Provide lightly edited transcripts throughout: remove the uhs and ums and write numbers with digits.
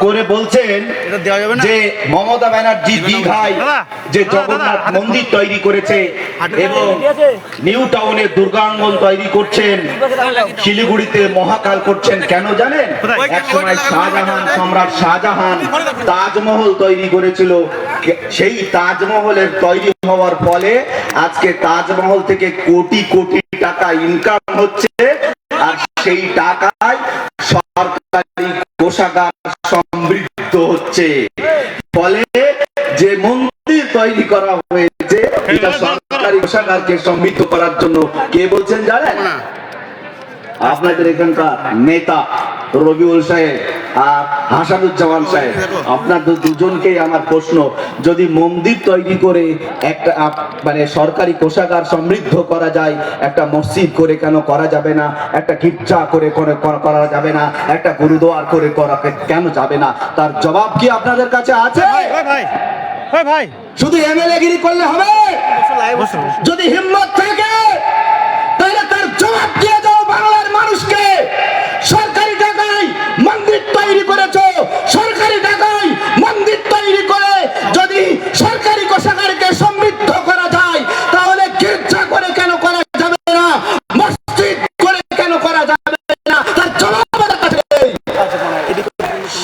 করে বলছেন যে মমতা ব্যানার্জি দীঘায় যে জগন্নাথ মন্দির তৈরি করেছে এবং নিউ টাউনে দুর্গাঙ্গন তৈরি করছেন, শিলিগুড়িতে মহাকাল করছেন, কেন জানেন? একসময় শাহজাহান, সম্রাট শাহজাহান তাজমহল তৈরি করেছিল। সেই তাজমহলের তৈরি হওয়ার ফলে আজকে তাজমহল থেকে কোটি কোটি টাকা ইনকাম হচ্ছে, আর সেই টাকায় সরকারি কোষাগার সমৃদ্ধ হচ্ছে। ফলে যে মন্দির তৈরি করা হয়েছে এটা সরকারি কোষাগারকে সমৃদ্ধ করার জন্য। কে বলছেন জানেন? আপনাদের এখানকার নেতা রবিউল সাহেব আর হাসানুজ্জামান সাহেব। আপনাদের দুজনকেই আমার প্রশ্ন, যদি মন্দির তৈরি করে একটা মানে সরকারি কোষাগার সমৃদ্ধ করা যায়, একটা মসজিদ করে কেন করা যাবে না? একটা গির্জা করে করা যাবে না? একটা গুরুদুয়ার করে করা কেন যাবে না? তার জবাব কি আপনাদের কাছে আছে? শুধু এমএলএ গিরি করলে হবে? যদি হিম্মত থাকে তাহলে তার জবাব দিয়ে দাও বাংলার মানুষকে। সরকারি টাকায় মন্দির তৈরি করেছো, সরকারি টাকায় মন্দির তৈরি করে যদি সরকারি কোষাগারকে সমৃদ্ধ করা যায়, তাহলে গির্জা করে কেন করা যাবে না? মসজিদ করে কেন করা যাবে না? তার জবাব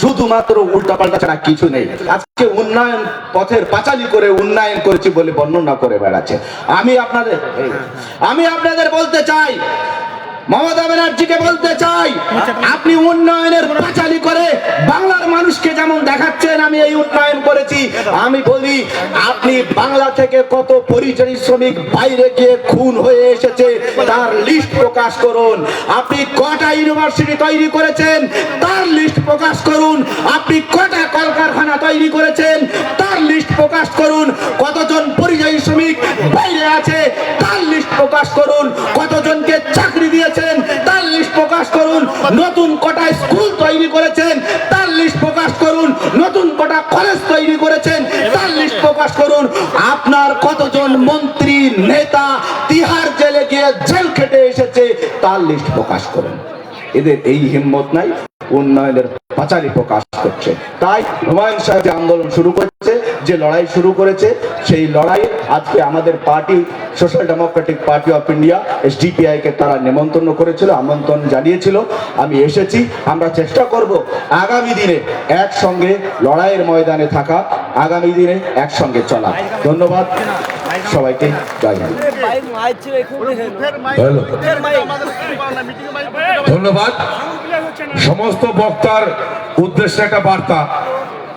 শুধুমাত্র উল্টাপাল্টা ছাড়া কিছু নেই। আজকে উন্নয়ন পথের পাঁচালী করে উন্নয়ন করেছি বলে বর্ণনা করে বেড়াচ্ছে। আমি আপনাদের বলতে চাই, মমতা ব্যানার্জিকে বলতে চাই, আপনি উন্নয়নের পাঁচালী করে বাংলার মানুষকে যেমন দেখাচ্ছেন আমি এই উন্নয়ন করেছি, আমি বলি আপনি বাংলা থেকে কত পরিযায়ী শ্রমিক বাইরে গিয়ে খুন হয়ে এসেছে তার লিস্ট প্রকাশ করুন। আপনি কটা ইউনিভার্সিটি তৈরি করেছেন তার লিস্ট প্রকাশ করুন। আপনি কটা কলকারখানা তৈরি করেছেন তার লিস্ট প্রকাশ করুন। কতজন পরিযায়ী শ্রমিক বাইরে আছে তার লিস্ট প্রকাশ করুন। কতজনকে চাকরি দিয়ে তার লিস্ট প্রকাশ করুন। নতুন কটা স্কুল তৈরি করেছেন তার লিস্ট প্রকাশ করুন। নতুন কটা কলেজ তৈরি করেছেন তার লিস্ট প্রকাশ করুন। আপনার কতজন মন্ত্রী নেতা তিহার জেলে গিয়ে জেল খেটে এসেছে তার লিস্ট প্রকাশ করুন। এদের এই হিম্মত নাই, উন্নয়নের পাঁচালী প্রকাশ করছে। তাই হুমায়ুন সাহেব আন্দোলন শুরু করেছে, যে লড়াই শুরু করেছে, সেই লড়াই আজকে আমাদের party social democratic party of India SDPI কে তারা নিমন্ত্রণ করেছিল, আমন্ত্রণ জানিয়েছিল। আমি এসেছি। আমরা চেষ্টা করব আগামী দিনে একসঙ্গে লড়াইয়ের ময়দানে থাকা, আগামী দিনে একসঙ্গে চলা। ধন্যবাদ সবাইকে। ধন্যবাদ। সমস্ত বক্তার উদ্দেশ্যে একটা বার্তা,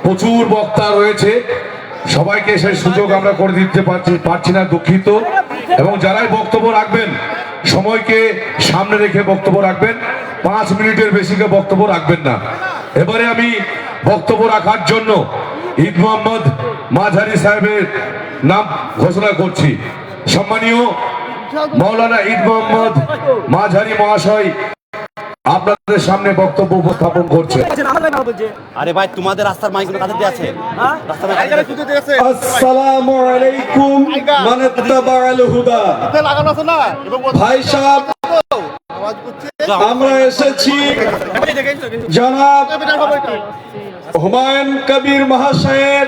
প্রচুর বক্তা রয়েছে, সবাইকে সেই সুযোগ আমরা করে দিতে পারছি না, দুঃখিত। এবং যারাই বক্তব্য রাখবেন সময়কে সামনে রেখে বক্তব্য রাখবেন, 5 মিনিটের বেশিকে বক্তব্য রাখবেন না। এবারে আমি বক্তব্য রাখার জন্য ঈদ মোহাম্মদ মাঝারি সাহেবের নাম ঘোষণা করছি। সম্মানীয় মাওলানা ঈদ মোহাম্মদ মাঝারি মহাশয় আপনাদের সামনে বক্তব্য উপস্থাপন করছে। আরে ভাই, তোমাদের রাস্তার মাইকগুলো কাছে দিয়ে আছে। আসসালামু আলাইকুম মান ইত্তাবাআল হুদা। ভাই সাহেব, আমরা এসেছি জনাব হুমায়ুন কবির মহাশয়ের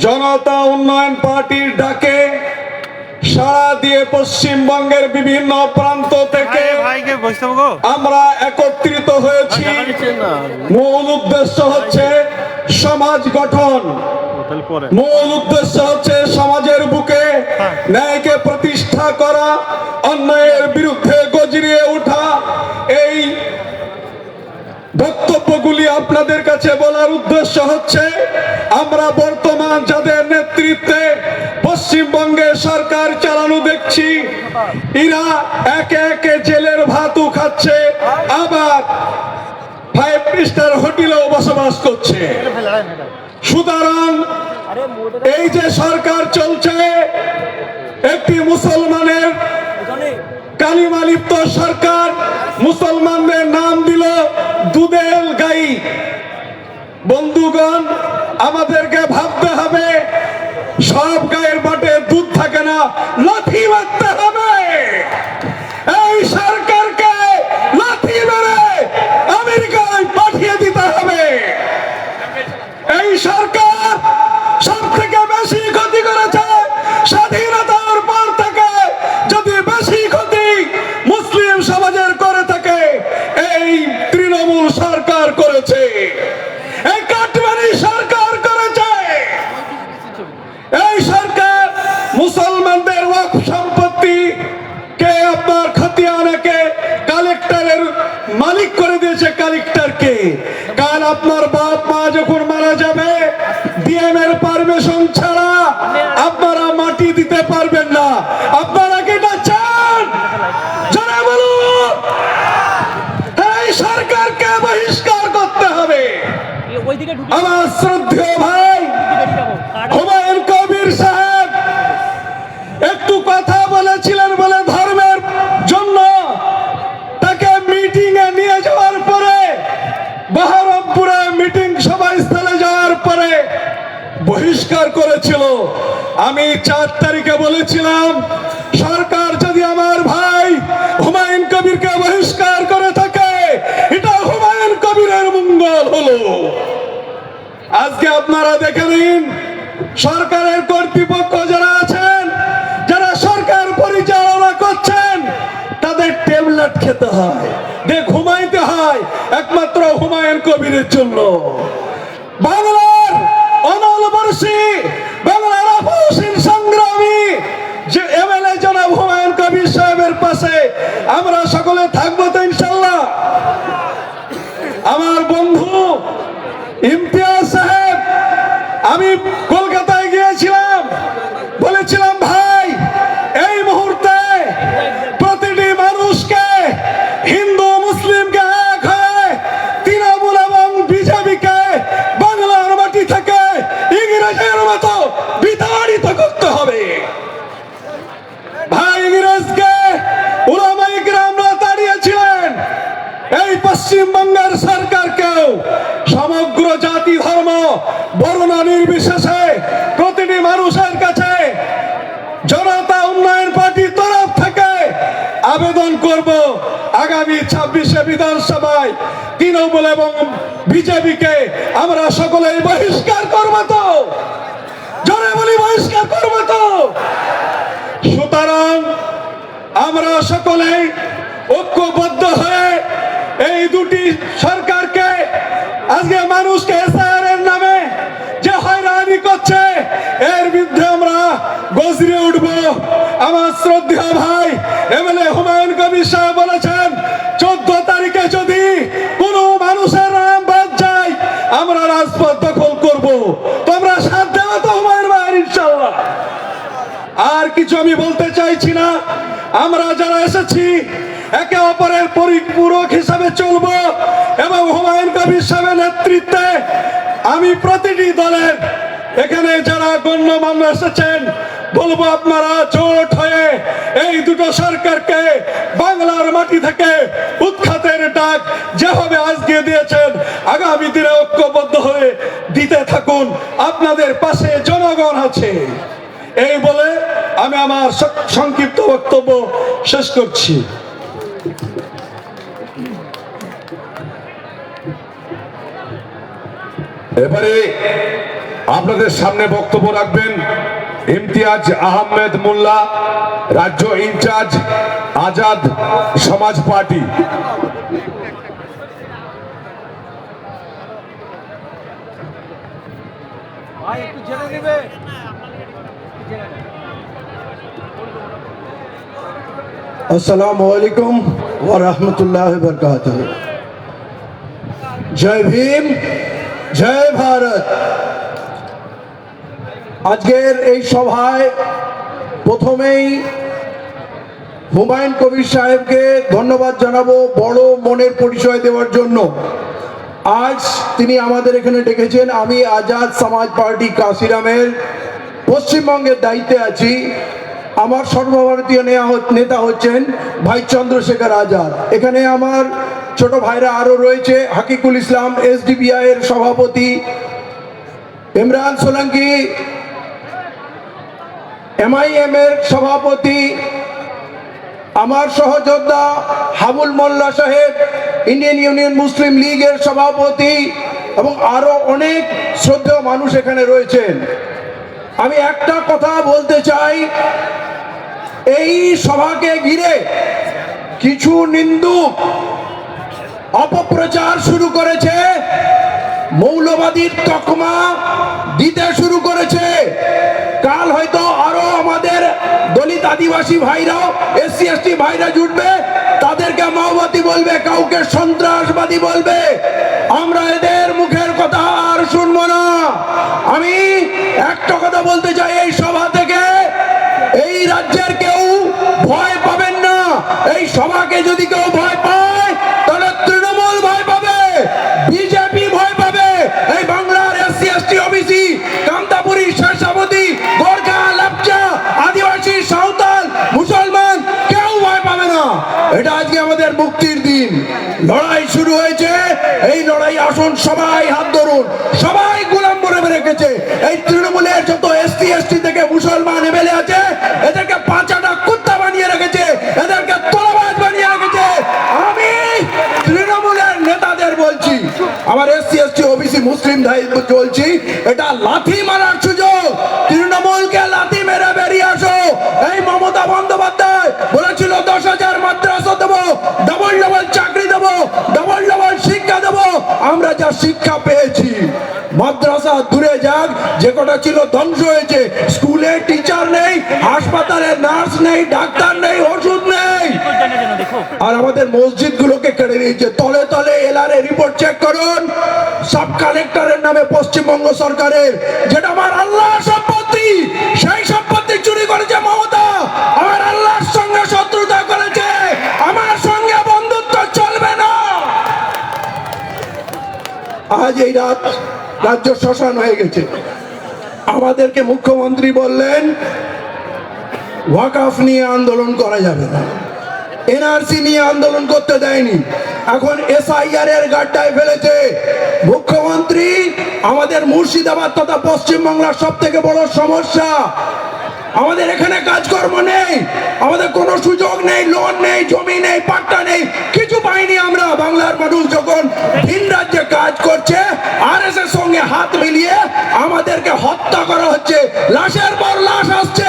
জনতা উন্নয়ন পার্টির ডাকে সারা দিয়ে পশ্চিমবঙ্গের বিভিন্ন প্রান্ত থেকে আমরা একত্রিত হয়েছি। মূল উদ্দেশ্য হচ্ছে সমাজ গঠন, মূল উদ্দেশ্য হচ্ছে সমাজের বুকে ন্যায়কে প্রতিষ্ঠা করা, অন্যায়ের বিরুদ্ধে গর্জিয়ে ওঠা। এই বক্তব্যগুলি আপনাদের কাছে বলার উদ্দেশ্য হচ্ছে, আমরা বর্তমান যাদের নেতৃত্বে পশ্চিমবঙ্গে সরকার চালানো দেখছি, এরা একে একে জেলের ভাতও খাচ্ছে, আবার 5 স্টার হোটেলেও বসবাস করছে। সুতরাং এই যে সরকার চলছে, একটি মুসলমানের কালিমা লিপ্ত সরকার, মুসলমানদের নাম দিল দুধেল গাই। বন্ধুগণ, আমাদেরকে ভাবতে হবে সব গায়ের বাটে দুধ থাকে না, লাথি মারতে হবে। এই সরকারকে লাথি মেরে আমেরিকায় পাঠিয়ে করেছে, এই কাটমানি সরকার করেছে। এই সরকার মুসলমানদের ওয়াকফ সম্পত্তি কে আপনার খতিয়ানকে কালেক্টরের মালিক করে দিয়েছে, কালেক্টরকে। কাল আপনার বাপ মা যখন মারা যাবে, ডিএম এর পারমিশন ছাড়া আপনারা মাটি দিতে পারবেন না। আপনারা কি এটা চান? যারা বলুন, এই সরকারকে বহিষ্কার করতে হবে। আমার শ্রদ্ধেয় ভাই হুমায়ুন কবির সাহেব একটু কথা বলেছিলেন বলে ধর্মের জন্য তাকে মিটিং এ নিয়ে যাওয়ার পরে, বহরমপুরে মিটিং সভাস্থলে যাওয়ার পরে বহিষ্কার করেছিল। আমি 4 তারিখে বলেছিলাম, সরকার যদি আমার ভাই হুমায়ুন কবিরকে বহিষ্কার করে থাকে, এটা হুমায়ুন কবিরের মঙ্গল হলো। আজকে আপনারা দেখে নিন, সরকারের কর্তৃপক্ষ যারা আছেন, যারা সরকার পরিচালনা করছেন, তাদের ট্যাবলেট খেতে হয়, ঘুমাইতে হয় একমাত্র হুমায়ুন কবিরের জন্য। বাংলার অনলবর্ষী, বাংলার আপসহীন সংগ্রামী যে এমএলএ জনাব হুমায়ুন কবির সাহেবের পাশে আমরা সকলে থাকবো তো ইনশাল্লাহ। আমার বন্ধু ইমতিয়াজ সাহেব, আমি কলকাতায় গিয়েছিলাম, বলেছিলাম ভাই এই মুহূর্তে প্রতিটি মানুষকে, হিন্দু মুসলিমকে এক হয়ে তৃণমূল এবং বিজেপিকে বাংলার মাটি থেকে ইংরেজের মতো বিতাড়িত করতে হবে। ভাই ইংরেজকে উলামায়ে কিরামরা তাড়িয়েছিলেন, এই পশ্চিমবঙ্গের সরকারকেও সমগ্র জাতি ধর্ম বর্ণ নির্বিশেষে প্রতিটি মানুষের কাছে জনতা উন্নয়ন পার্টির তরফ থেকে আবেদন করব, আগামী 26শে বিধানসভায় তৃণমূল এবং বিজেপিকে আমরা সকলেই বহিষ্কার করব তো, জোরে বলি বহিষ্কার করব তো। সুতরাং আমরা সকলেই ঐক্যবদ্ধ হয়ে এই দুটি সরকারকে, আজকে মানুষকে এসআইআর এর নামে যে হয়রানি করছে, এর বিরুদ্ধে আমরা গর্জে উঠব। আমার শ্রদ্ধেয় ভাই এমএলএ হুমায়ুন কবির সাহেব বলেছেন, 14 তারিখে যদি কোনো মানুষের নাম বাদ যায়, আমরা রাজপথ দখল করব। তোমরা সাথ দেওয়া তো হুমায়ুন ভাই ইনশাআল্লাহ। আর কিছু আমি বলতে চাইছি না। আমরা যারা এসেছি একে অপরের পরিপূরক হিসাবে চলব এবং হুমায়ুন কবির সাহেবের নেতৃত্বে আমি প্রতিটি দলের এখানে যারা গণ্যমান্য এসেছেন বলবো, আপনারা জোট হয়ে এই দুটো সরকারকে বাংলার মাটি থেকে উৎখাতের ডাক যেভাবে আজকে দিয়েছেন, আগামী দিনে ঐক্যবদ্ধ হয়ে দিতে থাকুন। আপনাদের পাশে জনগণ আছে। এই বলে আমি আমার সংক্ষিপ্ত বক্তব্য শেষ করছি। এবারে আপনাদের সামনে বক্তব্য রাখবেন ইমতিয়াজ আহমেদ মোল্লা, রাজ্য ইনচার্জ আজাদ সমাজ পার্টি। अस्सलामु अलैकुम व रहमतुल्लाहि व बरकातहू। जय भीम, जय भारत। আজকের এই সভায় প্রথমেই হুমায়ুন কবির সাহেবকে ধন্যবাদ জানাবো বড় মনের পরিচয় দেওয়ার জন্য। আজ তিনি আমাদের এখানে ডেকেছেন। আমি আজাদ সমাজ পার্টি কাশিরামের পশ্চিমবঙ্গের দায়িত্বে আছি। আমার সর্বভারতীয় নেতা হচ্ছেন ভাই চন্দ্রশেখর আজাদ। এখানে আমার ছোট ভাইরা আরো রয়েছে, হাকিকুল ইসলাম এসডিপিআই এর সভাপতি, ইমরান সোলাঙ্কি এমআইএম এর সভাপতি, আমার সহযোদ্ধা হাবুল মোল্লা সাহেব ইন্ডিয়ান ইউনিয়ন মুসলিম লীগের সভাপতি এবং আরো অনেক শ্রদ্ধেয় মানুষ এখানে রয়েছেন। আমি একটা কথা বলতে চাই, এই সভাকে ঘিরে কিছু নিন্দুক অপপ্রচার শুরু করেছে মৌলবাদীর তকমা দিতে শুরু করেছে। কাল হয়তো আরো আমাদের দলিত আদিবাসী ভাইরাও এসসি এসটি ভাইরা জুটবে, তাদেরকে মাওবাদী বলবে, কাউকে সন্ত্রাসবাদী বলবে। আমরা এদের মুখের কথা আর শুনবো না। আমি একটা কথা বলতে চাই এই সভা থেকে, এই রাজ্যের কেউ ভয় পাবেন না। এই সভাকে যদি কেউ ভয় পায় তাহলে তৃণমূল ভয় পাবে, বিজেপি ভয় পাবে, এই বাংলার এসসি এসটি ওবিসি কামতাপুরী শেষাবতী গোর্খা লাপচা আদিবাসী সাঁওতাল মুসলমান কেউ ভয় পাবে না। এটা আজকে আমাদের মুক্তির দিন। লড়াই শুরু হয়েছে, এই লড়াই আসুন সবাই হাত ধরুন। সবাই গোলাম বলে রেখেছে এই তৃণমূলের যত এসসি এসটি থেকে মুসলমান এমএলএ আছে, এদেরকে পাঁচাটা কুত্তা বানিয়ে রেখেছে, এদেরকে তোলাবাজ বানিয়ে রেখেছে। আমি তৃণমূলের নেতাদের বলছি, আমার এসসি এসটি ওবিসি মুসলিম ভাই বলছি, এটা লাথি মারার সুযোগ। তৃণমূলকে লাথি মেরে বেরিয়ে আসো। এই মমতা বন্দ্যোপাধ্যায় বলেছিল 10,000 মাদ্রাসা দেবো, ডবল ডবল চাকরি দেবো, ডবল ডবল শিক্ষা দেবো। আমরা যা শিক্ষা পেয়েছি, মাদ্রাসা দূরে যাক, যে কটা ছিল ধ্বংস হয়েছে। স্কুলে টিচার নেই, হাসপাতালে নার্স নেই, ডাক্তার নেই, ওষুধ নেই। আর আমাদের মসজিদ গুলোকে কেড়ে নিয়েছে। তলে তলে এলআরএ রিপোর্ট চেক করুন, সব কালেক্টরের নামে পশ্চিমবঙ্গ সরকারের, যেটা আমার আল্লাহ সম্পত্তি, সেই সম্পত্তি চুরি করেছে মমতা। আমার আল্লাহর সঙ্গে শত্রুতা করেছে, আমার সঙ্গে বন্ধুত্ব চলবে না। আজ এই রাজ্য শ্মশান হয়ে গেছে। আমাদেরকে মুখ্যমন্ত্রী বললেন ওয়াকফ নিয়ে আন্দোলন করা যাবে না, এনআরসি নিয়ে আন্দোলন করতে দেয়নি, এখন এসআইআর এর গাড্ডায় ফেলেছে। মুখ্যমন্ত্রী আমাদের মুর্শিদাবাদ তথা পশ্চিমবাংলার সব থেকে বড় সমস্যা। আমাদের এখানে কাজকর্ম নেই, আমাদের কোনো সুযোগ নেই, লোন নেই, জমি নেই, পাট্টা নেই, কিছু পাইনি আমরা। বাংলার মানুষ যখন ভিন রাজ্যে কাজ করছে, আরএসএস সঙ্গে হাত মিলিয়ে আমাদেরকে হত্যা করা হচ্ছে, লাশের পর লাশ আসছে।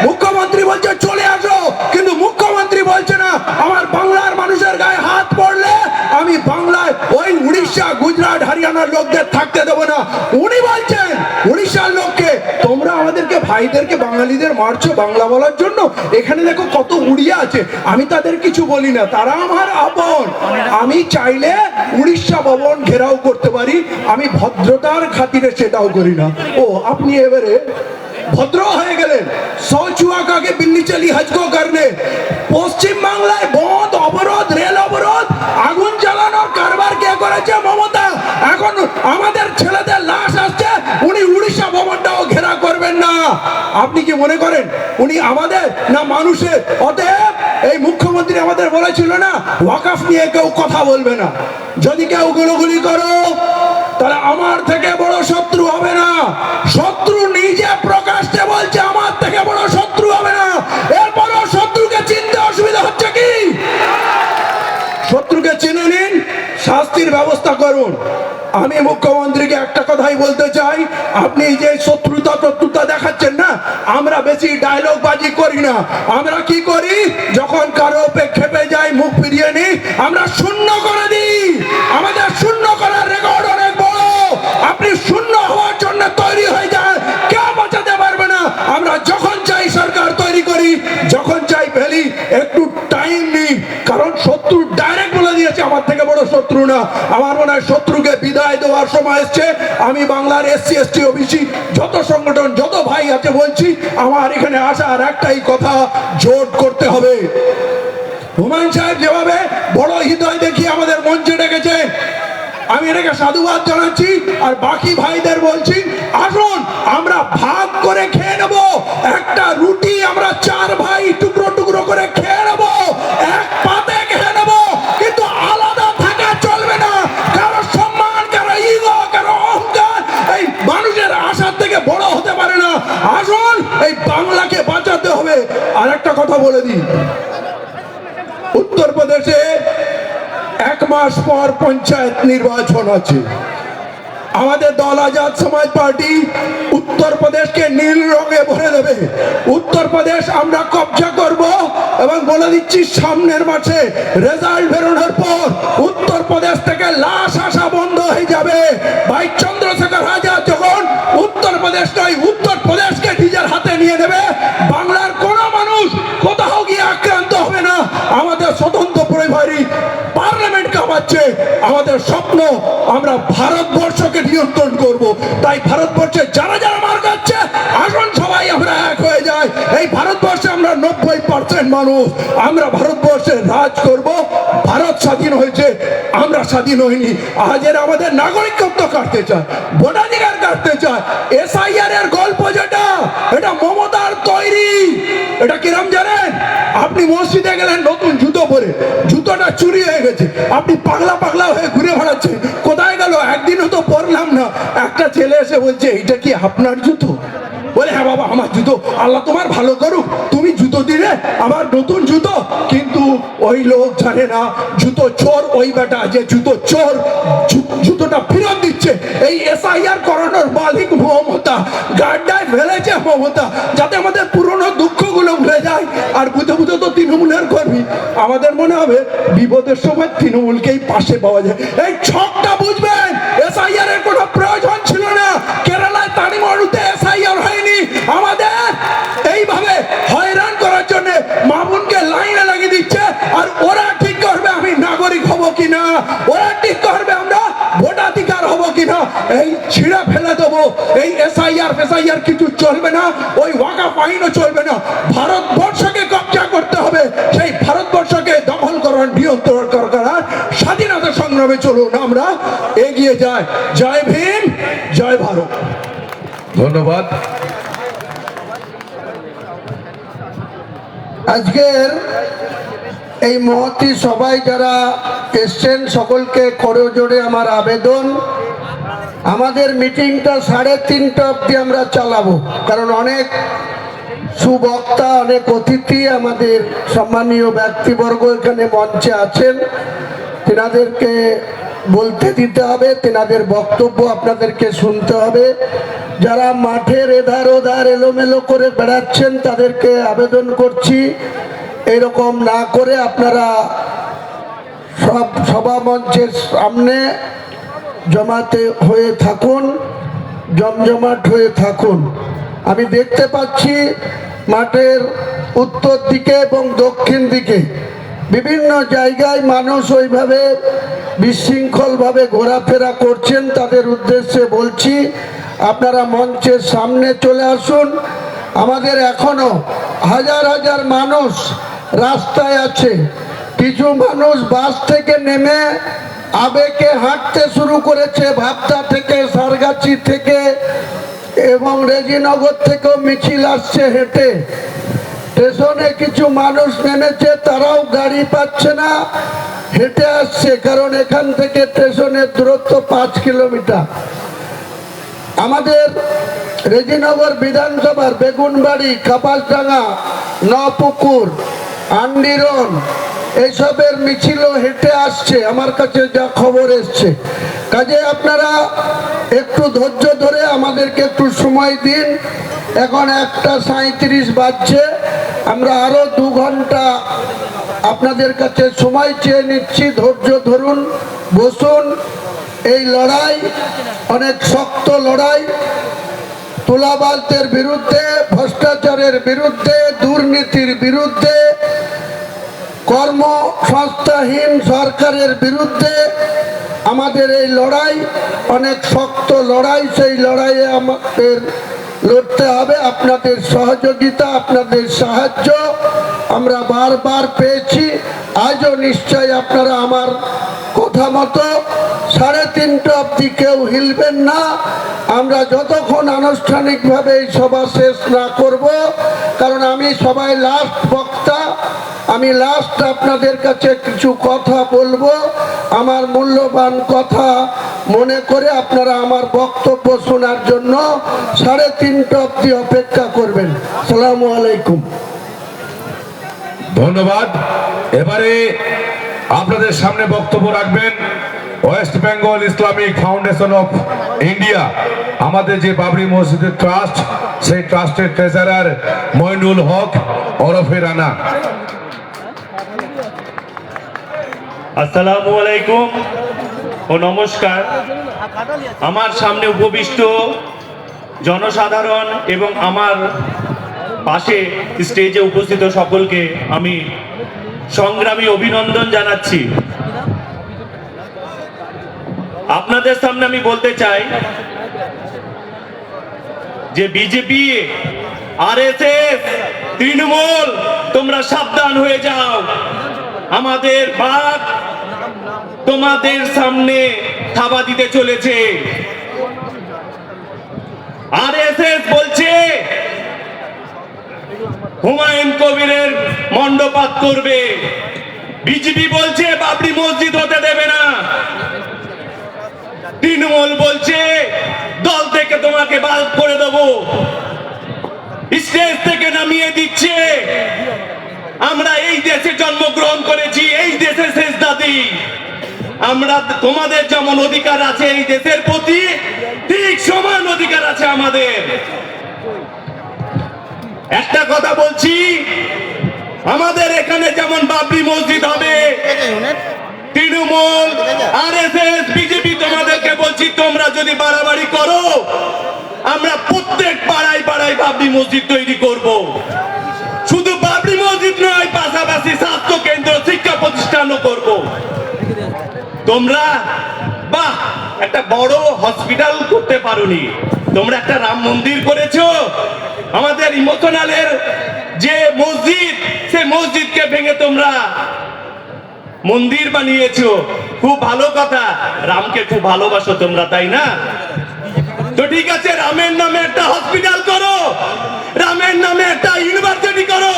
মুখ্যমন্ত্রী বলছে চলে আসো, কিন্তু মুখ্যমন্ত্রী বলছে না আমার বাংলার মানুষের গায়ে হাত পড়লে আমি বাংলায় ওই উড়িষ্যা গুজরাট হরিয়ানার লোকদের থাকতে দেবো না। উনি বলছেন উড়িষ্যার লোককে তোমরা আমাদেরকে ভাইদেরকে বাঙালিদের মারছো বাংলা বলার জন্য। এখানে দেখো কত উড়িয়া আছে, আমি তাদের কিছু বলি না, তারা আমার আপন। আমি চাইলে উড়িষ্যা ভবন ঘেরাও করতে পারি, আমি ভদ্রতার খাতিরে সেটাও করি না। ও আপনি এবারে ভদ্র হয়ে গেলেন, সৌচুয়া কাকে বিল্লি চালি হজকো করনে। পশ্চিম বাংলায় বন্ধ, অবরোধ, রেল অবরোধ, আগুন জ্বালানোর কারবার কে করেছে? মমতা। এখন আমাদের ছেলেদের লাশ আসছে, উনি উড়িষ্যা ভবনটাও ঘেরা করবেন না। আপনি কি মনে করেন উনি আমাদের না মানুষের? অতএব এই মুখ্যমন্ত্রী আমাদের বলেছিল না ওয়াকফ নিয়ে কেউ কথা বলবে না। যদি কেউ গুলোগুলি করো তাহলে আমার থেকে বড় শত্রু হবে না। শত্রু নিজে প্রকাশ্যে বলছে আমার থেকে বড় শত্রু হবে না। এরপরও শত্রুকে চিনতে অসুবিধা হচ্ছে কি? শত্রুকে চিনে নিন, শাস্তির ব্যবস্থা করুন। আমি মুখ্যমন্ত্রীকে একটা কথাই বলতে চাই, আপনি যে শত্রুতা দেখাচ্ছেন না, আমরা বেশি ডায়লগ বাজি করি না। আমরা কি করি, যখন কারো খেপে যাই মুখ ফিরিয়ে নিই, আমরা শূন্য করে দিই। আমাদের শূন্য করার রেকর্ড অনেক বড়। আপনি শূন্য হওয়ার জন্য তৈরি হয়ে যান, কেউ বাঁচাতে পারবে না। আমরা যখন চাই সরকার তৈরি করি, যখন চাই ফেলি, একটু টাইম নিই। কারণ শত্রু ডাইরেক্ট বলে দিয়েছে আমার থেকে বড় শত্রু না। আমার মনে হয় শত্রুকে বিদায় দেওয়ার সময় এসছে। আমি বাংলার এসসি এসটি ওবিসি যত সংগঠন, যত ভাই আছে বলছি, আমার এখানে আসার একটাই কথা, জোট করতে হবে। হুমায়ুন সাহেব যেভাবে বড় হৃদয় দেখিয়ে আমাদের মঞ্চে ডেকেছেন, আমি এটাকে সাধুবাদ জানাচ্ছি। আর বাকি ভাইদের বলছি, আসুন আমরা ভাগ করে খেয়ে নেব। একটা রুটি আমরা 4 ভাই টুকরো টুকরো করে খেয়ে নেব, এক পাতে খেয়ে নেব, কিন্তু আলাদা থাকা চলবে না। কারো সম্মান, কারো ইগো, কারো অহংকার এই মানুষের আশার থেকে বড় হতে পারে না। আসুন এই বাংলাকে বাঁচাতে হবে। আর একটা কথা বলে দিই, উত্তরপ্রদেশে 1 মাস পর পঞ্চায়েত নির্বাচন আছে। আমাদের দল আজাদ সমাজ পার্টি উত্তরপ্রদেশকে নীল রঙে ভরে দেবে। উত্তরপ্রদেশ আমরা কবজা করব এবং বলে দিচ্ছি সামনের মাসে রেজাল্ট বেরোনোর পর উত্তরপ্রদেশ থেকে লাশ আসা বন্ধ হয়ে যাবে। ভাই চন্দ্রশেখর বাংলাদেশ নয়, উত্তর প্রদেশকে নিজের হাতে নিয়ে নেবে। বাংলার কোনো মানুষ কোথাও গিয়ে আক্রান্ত হবে না। আমাদের স্বতন্ত্র পরিবারই পার্লামেন্ট কামাচ্ছে। আমাদের স্বপ্ন আমরা ভারতবর্ষকে নিয়ন্ত্রণ করব। তাই ভারতবর্ষে যারা যারা মার খাচ্ছে, আসুন সবাই আমরা এক হয়ে যাই। এই ভারতবর্ষে আমরা 90% মানুষ, আমরা ভারতবর্ষে রাজ করব। ভারত স্বাধীন হয়েছে, আমরা স্বাধীন হইনি। আজ এরা আমাদের নাগরিকত্ব কাটতে চায়, ভোটাধিকার কাটতে চায়। এসআইআর এর গল্প যেটা, এটা মমতার তৈরি। এটা কিরম জানেন? আপনি মসজিদে গেলেন নতুন জুতো পরে, জুতোটা চুরি হয়ে গেছে, আপনি পাগলা পাগলা হয়ে ঘুরে বেড়াচ্ছেন। কোথায় গেল? একদিনও তো পরলাম না। একটা ছেলে এসে বলছে, এইটা কি আপনার জুতো? বলে, হ্যাঁ বাবা আমার জুতো। আল্লাহ তোমার ভালো করুক, তুমি জুতো দিলে আমার নতুন জুতো। কিন্তু ওই লোক জানে না জুতো চোর ওই বেটা যে জুতো চোর জুতোটা ফেরত দিচ্ছে। এই এসআইআর করানোর মালিক মমতা, গাড্ডায় ফেলেছে মমতা, যাতে আমাদের পুরনো দুঃখগুলো ভুলে যায়। আর বুঝে বুঝে তো তৃণমূলের কর্মী, আমাদের মনে হবে বিপদের সময় তৃণমূলকেই পাশে পাওয়া যায়। এই ছকটা বুঝবেন, এসআইআর এর কোনো প্রয়োজন ছিল না। কেরালায় তামিলনাড়ুতে এসআইআর হয়নি। আমাদের এইভাবে হয়রান করার জন্য মামুনকে লাইনে লাগিয়ে দিচ্ছে। আর ওরা ঠিক করবে আমি নাগরিক হব কিনা, ওরা ঠিক করবে আমরা ভোটাধিকার হব কিনা। এই ছিঁড়ে ফেলে দেবো। এই এসআইআর কিছু চলবে না, ওই ওয়াকাফ আইনও চলবে না। ভারতবর্ষকে কবজা করতে হবে। সেই ভারতবর্ষকে দখল করার, নিয়ন্ত্রণ করার স্বাধীনতা সংগ্রামে চলুন আমরা এগিয়ে যাই। জয় ভীম, জয় ভারত। ধন্যবাদ। আজকের এই মহতী সবাই যারা এসছেন, সকলকে করে জোরে আমার আবেদন, আমাদের মিটিংটা 3:30 অবধি আমরা চালাবো। কারণ অনেক সুবক্তা, অনেক অতিথি, আমাদের সম্মানীয় ব্যক্তিবর্গ এখানে মঞ্চে আছেন। তেনাদেরকে বলতে দিতে হবে, তেনাদের বক্তব্য আপনাদেরকে শুনতে হবে। যারা মাঠের এধার ওধার এলোমেলো করে বেড়াচ্ছেন, তাদেরকে আবেদন করছি এরকম না করে আপনারা সব সভা মঞ্চের সামনে জমাতে হয়ে থাকুন, জমজমাট হয়ে থাকুন। আমি দেখতে পাচ্ছি মাঠের উত্তর দিকে এবং দক্ষিণ দিকে বিভিন্ন জায়গায় মানুষ ওইভাবে বিশৃঙ্খলভাবে ঘোরাফেরা করছেন। তাদের উদ্দেশ্যে বলছি, আপনারা মঞ্চের সামনে চলে আসুন। আমাদের এখনো হাজার হাজার মানুষ রাস্তায় আছে। কিছু মানুষ বাস থেকে নেমে আবেগে হাঁটতে শুরু করেছে, ভাবতা থেকে, সারগাছি থেকে এবং রেজিনগর থেকেও মিছিল আসছে হেঁটে। স্টেশনে কিছু মানুষ নেমেছে, তারাও গাড়ি পাচ্ছে না, হেঁটে আসছে। কারণ এখান থেকে স্টেশনের দূরত্ব 5 কিলোমিটার। আমাদের রেজিনগর বিধানসভার বেগুনবাড়ি, কাপাসডাঙ্গা, নপুকুর, আন্ডিরন এইসবের মিছিলও হেঁটে আসছে, আমার কাছে যা খবর এসছে। কাজে আপনারা একটু ধৈর্য ধরে আমাদেরকে একটু সময় দিন। এখন 1:37 বাজছে, আমরা আরো 2 ঘন্টা আপনাদের কাছে সময় চেয়ে নিচ্ছি। ধৈর্য ধরুন, বসুন। এই লড়াই অনেক শক্ত লড়াই। তোলাবাজদের বিরুদ্ধে, ভ্রষ্টাচারের বিরুদ্ধে, দুর্নীতির বিরুদ্ধে, কর্মসংস্থাহীন সরকারের বিরুদ্ধে আমাদের এই লড়াই অনেক শক্ত লড়াই। সেই লড়াইয়ে আমাদের লড়তে হবে। আপনাদের সহযোগিতা, আপনাদের সাহায্য আমরা বারবার পেয়েছি। আজও নিশ্চয় আপনারা আমার কথা মতো 3:30 অবধি কেউ হিলবেন না। আমরা যতক্ষণ আনুষ্ঠানিকভাবে এই সভা শেষ না করব, কারণ আমি সবাই লাস্ট বক্তা, আমি লাস্ট আপনাদের কাছে কিছু কথা বলবো। আমার মূল্যবান কথা মনে করে আপনারা আমার বক্তব্য শোনার জন্য 3:30 অবধি অপেক্ষা করবেন। আসসালামু আলাইকুম। ধন্যবাদ। এবারে আপনাদের সামনে বক্তব্য রাখবেন West Bengal Islamic foundation of India, আমাদের যে বাবরি মসজিদের ট্রাস্ট, সেই ট্রাস্টের ট্রেজারার মইনুল হক ওরফে রানা। আসসালামু আলাইকুম ও নমস্কার। আমার সামনে উপবিষ্ট জনসাধারণ এবং আমার পাশে স্টেজে উপস্থিত সকলকে আমি সংগ্রামী অভিনন্দন জানাচ্ছি। আপনাদের সামনে আমি বলতে চাই যে বিজেপি, আরএসএস, তৃণমূল, তোমরা সাবধান হয়ে যাও। আমাদের বাঘ তোমাদের সামনে থাবা দিতে চলেছে। আরএসএস বলছে হুমায়ুন কবিরের মণ্ডপাত করবে, বিজেপি বলছে বাবরি মসজিদ হতে দেবে না, তৃণমূল বলছে দল থেকে তোমাকে বাদ করে দেবো, স্টেজ থেকে নামিয়ে দিচ্ছে। আমরা এই দেশে জন্মগ্রহণ করেছি, এই দেশে শেষ দাদি। আমরা তোমাদের যেমন অধিকার আছে এই দেশের প্রতি, ঠিক সমান অধিকার আছে আমাদের। একটা কথা বলছি, আমাদের এখানে যেমন বাবরি মসজিদ হবে, তৃণমূল, আরএসএস, বিজেপি তোমাদেরকে বলছি তোমরা যদি বাড়াবাড়ি করো, আমরা প্রত্যেক পাড়ায় পাড়ায় বাবরি মসজিদ তৈরি করব। শুধু বাবরি মসজিদ নয়, পাশাপাশি স্বাস্থ্য কেন্দ্র, শিক্ষা প্রতিষ্ঠানও করব। তোমরা বাহ একটা বড় হসপিটাল করতে পারোনি, তোমরা একটা রাম মন্দির করেছো। আমাদের ইমোশনালের যে মসজিদ, সে মসজিদকে ভেঙে তোমরা মন্দির বানিয়েছো। খুব ভালো কথা, রামকে খুব ভালোবাসো তোমরা, তাই না? তো ঠিক আছে, রামের নামে একটা হসপিটাল করো, রামের নামে একটা ইউনিভার্সিটি করো,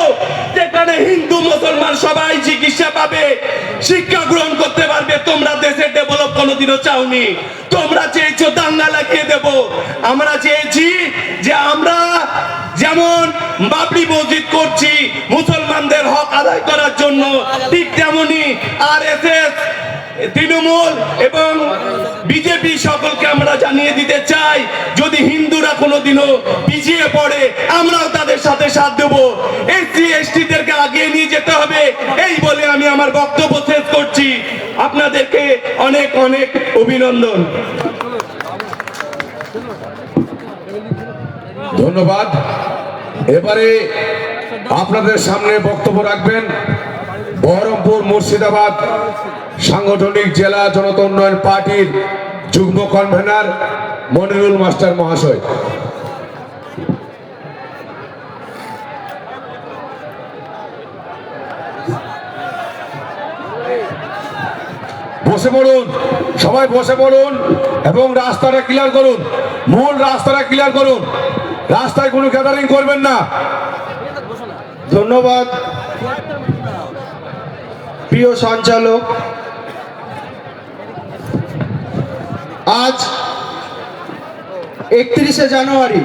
যেখানে হিন্দু মুসলমান সবাই চিকিৎসা পাবে, শিক্ষা গ্রহণ করতে পারবে। তোমরা দেশের ডেভেলপ কোনোদিনও চাওনি, তোমরা চেয়েছো দাঙ্গা লাগিয়ে দেব। আমরা চেয়েছি যে আমরা যেমন বাবরি মসজিদ করছি মুসলমানদের হক আদায় করার জন্য, ঠিক তেমনি আরএসএস, তৃণমূল এবং বিজেপি সকলকে আমরা জানিয়ে দিতে চাই, যদি হিন্দুরা কোনোদিনও পিছিয়ে পড়ে আমরাও তাদের সাথে সাথ দেব। এসসি এসটিদেরকে আগিয়ে নিয়ে যেতে হবে, এই বলে আমি আমার বক্তব্য শেষ করছি। আপনাদেরকে অনেক অনেক অভিনন্দন। ধন্যবাদ। এবারে আপনাদের সামনে বক্তব্য রাখবেন বহরমপুর মুর্শিদাবাদ সাংগঠনিক জেলা জনতা উন্নয়ন পার্টির যুগ্ম কনভেনর মনিরুল মাস্টার মহাশয়। বসে পড়ুন, সবাই বসে পড়ুন এবং রাস্তাটা ক্লিয়ার করুন, মূল রাস্তাটা ক্লিয়ার করুন, রাস্তায় কোনো গ্যাদারিং করবেন না। ধন্যবাদ প্রিয় সঞ্চালক। আজ 31শে জানুয়ারি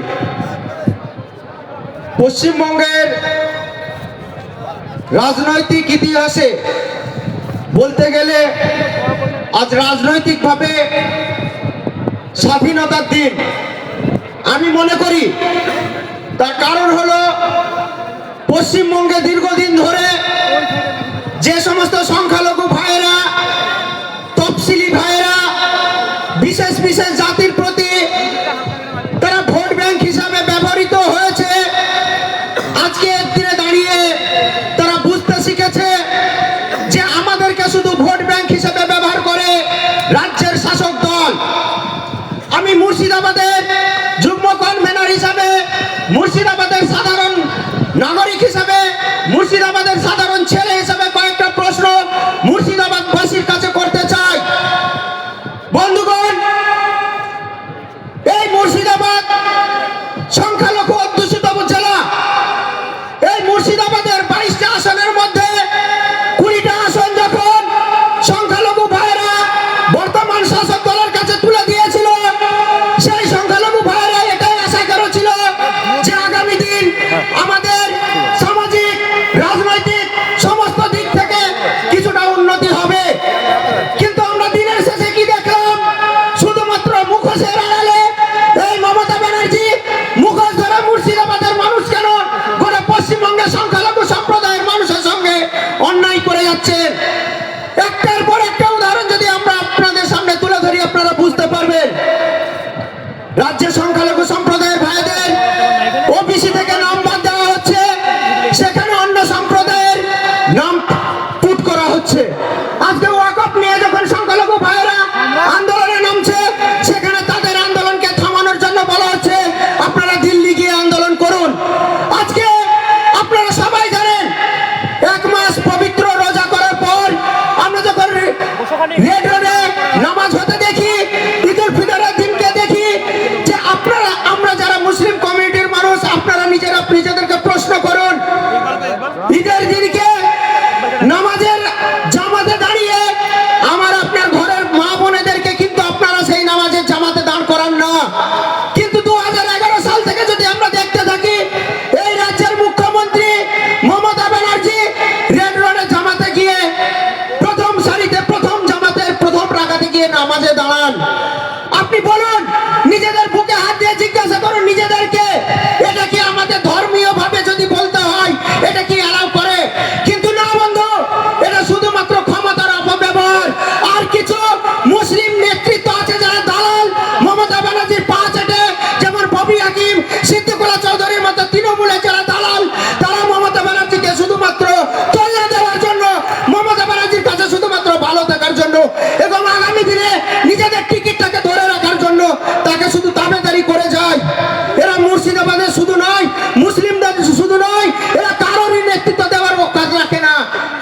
পশ্চিমবঙ্গের রাজনৈতিক ইতিহাসে বলতে গেলে আজ রাজনৈতিকভাবে স্বাধীনতার দিন আমি মনে করি। তার কারণ হলো পশ্চিমবঙ্গে দীর্ঘদিন ধরে যে সমস্ত সংখ্যালঘু ভাইয়েরা, তফসিলি ভাইয়েরা, বিশেষ বিশেষ জাতির প্রতি তারা ভোট ব্যাংক হিসাবে ব্যবহৃত হয়েছে, আজকে দিনে দাঁড়িয়ে তারা বুঝতে শিখেছে যে আমাদেরকে শুধু ভোট ব্যাংক হিসাবে ব্যবহার করে রাজ্যের শাসক দল। আমি মুর্শিদাবাদের যুগ্ম কনভেনর হিসাবে, মুর্শিদাবাদের সাধারণ নাগরিক হিসাবে, মুর্শিদাবাদের সাধারণ ছেলে হিসাবে কয়েকটা প্রশ্ন মুর্শিদাবাদবাসীর কাছে করতে চাই। বন্ধুগণ, এই মুর্শিদাবাদ সংখ্যালঘু অধ্যুষিত জেলা। এই মুর্শিদাবাদের 22টা আসনের মধ্যে 20টা আসন যখন সংখ্যালঘু ভাইয়েরা বর্তমান শাসক দলের কাছে তুলে দিয়েছিল, সেই সংখ্যালঘু ভাইয়েরা এটাই আশা করেছিল যে আগামী দিন আমাদের সামাজিক, রাজনৈতিক সমস্ত দিক থেকে কিছুটা উন্নতি হবে। কিন্তু আমরা দিনের শেষে কি দেখলাম? শুধুমাত্র মুখোশের আড়ালে এই মমতা ব্যানার্জি মুখোশ ধরে মুর্শিদাবাদের মানুষ কেন গোটা পশ্চিমবঙ্গের সংখ্যালঘু সম্প্রদায়ের মানুষের সঙ্গে অন্যায় করে যাচ্ছেন। একটার পর একটা উদাহরণ যদি আমরা আপনাদের সামনে তুলে ধরি, আপনারা বুঝতে পারবেন রাজ্যের সংখ্যালঘু সম্প্রদায়ের ভাই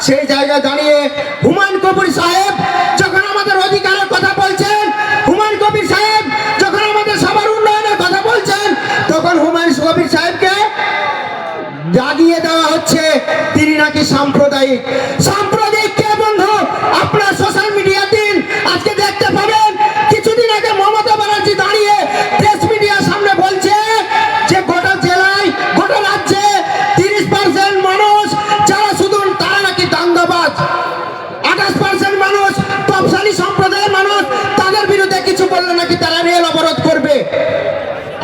সেই জায়গায় দাঁড়িয়ে হুমায়ুন কবির সাহেব যখন আমাদের অধিকারের কথা বলছেন, হুমায়ুন কবির সাহেব যখন আমাদের সবার উন্নয়নের কথা বলছেন, তখন হুমায়ুন কবির সাহেবকে দাগিয়ে দেওয়া হচ্ছে তিনি নাকি সাম্প্রদায়িক। সাম্প্রদায়িক কে বন্ধু? আপনার সোশ্যাল মিডিয়া দিন, আজকে দেখতে পাবেন কিছুদিন আগে মমতা ব্যানার্জি দাঁড়িয়ে প্রেস মিডিয়ার সামনে বলছে যে গোটা জেলায় গোটা রাজ্যে 30% মানুষ যারা শুধু তারা নাকি দাঙ্গাবাজ, 28% মানুষ তফসালি সম্প্রদায়ের মানুষ, তাদের বিরুদ্ধে কিছু বললে নাকি তারা রেল অবরোধ করবে।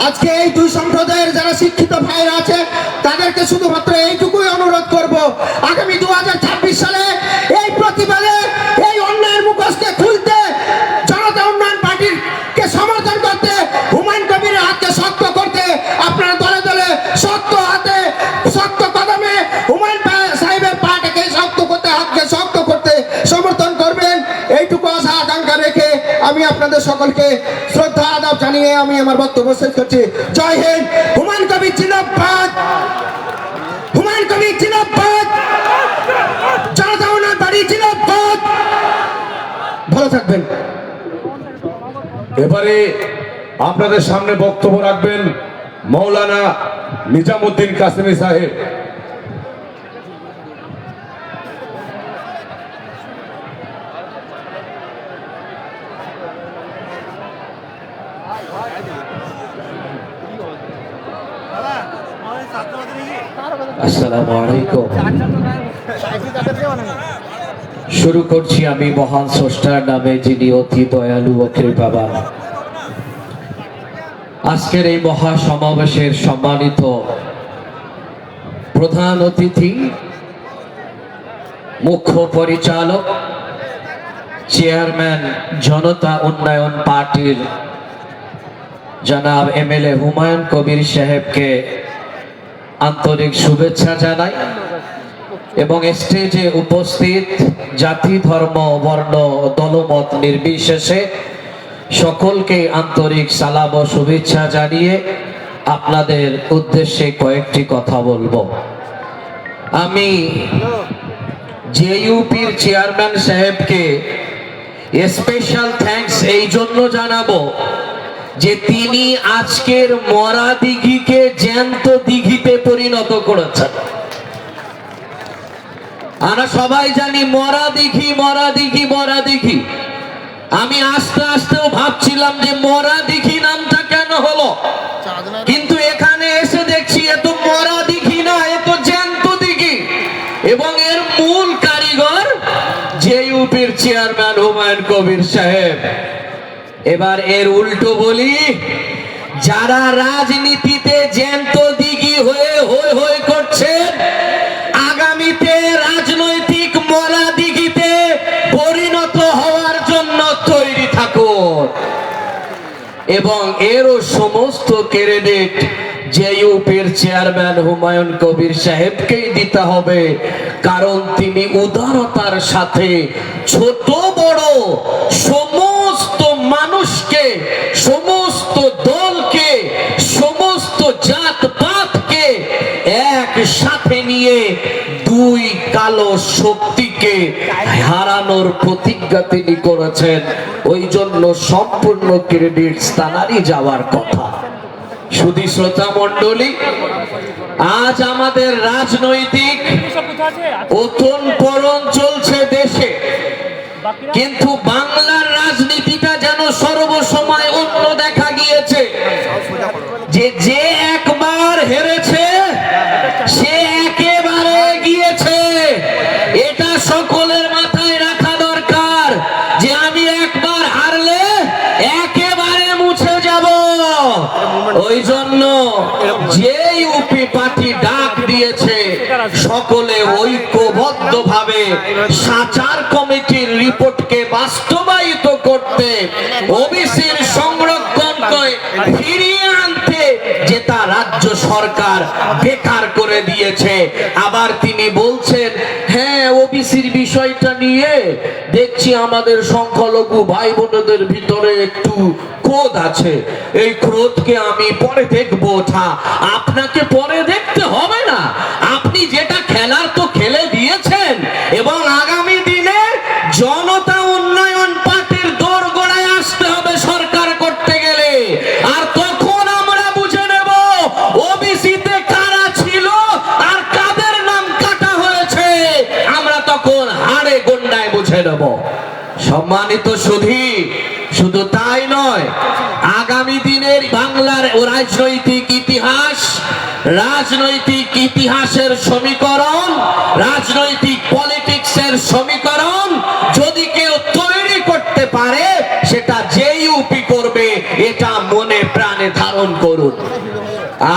আজকে এই দুই সম্প্রদায়ের যারা শিক্ষিত ভাইরা আছে তাদেরকে শুধুমাত্র এইটুকুই অনুরোধ করব, আগামী 2026 সালে এই প্রতিবাদে এই অন্যায়ের মুখোশকে খুলতে, জনতা উন্নয়ন পার্টির কে সমর্থন করতে, হুমায়ুন কবিরের হাতকে শক্ত করতে আপনারা দলে দলে শক্ত হাতে শক্ত কদমে হুমায়ুন সাহেবের পাটাকে শক্ত করতে, হাতকে শক্ত করতে সমর্থন করবেন। এইটুকু আশা আকাঙ্ক্ষা রেখে আমি আপনাদের সকলকে শ্রদ্ধা আদাব জানিয়ে আমি আমার বক্তব্য শেষ করছি। জয় হিন্দ। হুমায়ুন কবির জিন্দাবাদ, হুমায়ুন কবির জিন্দাবাদ, জনতা উন্নয়ন পার্টি জিন্দাবাদ। ভালো থাকবেন। এবারে আপনাদের সামনে বক্তব্য রাখবেন মৌলানা নিজামুদ্দিন কাসেমি সাহেব। আসসালামু আলাইকুম। শুরু করছি আমি মহান স্রষ্টার নামে, যিনি অতি দয়ালু ও কৃপাবান। আজকের এই মহা সমাবেশের সম্মানিত প্রধান অতিথি, মুখ্য পরিচালক, চেয়ারম্যান জনতা উন্নয়ন পার্টির জনাব এমএলএ হুমায়ুন কবির সাহেবকে আন্তরিক শুভেচ্ছা জানাই এবং স্টেজে উপস্থিত জাতি, ধর্ম, বর্ণ, দলমত নির্বিশেষে সকলকে আন্তরিক সালাম ও শুভেচ্ছা জানিয়ে আপনাদের উদ্দেশ্যে কয়েকটি কথা বলবো। আমি জেইউপির চেয়ারম্যান সাহেবকে স্পেশাল থ্যাঙ্কস এই জন্য জানাবো যে তিনি আজকের মরা দিঘিকে জ্যান্ত দিঘিতে পরিণত করেছেন। আমরা সবাই জানি মরা দিঘি, মরা দিঘি, মরা দিঘি। আমি আস্তে আস্তেও ভাবছিলাম যে মরা দিঘি নামটা কেন হলো, কিন্তু এখানে এসে দেখছি এ তো মরা দিঘি না, এ তো জ্যান্ত দিঘি। এবং এর মূল কারিগর জেইউপির চেয়ারম্যান হুমায়ুন কবির সাহেব। এবার এর উল্টো বলি, যারা রাজনীতিতে জ্যান্ত দিঘি হয়ে হই হই করছেন, আগামীতে রাজনৈতিক মরা দিঘিতে পরিণত হওয়ার জন্য তৈরি থাকুন। এবং এরও সমস্ত ক্রেডিট জেইউপির চেয়ারম্যান হুমায়ুন কবির সাহেবকেই দিতে হবে, কারণ তিনি উদারতার সাথে ছোট বড় সমস্ত মানুষকে, সমস্ত দলকে, সমস্ত জাতপাতকে একসাথে নিয়ে দুই কালো শক্তিকে হারানোর প্রতিজ্ঞা তিনি করেছেন। ওই জন্য সম্পূর্ণ ক্রেডিট তাঁরই যাওয়ার কথা। শুধু শ্রোতা মণ্ডলী, আজ আমাদের রাজনৈতিক ওথন পতন চলছে দেশে, কিন্তু বাংলার রাজনীতিটা যেন সর্বসময় অন্য দেখা গিয়েছে। যে একবার হেরেছে সে একেবারে গিয়েছে। এটা সকলের মাথায় রাখা দরকার যে আমি একবার হারলে একেবারে মুছে যাব। ওই জন্য জেইউপি পার্টি ডাক দিয়েছে সকলে ঐক্যবদ্ধভাবে সাচার কমিটির রিপোর্টকে বাস্তবায়িত করতে, ওবিসির সংরক্ষণকে ফিরিয়ে আনতে, যেটা রাজ্য সরকার বেকার করে দিয়েছে। আবার তিনি বলছেন, হ্যাঁ ওবিসির বিষয়টা নিয়ে দেখছি আমাদের সংখ্যালঘু ভাই বোনদের ভিতরে একটু খোঁজ ক্রোধ আছে, এই ক্রোধকে আমি পরে দেখবো। ওঠা আপনাকে পরে দেখতে হবে না, আপনি যেটা খেলার তো খেলে দিয়েছেন। এবং আগামী দিনে জনতা উন্নয়ন পার্টির দোরগোড়ায় আসতে হবে সরকার করতে গেলে। আর তখন আমরা বুঝে নেব ওবিসিতে কারা ছিল আর কাদের নাম কাটা হয়েছে, আমরা তখন হাড়ে গন্ডায় বুঝে নেব। সম্মানিত সুধী, শুধু তাই নয়, আগামী দিনের বাংলার রাজনৈতিক ইতিহাসের সমীকরণ, রাজনৈতিক পলিটিক্সের সমীকরণ যদি কেউ তৈরি করতে পারে, সেটা জেইউপি করবে, এটা মনে প্রাণে ধারণ করুন।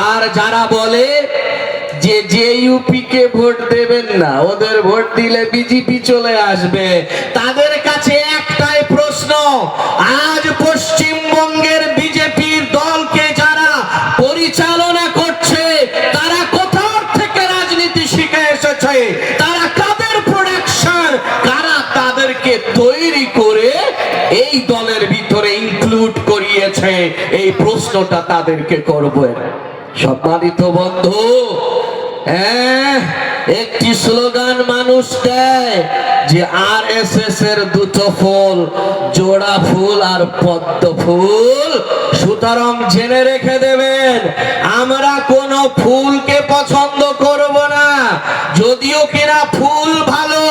আর যারা বলে যে জেইউপি কে ভোট দেবেন না, ওদের ভোট দিলে বিজেপি চলে আসবে, তাদের কাছে একটাই প্রশ্ন, আজ পশ্চিমবঙ্গের বিজেপির দলকে যারা পরিচালনা করছে তারা কোথা থেকে রাজনীতি শিখে এসেছে, তারা কাদের প্রোডাকশন, কারা তাদেরকে তৈরি করে এই দলের ভিতরে ইনক্লুড করিয়েছে, এই প্রশ্নটা তাদেরকে করবে। সম্মানিত বন্ধু, একটি স্লোগান মানুষ দেয় যে আরএসএস এর দুটো ফুল, জোড়া ফুল আর পদ্ম ফুল। সুতরাং জেনে রেখে দেবেন, আমরা কোনো ফুলকে পছন্দ করব না, যদিও কিনা ফুল ভালো,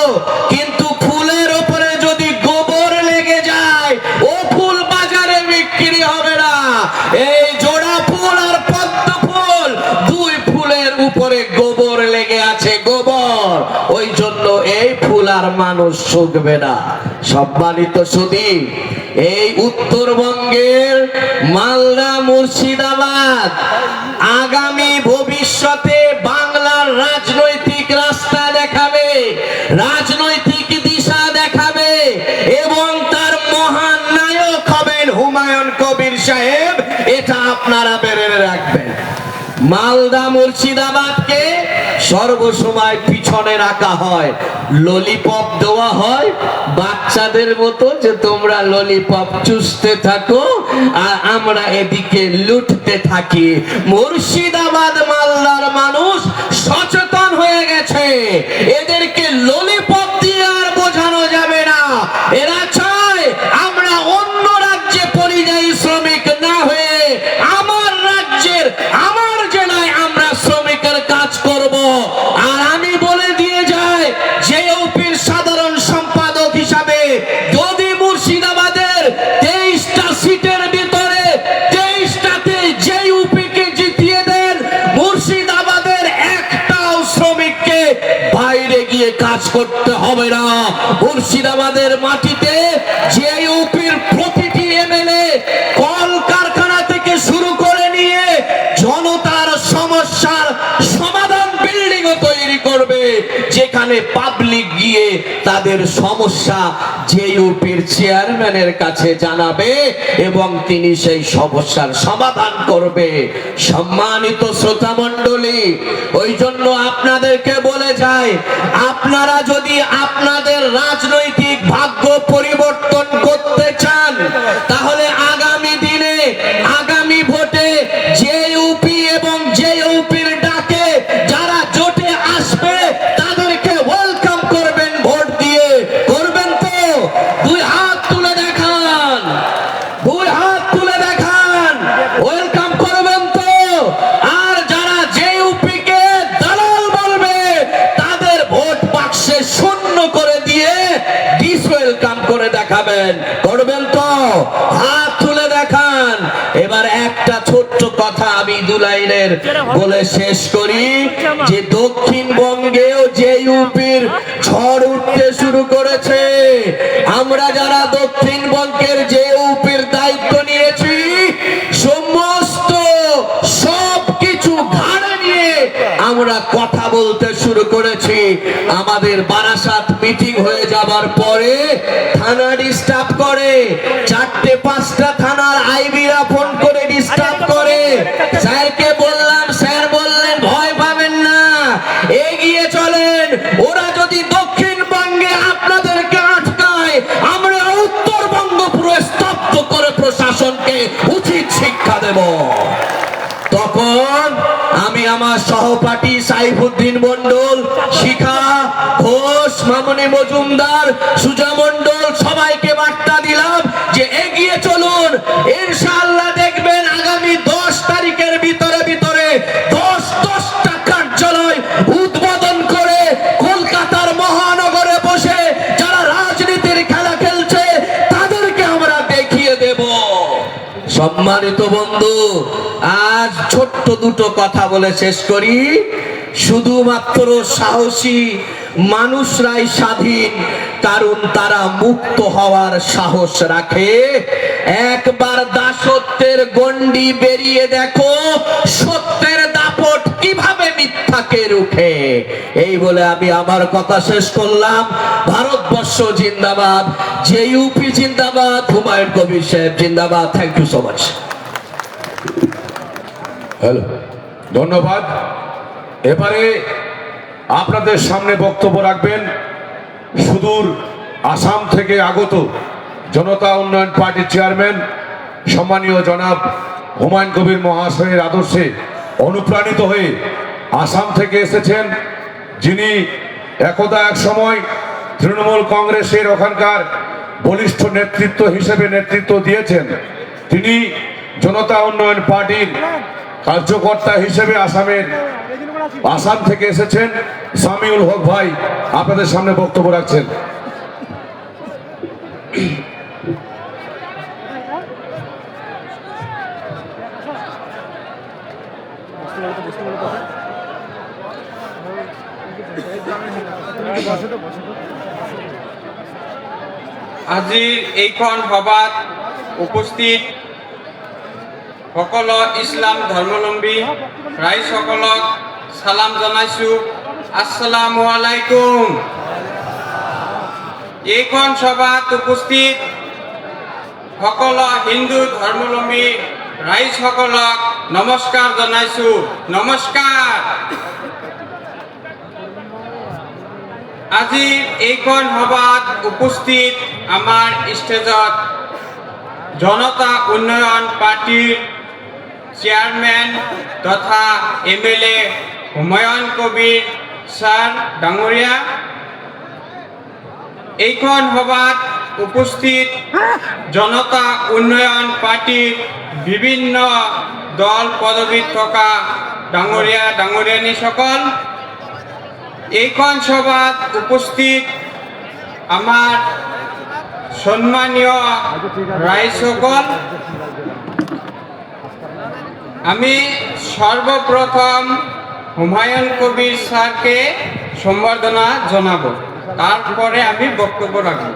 কিন্তু ফুলের উপরে যদি গোবর লেগে যায় ও ফুল বাজারে বিক্রি হবে না। এই জোড়া ফুল আর পদ্ম ফুল, দুই ফুলের উপরে গোবর লেগে আছে, গোবর, ওই জন্য এই ফুল আর মানুষ শুকবে না। সম্মানিত সুধী, এই উত্তরবঙ্গের মালদা, মুর্শিদাবাদ আগামী ভবিষ্যতে বাংলার রাজনৈতিক রাস্তা দেখাবে, রাজনৈতিক দিশা দেখাবে, এবং তার মহান নায়ক হবেন হুমায়ুন কবির সাহেব, এটা আপনারা বেড়ে রাখবেন। মালদা মুর্শিদাবাদকে সর্বসময় পিছনে রাখা হয়, ললিপপ দেওয়া হয় বাচ্চাদের মতো, যে তোমরা ললিপপ চুষতে থাকো আর আমরা এদিকে লুটতে থাকি। মুর্শিদাবাদ মালদার মানুষ সচেতন হয়ে গেছে, এদেরকে ললিপপ দিয়ে আর বোঝানো যাবে না। এরা চায় আমরা অন্য রাজ্যে পরিযায়ী শ্রমিক না হয়ে আমার রাজ্যের, আমার জেলায় আমরা শ্রমিকের কাজ করব। আর আমি বলে দিয়ে যাই, জেইউপির সাধারণ সম্পাদক হিসাবে যদি মুর্শিদাবাদের 23টা সিটের ভিতরে 23টাতে জেইউপি কে জিতিয়ে দেন, মুর্শিদাবাদের একটাও শ্রমিককে বাইরে গিয়ে কাজ করতে হবে না। মুর্শিদাবাদের মাটিতে জেইউপির প্রতিটি এমএলএ কল কারখানা থেকে শুরু করে নিয়ে জনতার সমস্যার সমাধান বিল্ডিং তৈরি করবে, যেখানে পাবলিক গিয়ে তাদের সমস্যা জেইউপির চেয়ারম্যানের কাছে জানাবে এবং তিনি সেই সমস্যার সমাধান করবে। সম্মানিত শ্রোতা মণ্ডলী, ওই জন্য আপনাদেরকে বলে যাই, আপনারা যদি আপনাদের রাজনৈতিক ভাগ্য পরিবর্তন করতে চান, তাহলে আগামী দিনে, আগামী ভোটে জেইউপি এবং জেইউপির ডাকে যারা জোটে আসবে তাদেরকে ওয়েলকাম করবেন ভোট দিয়ে। করবেন তো? দুই হাত তুলে দেখান, দুই হাত তুলে দেখান, ওয়েলকাম করবেন তো? আর যারা জেইউপি কে দালাল বলবে তাদের ভোট বাক্সে শূন্য করে দিয়ে ডিসওয়েলকাম করে দেখাবেন। করবেন তো? হাত তুলে দেখান। এবার একটা ছোট্ট কথা আমি দু লাইনের বলে শেষ করি, যে দক্ষিণবঙ্গেও জেইউপির ঝড় উঠতে শুরু করেছে। আমরা যারা দক্ষিণবঙ্গের জেইউপির দায়িত্ব নিয়েছি, সমস্ত সবকিছু ঘাড়ে নিয়ে আমরা কথা বলতে শুরু করেছি। আমাদের বারাসাত মিটিং হয়ে যাবার পরে থানা ডিস্টার্ব করে, 4-5টা থানার আইবিরা ফোন করে ডিস্টার্ব করে। স্যারকে বললাম, স্যার বললেন ভয় পাবেন না, এগিয়ে চলেন। ওরা যদি দক্ষিণবঙ্গে আপনাদেরকে আটকায়, আমরা উত্তরবঙ্গ পুরো স্তব্ধ করে প্রশাসন জনকে উচিত শিক্ষা দেব। তখন আমি আমার সহপাঠী সাইফুদ্দিন মন্ডল, শিখা ঘোষ, মামনি মজুমদার, সুজা মন্ডল সবাইকে বার্তা দিলাম যে এগিয়ে চলুন, ইনশাআল্লাহ দেখবেন আগামী 10 তারিখের ভিতরে 10টা কার্যালয় উদ্বোধন করে কলকাতার মহানগরে বসে যারা রাজনীতির খেলা খেলছে তাদেরকে আমরা দেখিয়ে দেব। সম্মানিত বন্ধু, আজ ছোট্ট দুটো কথা বলে শেষ করি। শুধুমাত্র সাহসী মানুষরাই স্বাধীন, কারণ তারা মুক্ত হওয়ার সাহস রাখে। একবার দাসত্বের গণ্ডি বেরিয়ে দেখো সত্যের দাপট কিভাবে মিথ্যাকে রুখে। এই বলে আমি আমার কথা শেষ করলাম। ভারতবর্ষ জিন্দাবাদ, জেইউপি জিন্দাবাদ, হুমায়ুন কবির সাহেব জিন্দাবাদ। Thank you so much. Hello, ধন্যবাদ। এবারে আপনাদের সামনে বক্তব্য রাখবেন সুদূর আসাম থেকে আগত জনতা উন্নয়ন পার্টির চেয়ারম্যান সম্মানীয় জনাব হুমায়ুন কবির মহাশয়ের আদর্শে অনুপ্রাণিত হয়ে আসাম থেকে এসেছেন, যিনি একদা এক সময় তৃণমূল কংগ্রেসের ওখানকার বলিষ্ঠ নেতৃত্ব হিসেবে নেতৃত্ব দিয়েছেন। তিনি জনতা উন্নয়ন পার্টির কার্যকর্তা হিসেবে আসাম থেকে এসেছেন। সামিউল হক ভাই আপনাদের সামনে বক্তব্য রাখছেন। আজিৰ এইখন সভাত উপস্থিত সকলো ইছলাম ধৰ্মাৱলম্বী ৰাইজসকলক সালাম জনাইছোঁ। আসসালামু আলাইকুম। এইখন সভাত উপস্থিত সকলো হিন্দু ধৰ্মাৱলম্বী ৰাইজসকলক নমস্কাৰ জনাইছোঁ। নমস্কাৰ। আজি এইখন সভাত উপস্থিত আমাৰ ষ্টেজত জনতা উন্নয়ন পাৰ্টিৰ চেয়াৰমেন তথা MLA হুমায়ুন কবিৰ ছাৰ ডাঙৰীয়া, এইখন সভাত উপস্থিত জনতা উন্নয়ন পাৰ্টিৰ বিভিন্ন দল পদবীত থকা ডাঙৰীয়া ডাঙৰীয়ানীসকল, এইখন সভাত উপস্থিত আমাৰ সম্মানীয় ৰাইজসকল, আমি সর্বপ্রথম হুমায়ুন কবির স্যারকে সম্বর্ধনা জানাবো, তারপরে আমি বক্তব্য রাখব।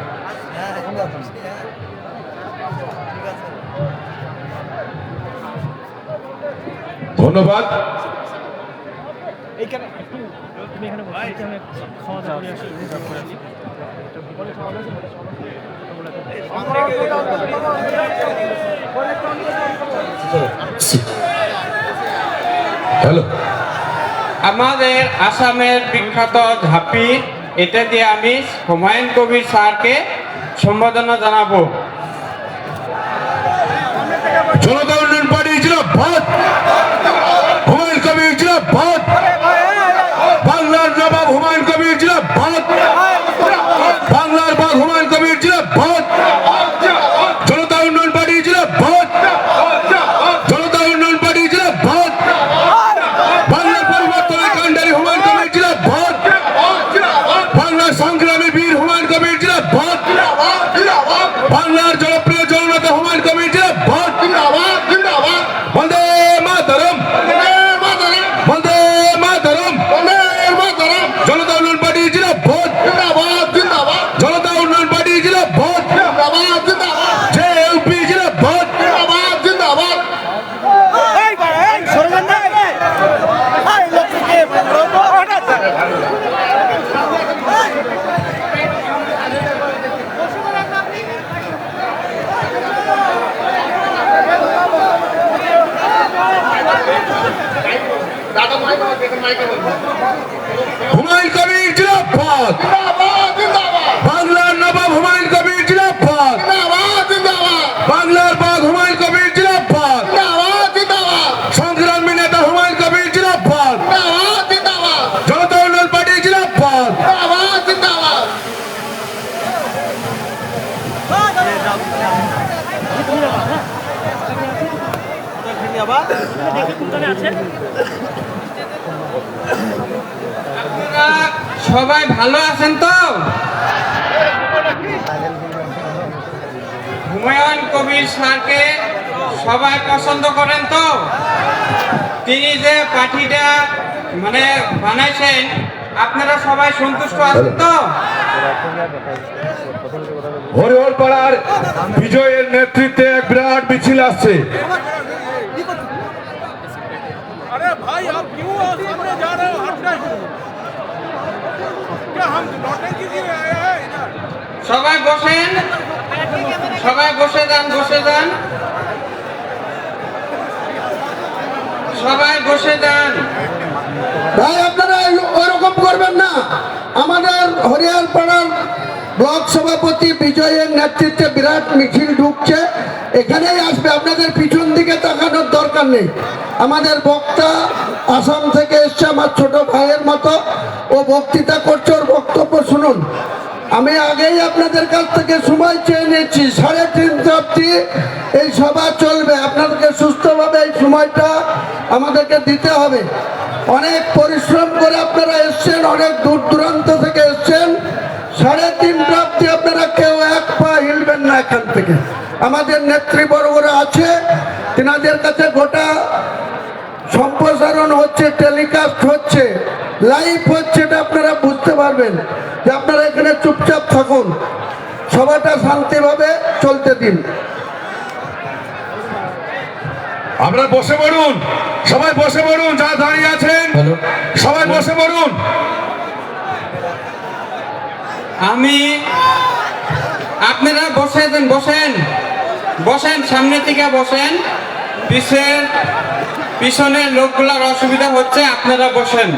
ধন্যবাদ। হ্যালো, আমাদের আসামের বিখ্যাত ঝাঁপি, এটা দিয়ে আমি হুমায়ুন কবির স্যারকে সম্বোধনা জানাবো। জনতা উন্নয়ন পার্টি জিন্দাবাদ, হুমায়ুন কবির জিন্দাবাদ, বাংলার নবাব হুমায়ুন কবির জিন্দাবাদ, বাংলার বাঘ হুমায়ুন কবির জিন্দাবাদ, জনতা উন্নয়ন পার্টি জিন্দাবাদ, জনতা উন্নয়ন পার্টি জিন্দাবাদ, বাংলার পরিবর্তনের কাণ্ডারি হুমায়ুন কবির জিন্দাবাদ, বাংলার সংগ্রামী বীর হুমায়ুন কবির জিন্দাবাদ, বাংলার জনপ্রিয় জননেতা হুমায়ুন কবির জিন্দাবাদ, বন্দে মাতরম, বন্দে মাতরম, জনতা উন্নয়ন পার্টি জিন্দাবাদ, জনতা উন্নয়ন পার্টি জিন্দাবাদ, জেইউপি জিন্দাবাদ। হুমায়ুন কবির জিন্দাবাদ, বাংলার নবাব হুমায়ুন কবির জিন্দাবাদ, বাংলার বাঘ হুমায়ুন আপনারা সবাই ভালো আছেন তো? হুমায়ুন কবির স্যারকে সবাই পছন্দ করেন তো? তিনি যে পার্টিটা মানে বানাইছেন, আপনারা সবাই সন্তুষ্ট আছেন তো? হরিহর পাড়ার বিজয়ের নেতৃত্বে এক বিরাট মিছিল আসছে। अरे भाई आप क्यों सामने जा रहे हो? हट गए क्या हम नौटंकी के लिए आए हैं इधर? সবাই বসেন, সবাই বসে যান, বসে যান, সবাই বসে যান। ভাই আপনারা ওইরকম করবেন না। আমাদের হরিয়ার পাড়ার ব্লক সভাপতি বিজয়ের নেতৃত্বে বিরাট মিছিল ঢুকছে, এখানেই আসবে, আপনাদের পিছন দিকে তাকানোর দরকার নেই। আমাদের বক্তা আসাম থেকে এসছে, আমার ছোট ভাইয়ের মতো, ও বক্তৃতা করছে, ওর বক্তব্য শুনুন। আমি আগেই আপনাদের কাছ থেকে সময় চেয়ে নিয়েছি, 3:30 অবধি এই সভা চলবে। আপনাদেরকে সুস্থভাবে এই সময়টা আমাদেরকে দিতে হবে। অনেক পরিশ্রম করে আপনারা এসছেন, অনেক দূর দূরান্ত থেকে এসছেন। 3:30 অবধি আপনারা কেউ এক পা হিলবেন না এখান থেকে। আমাদের নেতৃবর্গরা আছে, তিনাদের কাছে গোটা সম্প্রসারণ হচ্ছে, টেলিকাস্ট হচ্ছে, লাইভ হচ্ছে, এটা আপনারা বুঝতে পারবেন। যে আপনারা এখানে চুপচাপ থাকুন, সভাটা শান্তিভাবে চলতে দিন। আপনারা বসে পড়ুন, সবাই বসে পড়ুন, যারা দাঁড়িয়ে আছেন সবাই বসে পড়ুন। আপনারা বসে দেন, বসেন, বসেন, সামনে থেকে বসেন, পিছনের লোকগুলার অসুবিধা হচ্ছে, আপনারা বসেন।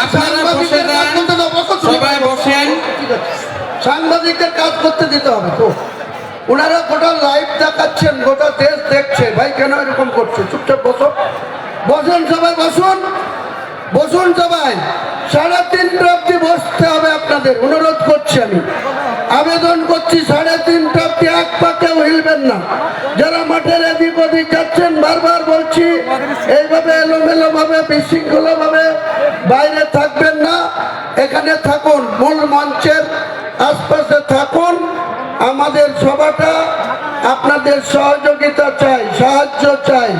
আপনারা বসে যান, সবাই বসেন। সাংবাদিকদের কাজ করতে দিতে হবে তো। ওনারা গোটা লাইভ দেখাচ্ছেন, গোটা দেশ দেখছে। ভাই কেন এরকম করছে? চুপচাপ বসো, বসুন সবাই, বসুন, বসুন সবাই। 3:30 অবধি বসতে হবে আপনাদের, অনুরোধ করছি, আমি আবেদন করছি। 3:30 অবধি এক পা কেউ হিলবেন না। যারা মাঠের এদিক ওদিক যাচ্ছেন, বারবার বলছি, এইভাবে এলোমেলো ভাবে বিশৃঙ্খলা ভাবে বাইরে থাকবেন না, এখানে থাকুন, মূল মঞ্চের আশপাশে থাকুন। আমাদের সভাটা আপনাদের সহযোগিতা চাই, সাহায্য চাই,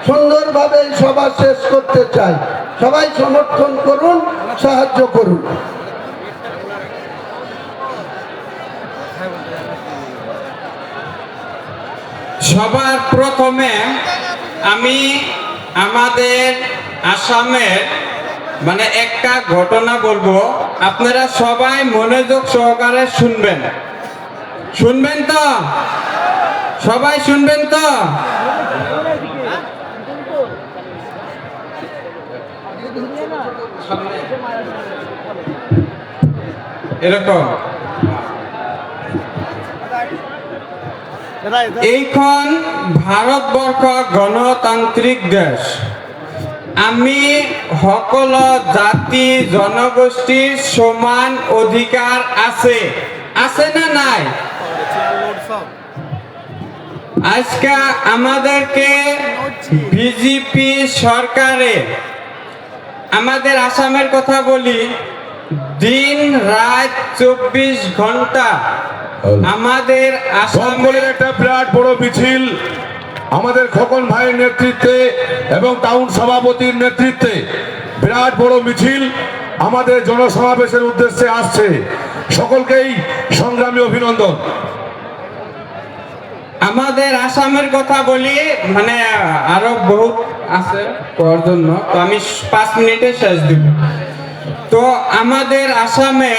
সুন্দরভাবে এই সভা শেষ করতে চাই। সবাই সমর্থন করুন, সাহায্য করুন। সবার প্রথমে আমি আমাদের আসামের মানে একটা ঘটনা বলবো, আপনারা সবাই মনোযোগ সহকারে শুনবেন। শুনবেন তো? সবাই শুনবেন তো? এরকম এইখন ভারতবর্ষ গণতান্ত্রিক দেশ। আমি সকলো জাতি জনগোষ্ঠীর সমান অধিকার আছে, আছে না নাই? আজকে আমাদেরকে বিজেপি সরকারে, আমাদের আসামের কথা বলি, দিন রাত 24 ঘন্টা আমাদের আসামের একটা বিরাট বড় মিছিল আমাদের খোকন ভাইয়ের নেতৃত্বে এবং টাউন সভাপতির নেতৃত্বে বিরাট বড় মিছিল আমাদের জনসমাবেশের উদ্দেশ্যে আসছে। সকলকেই সংগ্রামী অভিনন্দন। আমাদের আসামের কথা বলি, মানে আরো বহুত আছে করার জন্য, তো আমি 5 মিনিটে শেষ দিব। তো আমাদের আসামে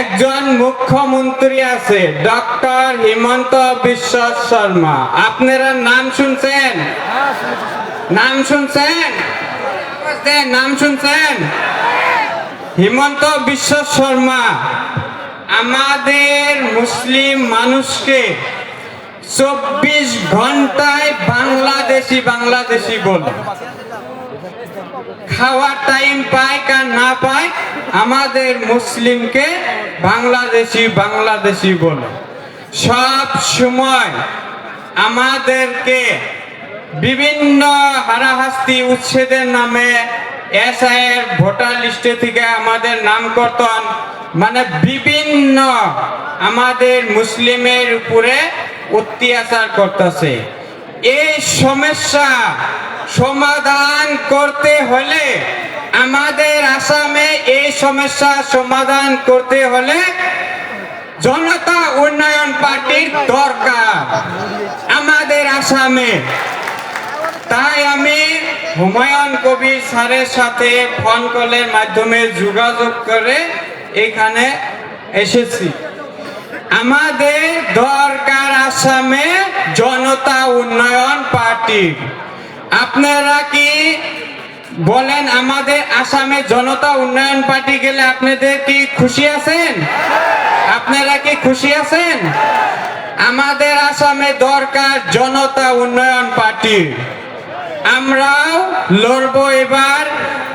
একজন মুখ্যমন্ত্রী আছে, ডক্টর হিমন্ত বিশ্ব শর্মা। আপনারা নাম শুনছেন? নাম শুনছেন? নাম শুনছেন? হিমন্ত বিশ্ব শর্মা আমাদের মুসলিম মানুষকে 24 ঘন্টায় বাংলাদেশি বাংলাদেশি বলে। খাওয়ার টাইম পায় আর না পায়, আমাদের মুসলিমকে বাংলাদেশি বাংলাদেশি বলে। সব সময় আমাদেরকে বিভিন্ন হারাহাস্তি উচ্ছেদের নামে এসআইয়ের ভোটার লিস্টে থেকে আমাদের নামকর্তন মানে বিভিন্ন আমাদের মুসলিমের উপরে অত্যাচার করতেছে। এই সমস্যা সমাধান করতে হলে আমাদের আসামে এই সমস্যা সমাধান করতে হলে জনতা উন্নয়ন পার্টির দরকার আমাদের আসামে। তাই আমি হুমায়ুন কবির স্যারের সাথে ফোন কলের মাধ্যমে যোগাযোগ করে এখানে এসেছি। আমাদের দরকার আসামে জনতা উন্নয়ন পার্টি। আপনারা কি বলেন আমাদের আসামে জনতা উন্নয়ন পার্টি গেলে আপনাদের কি খুশি আছেন? আপনারা কি খুশি আছেন? আমাদের আসামে দরকার জনতা উন্নয়ন পার্টি। আমরাও লড়বো এবার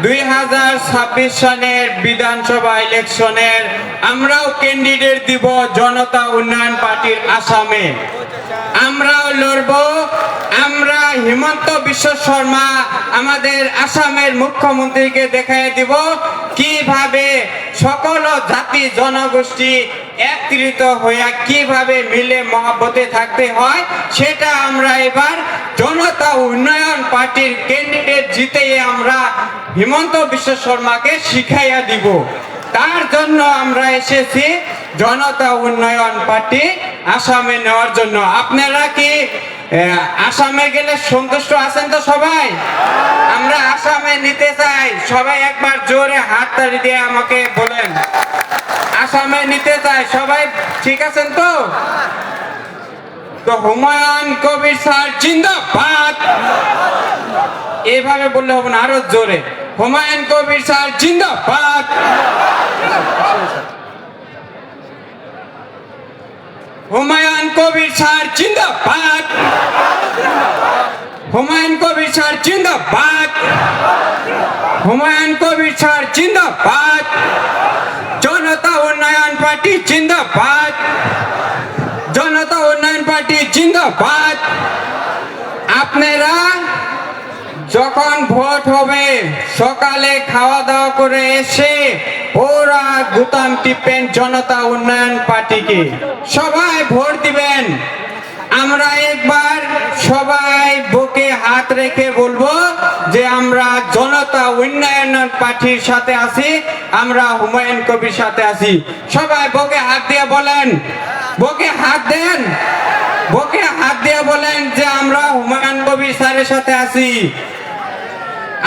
2026 সনের বিধানসভা ইলেকশনের। আমরাও ক্যান্ডিডেট দিব জনতা উন্নয়ন পার্টির আসামে। আমরাও লড়বো। আমরা হিমন্ত বিশ্ব শর্মা আমাদের আসামের মুখ্যমন্ত্রীকে দেখাই দিব কিভাবে সকল জাতি জনগোষ্ঠী একত্রিত হইয়া কিভাবে মিলে মহব্বতে থাকতে হয়, সেটা আমরা এবার জনতা উন্নয়ন পার্টির ক্যান্ডিডেট জিতে আমরা হিমন্ত বিশ্ব শর্মাকে শিখাইয়া দিব। তার জন্য আমরা এসেছি জনতা উন্নয়ন পার্টি আসামে নেওয়ার জন্য। আপনারা কি আসামে গেলে সন্তুষ্ট আছেন তো সবাই? আমরা আসামে নিতে চাই। সবাই একবার জোরে হাততালি দিয়ে আমাকে বলেন আসামে নিতে চাই। সবাই ঠিক আছেন তো? তো হুমায়ুন কবির স্যার জিন্দাবাদ। এভাবে বললে হবে না, আরো জোরে। হুমায়ুন কবির স্যার জিন্দাবাদ। হুমায়ুন কবির স্যার জিন্দাবাদ। হুমায়ুন কবির স্যার জিন্দাবাদ। হুমায়ুন কবির স্যার জিন্দাবাদ। জনতা উন্নয়ন পার্টি জিন্দাবাদ। জনতা উন্নয়ন পার্টি জিন্দাবাদ। আপনারা যখন ভোট হবে সকালে খাওয়া দাওয়া করে এসে ওরা গুতাম টিপেন জনতা উন্নয়ন পার্টিকে। সবাই ভোট দিবেন। আমরা একবার সবাই বুকে হাত রেখে বলবো যে আমরা জনতা উন্নয়ন পার্টির সাথে আছি, আমরা হুমায়ুন কবির সাথে আছি। সবাই বুকে হাত দিয়ে বলেন, বুকে হাত দেন, বুকে হাত দিয়ে বলেন যে আমরা হুমায়ুন কবির স্যারের সাথে আছি।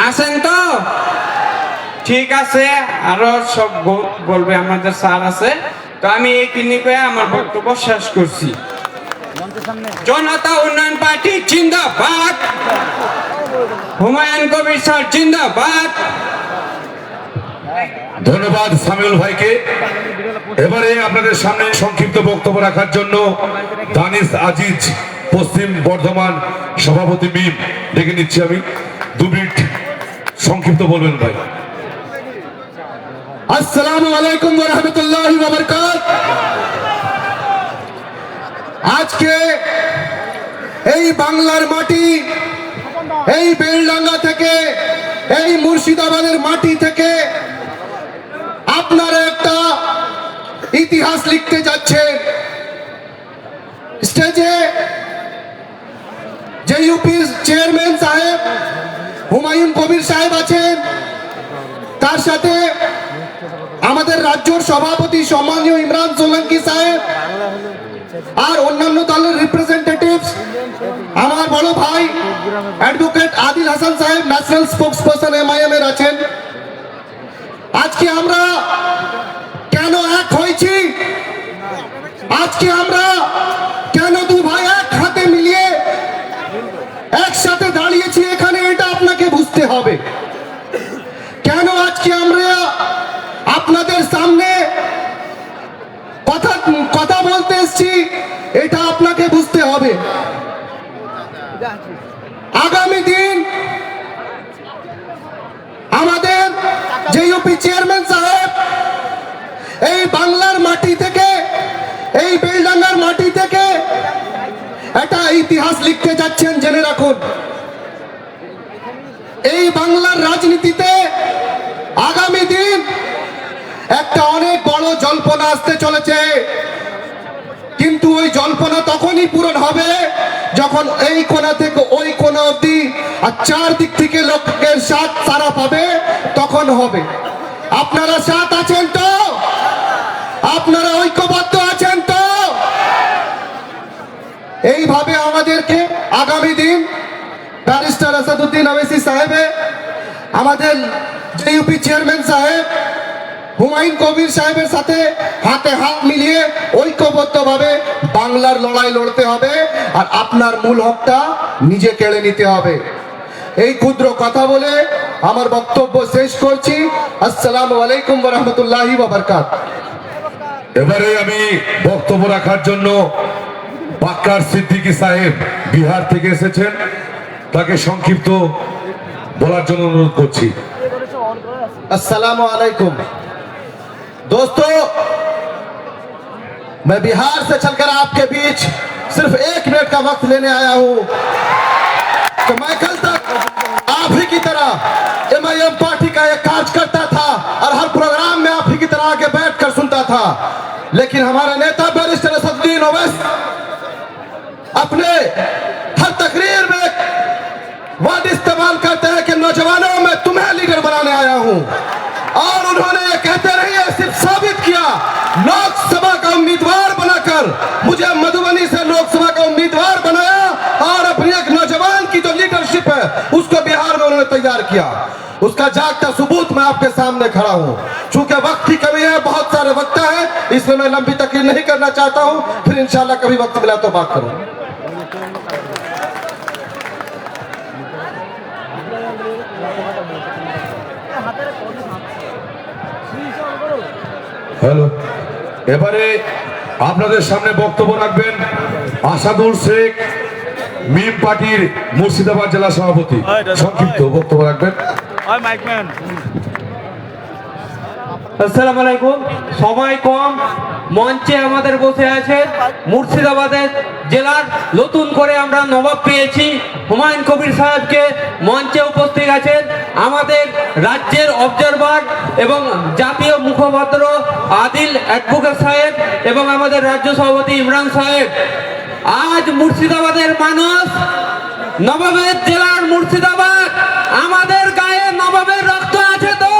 আছেন তো? ঠিক আছে। আরো সব বলবে আমাদের স্যার আছে। তো আমি এই কিনিকে আমার বক্তব্য শেষ করছি। জনতা উন্নয়ন পার্টি জিন্দাবাদ। হুমায়ুন কবির স্যার জিন্দাবাদ। ধন্যবাদ সামিউল ভাইকে। এবারে আপনাদের সামনে সংক্ষিপ্ত বক্তব্য রাখার জন্য দানিশ আজিজ পশ্চিম বর্ধমান সভাপতি মিম ডেকে নিচ্ছি আমি। 2 মিনিট সংক্ষিপ্ত বলবেন ভাই। আসসালামু আলাইকুম ওয়া রাহমাতুল্লাহি ওয়া বারাকাতুহু। আজকে এই বাংলার মাটি, এই বেলডাঙ্গা থেকে, এই মুর্শিদাবাদের মাটি থেকে আপনারা একটা ইতিহাস লিখতে যাচ্ছে। স্টেজে যে ইউপির চেয়ারম্যান সাহেব হুমায়ুন কবির সাহেব আছেন, তার সাথে আমাদের রাজ্যের সভাপতি সম্মানীয় ইমরান সোলাঙ্কি সাহেব আর অন্যান্য দলের রিপ্রেজেন্টেটিভস, আমার বড় ভাই অ্যাডভোকেট আদিল হাসান সাহেব ন্যাশনাল স্পোকসপারসন এমআইএম এর আছেন। আজকে আমরা কেন এক হয়েছি, আজকে আমরা কেন দু ভাই এক হাতে মিলিয়ে একসাথে দাঁড়িয়েছি এখানে, এটা আপনাকে বুঝতে হবে। কেন আজকে আমরা আপনাদের সামনে কথা বলতে এসেছি, এটা আপনাকে বুঝতে হবে। আগামী দিন আমাদের যে ইউপি চেয়ারম্যান সাহেব এই বাংলার মাটি থেকে, এই বেলডাঙ্গার মাটি থেকে একটা ইতিহাস লিখতে যাচ্ছেন, জেনে রাখুন। এই বাংলার রাজনীতিতে আগামী দিন একটা অনেক বড় জল্পনা আসতে চলেছে, কিন্তু ওই জল্পনা তখনই পূরণ হবে যখন এই কোণা থেকে ওই কোণা অবধি আর চারদিক থেকে লোকের সাথ সারা পাবে, তখন হবে। আপনারা সাথ আছেন তো? আপনারা ঐক্যবদ্ধ আছেন তো? এইভাবে আমাদেরকে আগামী দিন ব্যারিস্টার আসাদুদ্দিন ওয়াইসি সাহেবে, আমাদের জেইউপি চেয়ারম্যান সাহেব হুমায়ুন কবির সাহেবের সাথে হাতে হাত মিলিয়ে ঐক্যবদ্ধভাবে বাংলার লড়াই লড়তে হবে, আর আপনার মূল হকটা নিজে কেড়ে নিতে হবে। এই ক্ষুদ্র কথা বলে আমার বক্তব্য শেষ করছি। আসসালামু আলাইকুম ওয়া রাহমাতুল্লাহি ওয়া বারাকাতুহু। এবারে আমি বক্তব্য রাখার জন্য বাক্কার সিদ্দিকী সাহেব বিহার থেকে এসেছেন, তাকে সংক্ষিপ্ত বলার জন্য অনুরোধ করছি। अस्सलाम वालेकुम दोस्तों, मैं बिहार से चलकर आपके बीच सिर्फ 1 मिनट का वक्त लेने आया हूं। तो मैं कल तक आप ही की तरह एमआईएम पार्टी का एक कार्यकर्ता था और हर प्रोग्राम में आप ही की तरह आके बैठकर सुनता था, लेकिन हमारे नेता बैरिस्टर असदुद्दीन ओवैसी अपने हर तकरीर में वर्ड इस्तेमाल करते हैं कि नौजवानों मैं तुम्हें लीडर बनाने आया हूं, और उन्होंने ये कहते रहे, सिर्फ साबित किया लोकसभा का उम्मीदवार बनाकर मुझे मधुबनी से लोकसभा का उम्मीदवार बनाया, और अपनी एक नौजवान की जो लीडरशिप है उसको बिहार में उन्होंने तैयार किया। उसका जागता सबूत मैं आपके सामने खड़ा हूं। चूंकि वक्त की कमी है, बहुत सारे वक्ता है, इसलिए मैं लंबी तकरीर नहीं करना चाहता हूं, फिर इंशाल्लाह कभी वक्त मिला तो बात करूं। হ্যালো, এবারে আপনাদের সামনে বক্তব্য রাখবেন আসাদুল শেখ, মিম পার্টির মুর্শিদাবাদ জেলা সভাপতি। সংক্ষিপ্ত বক্তব্য রাখবেন। আসসালামু আলাইকুম। সময় কম, মঞ্চে আমাদের বসে আছে মুর্শিদাবাদের জেলার নতুন করে আমরা নবাব পেয়েছি হুমায়ুন কবির সাহেবকে, মঞ্চে উপস্থিত আছেন আমাদের রাজ্যের অবজারভার এবং জাতীয় মুখপাত্র আদিল অ্যাডভোকেট সাহেব এবং আমাদের রাজ্য সভাপতি ইমরান সাহেব। আজ মুর্শিদাবাদের মানুষ, নবাবের জেলার মুর্শিদাবাদ, আমাদের গায়ে নবাবের রক্ত আছে তো?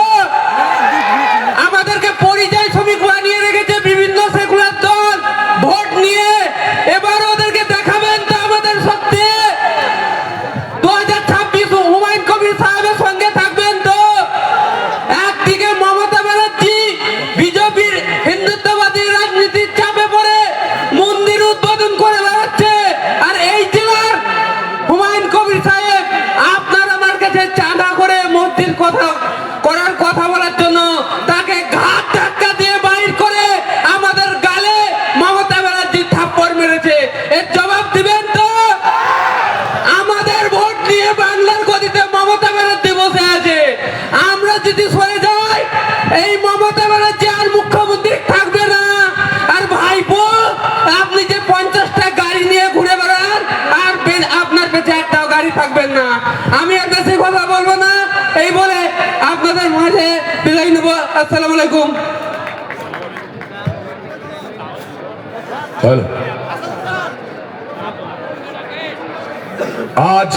আমাদেরকে পরিযায়ী শ্রমিক বানিয়ে রেখেছে বিভিন্ন সেকুলার দল ভোট নিয়ে। এবার ওদেরকে দেখাবেন তো আমাদের সত্যি 2026 হুমায়ুন কবির সাহেবের সঙ্গে থাকবেন তো? একদিকে মমতা ব্যানার্জি বিজেপির হিন্দুত্ববাদী রাজনীতির চাপে পড়ে মন্দির উদ্বোধন করে বেড়াচ্ছে, আর এই জেলার হুমায়ুন কবির সাহেব আপনার আমার কাছে চাঁদা করে মসজিদ করার কথা বলার জন্য তাকে ঘাট ধাক্কা দিয়ে বাইর করে আমাদের গালে মমতা ব্যানার্জি থাপ্পড় মেরেছে। এর জবাব দিবেন তো? আমাদের ভোট দিয়ে বাংলার গদিতে মমতা ব্যানার্জি বসে আছে, আমরা যদি সরে যাই এই মমতা ব্যানার্জি আর মুখ্যমন্ত্রী থাকবে না। আর ভাইপো, আপনি যে 50টা গাড়ি নিয়ে ঘুরে বেড়ান, আর আপনার পেছনে একটাও গাড়ি থাকবেন না। আমি আর বেশি কথা বলবো না, এই বলে আপনাদের মাঝে বিদায় নেব। আসসালামু আলাইকুম। হ্যালো, আজ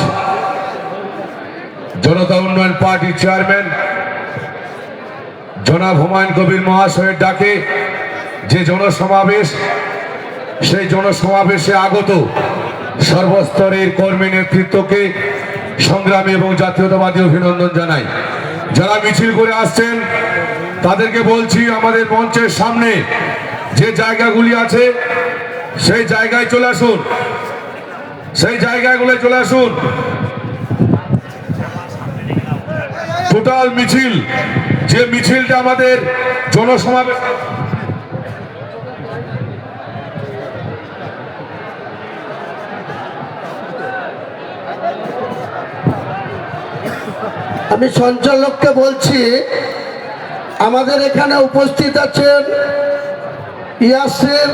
জনতা উন্নয়ন পার্টির চেয়ারম্যান জনাব হুমায়ুন কবির মহাশয়ের ডাকে যে জনসমাবেশ, সেই জনসমাবেশে আগত সর্বস্তরের কর্মী নেতৃত্বকে সংগ্রামী এবং জাতীয়তাবাদী অভিনন্দন জানাই। যারা মিছিল করে আসছেন তাদেরকে বলছি, আমাদের মঞ্চের সামনে যে জায়গাগুলি আছে সেই জায়গায় চলে আসুন, সেই জায়গাগুলো চলে আসুন। টোটাল মিছিল, যে মিছিলটা আমাদের জনসমাবেশ, আমি সঞ্চালককে বলছি, আমাদের এখানে উপস্থিত আছেন ইয়াসির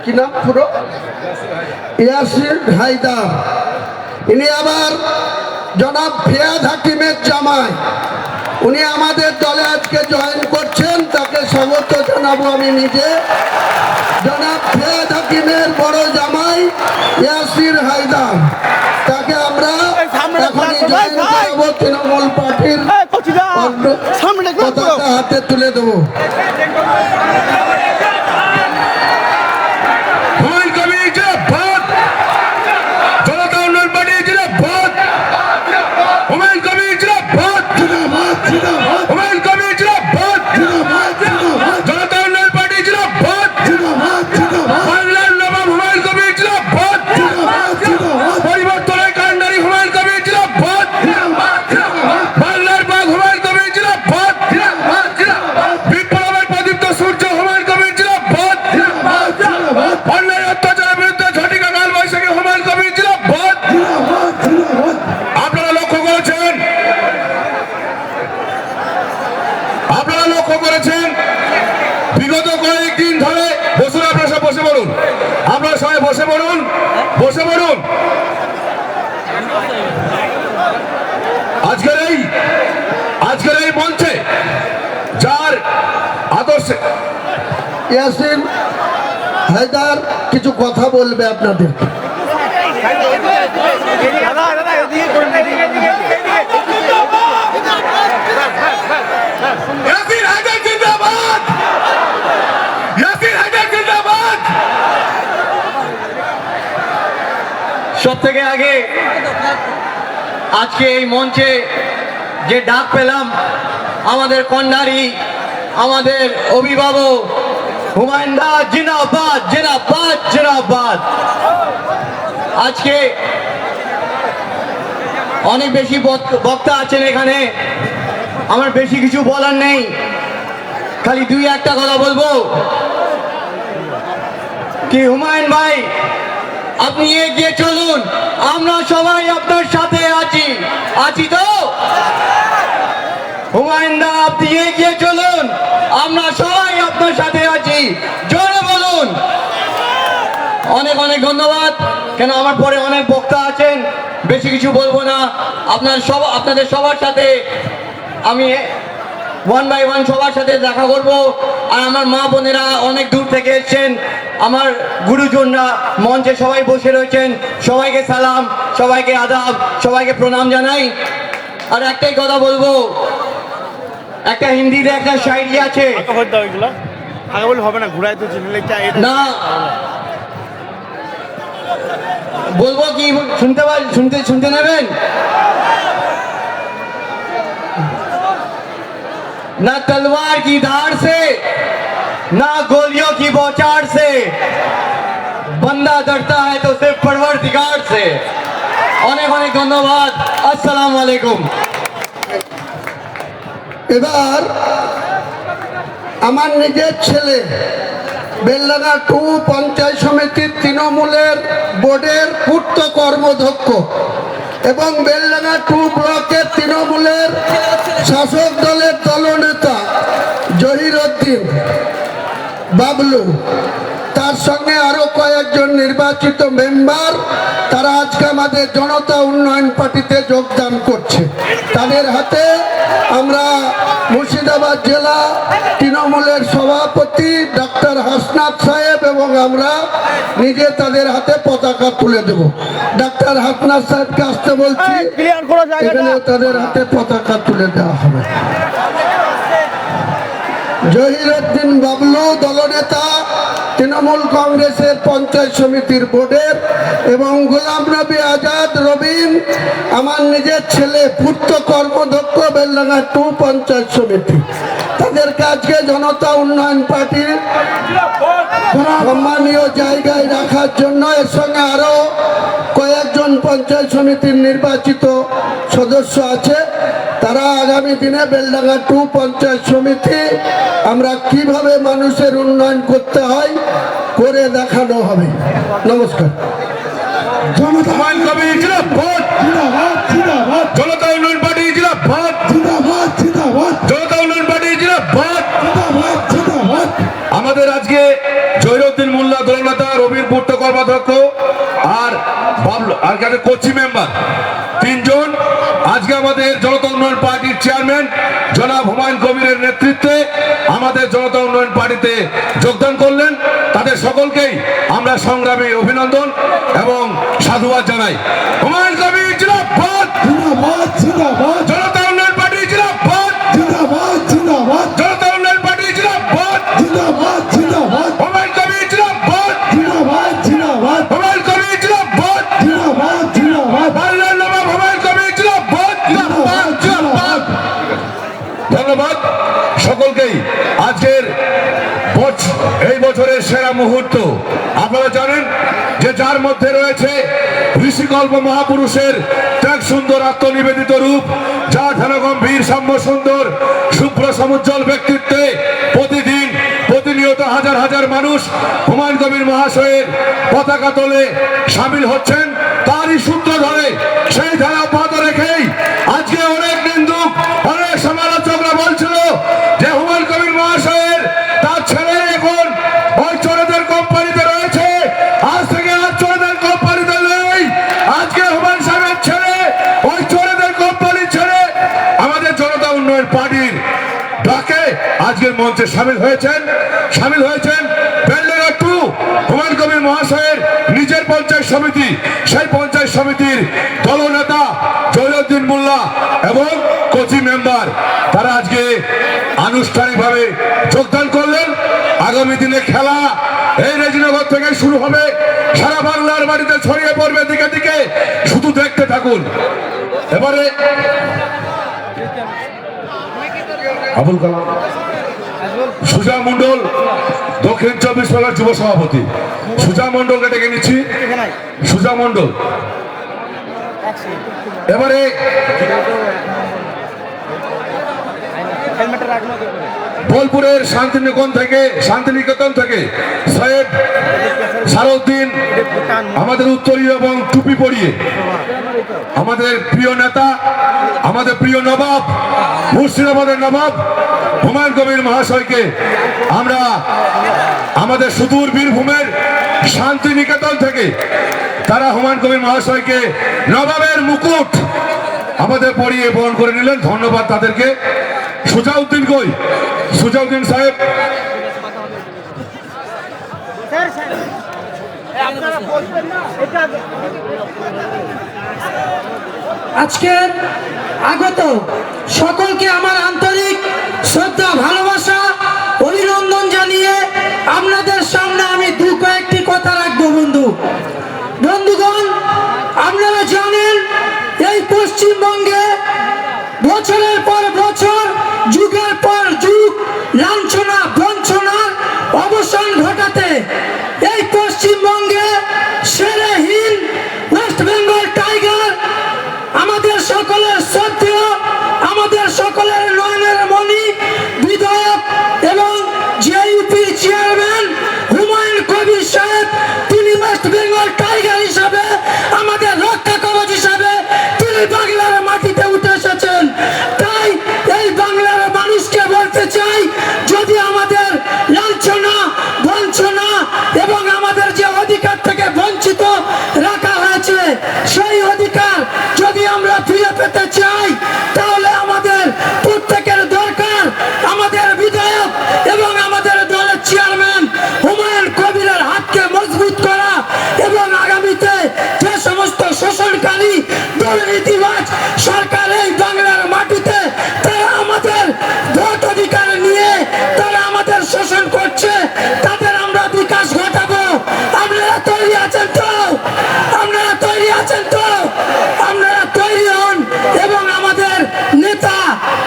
কি নাম পুরো ইয়াসির হায়দার, ইনি আবার জনাব ফিয়াদ হাকিমের জামাই, উনি আমাদের দলে আজকে জয়েন করছেন, তাকে স্বাগত জানাবো আমি নিজে। জনাব ফিয়াদ হাকিমের বড় জামাই ইয়াসির হায়দার, তাকে আমরা এখনই জয়েন করাবো তৃণমূল পার্টির পতাকা হাতে তুলে দেবো। হুমায়ুন কবির জিন্দাবাদ, জনতা উন্নয়ন পার্টি জিন্দাবাদ, হুমায়ুন কবির জিন্দাবাদ, হুমায়ুন কবির জিন্দাবাদ, জনতা উন্নয়ন পার্টি জিন্দাবাদ, বাংলার নবাব হুমায়ুন কবির জিন্দাবাদ, পরিবর্তনের কান্ডারি হুমায়ুন কবির জিন্দাবাদ, বাংলার বাঘ হুমায়ুন কবির জিন্দাবাদ, বিপ্লবের প্রদীপ্ত সূর্য হুমায়ুন কবির জিন্দাবাদ, অন্যায় অত্যাচারের বিরুদ্ধে ঝটিকা কাল বৈশাখী হুমায়ুন কবির জিন্দাবাদ। আপনারা লক্ষ্য করেছেন, বিগত কয়েকদিন ধরে বসুন, আপনারা সব বসে পড়ুন, আপনারা সবাই বসে পড়ুন, বসে পড়ুন। আজকের এই মঞ্চে যার আদর্শে ইয়াসির হায়দার কিছু কথা বলবে আপনাদের। ইয়াসির হায়দার জিন্দাবাদ, ইয়াসির হায়দার জিন্দাবাদ। সব থেকে আগে আজকে এই মঞ্চে যে ডাক পেলাম, আমাদের কন্যারি, আমাদের অভিভাবক হুমায়ুন দা জিন্দাবাদ, জিন্দাবাদ, জিন্দাবাদ। আজকে অনেক বেশি বক্তা আছেন এখানে, আমার বেশি কিছু বলার নেই, খালি দুই একটা কথা বলবো কি হুমায়ুন ভাই আপনি এগিয়ে চলুন, আমরা সবাই আপনার সাথে আছি তো? হুমায়ুন দা আপনি এগিয়ে চলুন, আমরা সবাই আপনার সাথে আছি, জোরে বলুন। অনেক অনেক ধন্যবাদ, কেন আমার পরে অনেক বক্তা আছেন, বেশি কিছু বলবো না। আপনাদের সবার সাথে আমি ওয়ান বাই ওয়ান সবার সাথে দেখা করব। আর আমার মা বোনেরা অনেক দূর থেকে এসেছেন, আমার গুরুজনরা মঞ্চে সবাই বসে রয়েছেন, সবাইকে সালাম, সবাইকে আদাব, সবাইকে প্রণাম জানাই। আর একটাই কথা বলবো, একটা হিন্দিতে একটা শায়রি আছে না, বলবো কি শুনতে নেবেন? ना तलवार की धार से, ना गोलियों की बौछार से, बंदा डरता है तो सिर्फ परवरदिगार से। অনেক অনেক ধন্যবাদ, আসসালামু আলাইকুম। এবার আমার নিজের ছেলে বেলডাঙ্গা 2 পঞ্চায়েত সমিতির তৃণমূলের বোর্ডের পূর্ত কর্মধ্যক্ষ এবং বেলডাঙ্গা 2 ব্লকের তৃণমূলের শাসক দলের দলনেতা জহিরউদ্দিন বাবলু, তার সঙ্গে আরো কয়েকজন নির্বাচিত মেম্বার, তারা আজকে আমাদের জনতা উন্নয়ন পার্টিতে যোগদান করছে। তাদের হাতে আমরা মুর্শিদাবাদ জেলা তৃণমূলের সভাপতি ডক্টর হাসনাত সাহেব এবং আমরা নিজে তাদের হাতে পতাকা তুলে দেব। ডক্টর হাসনাত সাহেবকে আসতে বলছি, এখানে তাদের হাতে পতাকা তুলে দেওয়া হবে। জহিরউদ্দিন বাবলু দলনেতা, তৃণমূল কংগ্রেসের পঞ্চায়েত সমিতির বোর্ডের, এবং গোলাম নবী আজাদ রবিন আমার নিজের ছেলে, পূর্ত কর্মধ্যক্ষ বেলডাঙ্গা 2 পঞ্চায়েত সমিতি। তাদেরকে আজকে জনতা উন্নয়ন পার্টির সম্মানীয় জায়গায় রাখার জন্য, এর সঙ্গে আরো কয়েকজন পঞ্চায়েত সমিতির নির্বাচিত সদস্য আছে, তারা আগামী দিনে বেলডাঙ্গা 2 পঞ্চায়েত সমিতি আমরা কিভাবে মানুষের উন্নয়ন করতে হয় করে দেখানো হবে। নমস্কার। হুমায়ুন কবির জিন্দাবাদ, জনতা উন্নয়ন পার্টি জিন্দাবাদ, জনতা উন্নয়ন পার্টি জিন্দাবাদ। আমাদের আজকে জহিরউদ্দিন মোল্লা দলনেতা, রবির পূর্ত কর্মাধ্যক্ষ আর বাবলু আর কাছে কোচি মেম্বার, তিনজন আজকে আমাদের জনতা উন্নয়ন পার্টির চেয়ারম্যান জনাব হুমায়ুন কবিরের নেতৃত্বে আমাদের জনতা উন্নয়ন পার্টিতে যোগদান করলেন। তাদের সকলকেই আমরা সংগ্রামী অভিনন্দন এবং সাধুবাদ জানাই। হুমায়ুন কবির জিন্দাবাদ, জিন্দাবাদ জিন্দাবাদ জনতা উন্নয়ন পার্টি জিন্দাবাদ, জিন্দাবাদ জিন্দাবাদ জনতা উন্নয়ন পার্টি জিন্দাবাদ, জিন্দাবাদ জিন্দাবাদ হুমায়ুন কবির জিন্দাবাদ, জিন্দাবাদ জিন্দাবাদ হুমায়ুন কবির জিন্দাবাদ, জিন্দাবাদ জিন্দাবাদ বাংলার নবাব হুমায়ুন কবির জিন্দাবাদ, জিন্দাবাদ, জিন্দাবাদ। ধন্যবাদ সকলকেই। আজকের এই বছরের সেরা মুহূর্ত আপনারা জানেন যে যার মধ্যে রয়েছে ঋষিকল্প মহাপুরুষের ত্যাগ সুন্দর আত্মনিবেদিত রূপ, যা ঘনগম্ভীর সাম্য সুন্দর শুভ্র সমুজ্জ্বল ব্যক্তিত্বে প্রতিদিন প্রতিনিয়ত হাজার হাজার মানুষ হুমায়ুন কবির মহাশয়ের পতাকা তোলে সামিল হচ্ছেন। তারই সূত্র ধরে সেই ধারা অব্যাহত রেখেই আজকে অনেক নিন্দুক, অনেক সমালোচকরা বলছিল যে হুমায়ুন কবির মহাশয়ের তার ছেলে এখন ওই চোরেদের কোম্পানিতে রয়েছে, আজ থেকে আর চোরেদের কোম্পানিতে নেই। আজকে হুমায়ুন সাহেবের ছেলে ওই চোরেদের কোম্পানি ছেড়ে আমাদের জনতা উন্নয়ন পার্টির ডাকে আজকের মঞ্চে সামিল হয়েছেন বেলডাঙ্গা 2 হুমায়ুন কবির মহাশয়ের নিজের পঞ্চায়েত সমিতি, সেই পঞ্চায়েত সমিতির দলনেতা জহিরুদ্দিন মোল্লা এবং কোচি মেম্বার, তারা আজকে আনুষ্ঠানিকভাবে যোগদান করলেন। আগামী দিনে খেলা এই রেজিনগর থেকে শুরু হবে, সারা বাংলার মাটিতে ছড়িয়ে পড়বে দিকে দিকে, শুধু দেখতে থাকুন। এবারে আবুল কালাম সুজা মন্ডল, দক্ষিণ 24 পরগনার যুব সভাপতি সুজা মন্ডলকে ডেকে নিচ্ছি। সুজা মন্ডল এবারে বোলপুরের শান্তিনিকেতন থেকে সৈয়দ সালাউদ্দিন, আমাদের উত্তরীয় এবং টুপি পরিয়ে আমাদের প্রিয় নেতা, আমাদের প্রিয় নবাব, মুর্শিদাবাদের নবাব হুমায়ুন কবির মহাশয়কে আমরা আমাদের সুদূর বীরভূমের শান্তিনিকেতন থেকে তারা হুমায়ুন কবির মহাশয়কে নবাবের মুকুট আমাদের পরিয়ে বরণ করে নিলেন। ধন্যবাদ তাদেরকে। সুজাউদ্দিন কই? সুজাউদ্দিন সাহেব আজকের আগত সকলকে আমার আন্তরিক শ্রদ্ধা, ভালোবাসা, অভিনন্দন জানিয়ে আপনাদের সামনে আমি কয়েকটি কথা রাখবো। বন্ধুগণ, আপনারা জানেন এই পশ্চিমবঙ্গে বছরের পর বছর, যুগের পর যুগ লাঞ্ছনা বঞ্চনার অবসান ঘটাতে এই পশ্চিমবঙ্গে সেরেহীন ওয়েস্ট বেঙ্গল টাইগার, আমাদের সকলের শ্রদ্ধেয়, আমাদের সকলের নয়নের মণি বিধায়ক এবং জেইউপির চেয়ারম্যান হুমায়ুন কবির সাহেব, তিনি ওয়েস্ট বেঙ্গল টাইগার হিসাবে, আমাদের রক্ষা কবচ হিসাবে তিনি বাংলার মাটিতে উঠে এসেছেন। তাই এই বাংলার মানুষকে বলতে চাই, যদি আমাদের লাঞ্ছনা বঞ্চনা এবং আমাদের যে অধিকার থেকে বঞ্চিত রাখা হয়েছে, সেই অধিকার যদি আমরা ফিরে পেতে চাই, তাহলে আমাদের প্রত্যেকের দরকার আমাদের বিধায়ক এবং আমাদের দলের চেয়ারম্যান হুমায়ুন কবিরের হাতকে মজবুত করা এবং আগামীতে যে সমস্ত শোষণকারী দুর্নীতিবাজ সরকার এই বাংলার মাটিতে তারা আমাদের ভোট অধিকার নিয়ে তারা আমাদের শোষণ করছে, তাদের আমরা বিকাশ ঘটাবো। আপনারা তৈরি আছেন তো? আপনারা তৈরি আছেন তো? আপনারা তৈরি হন এবং আমাদের নেতা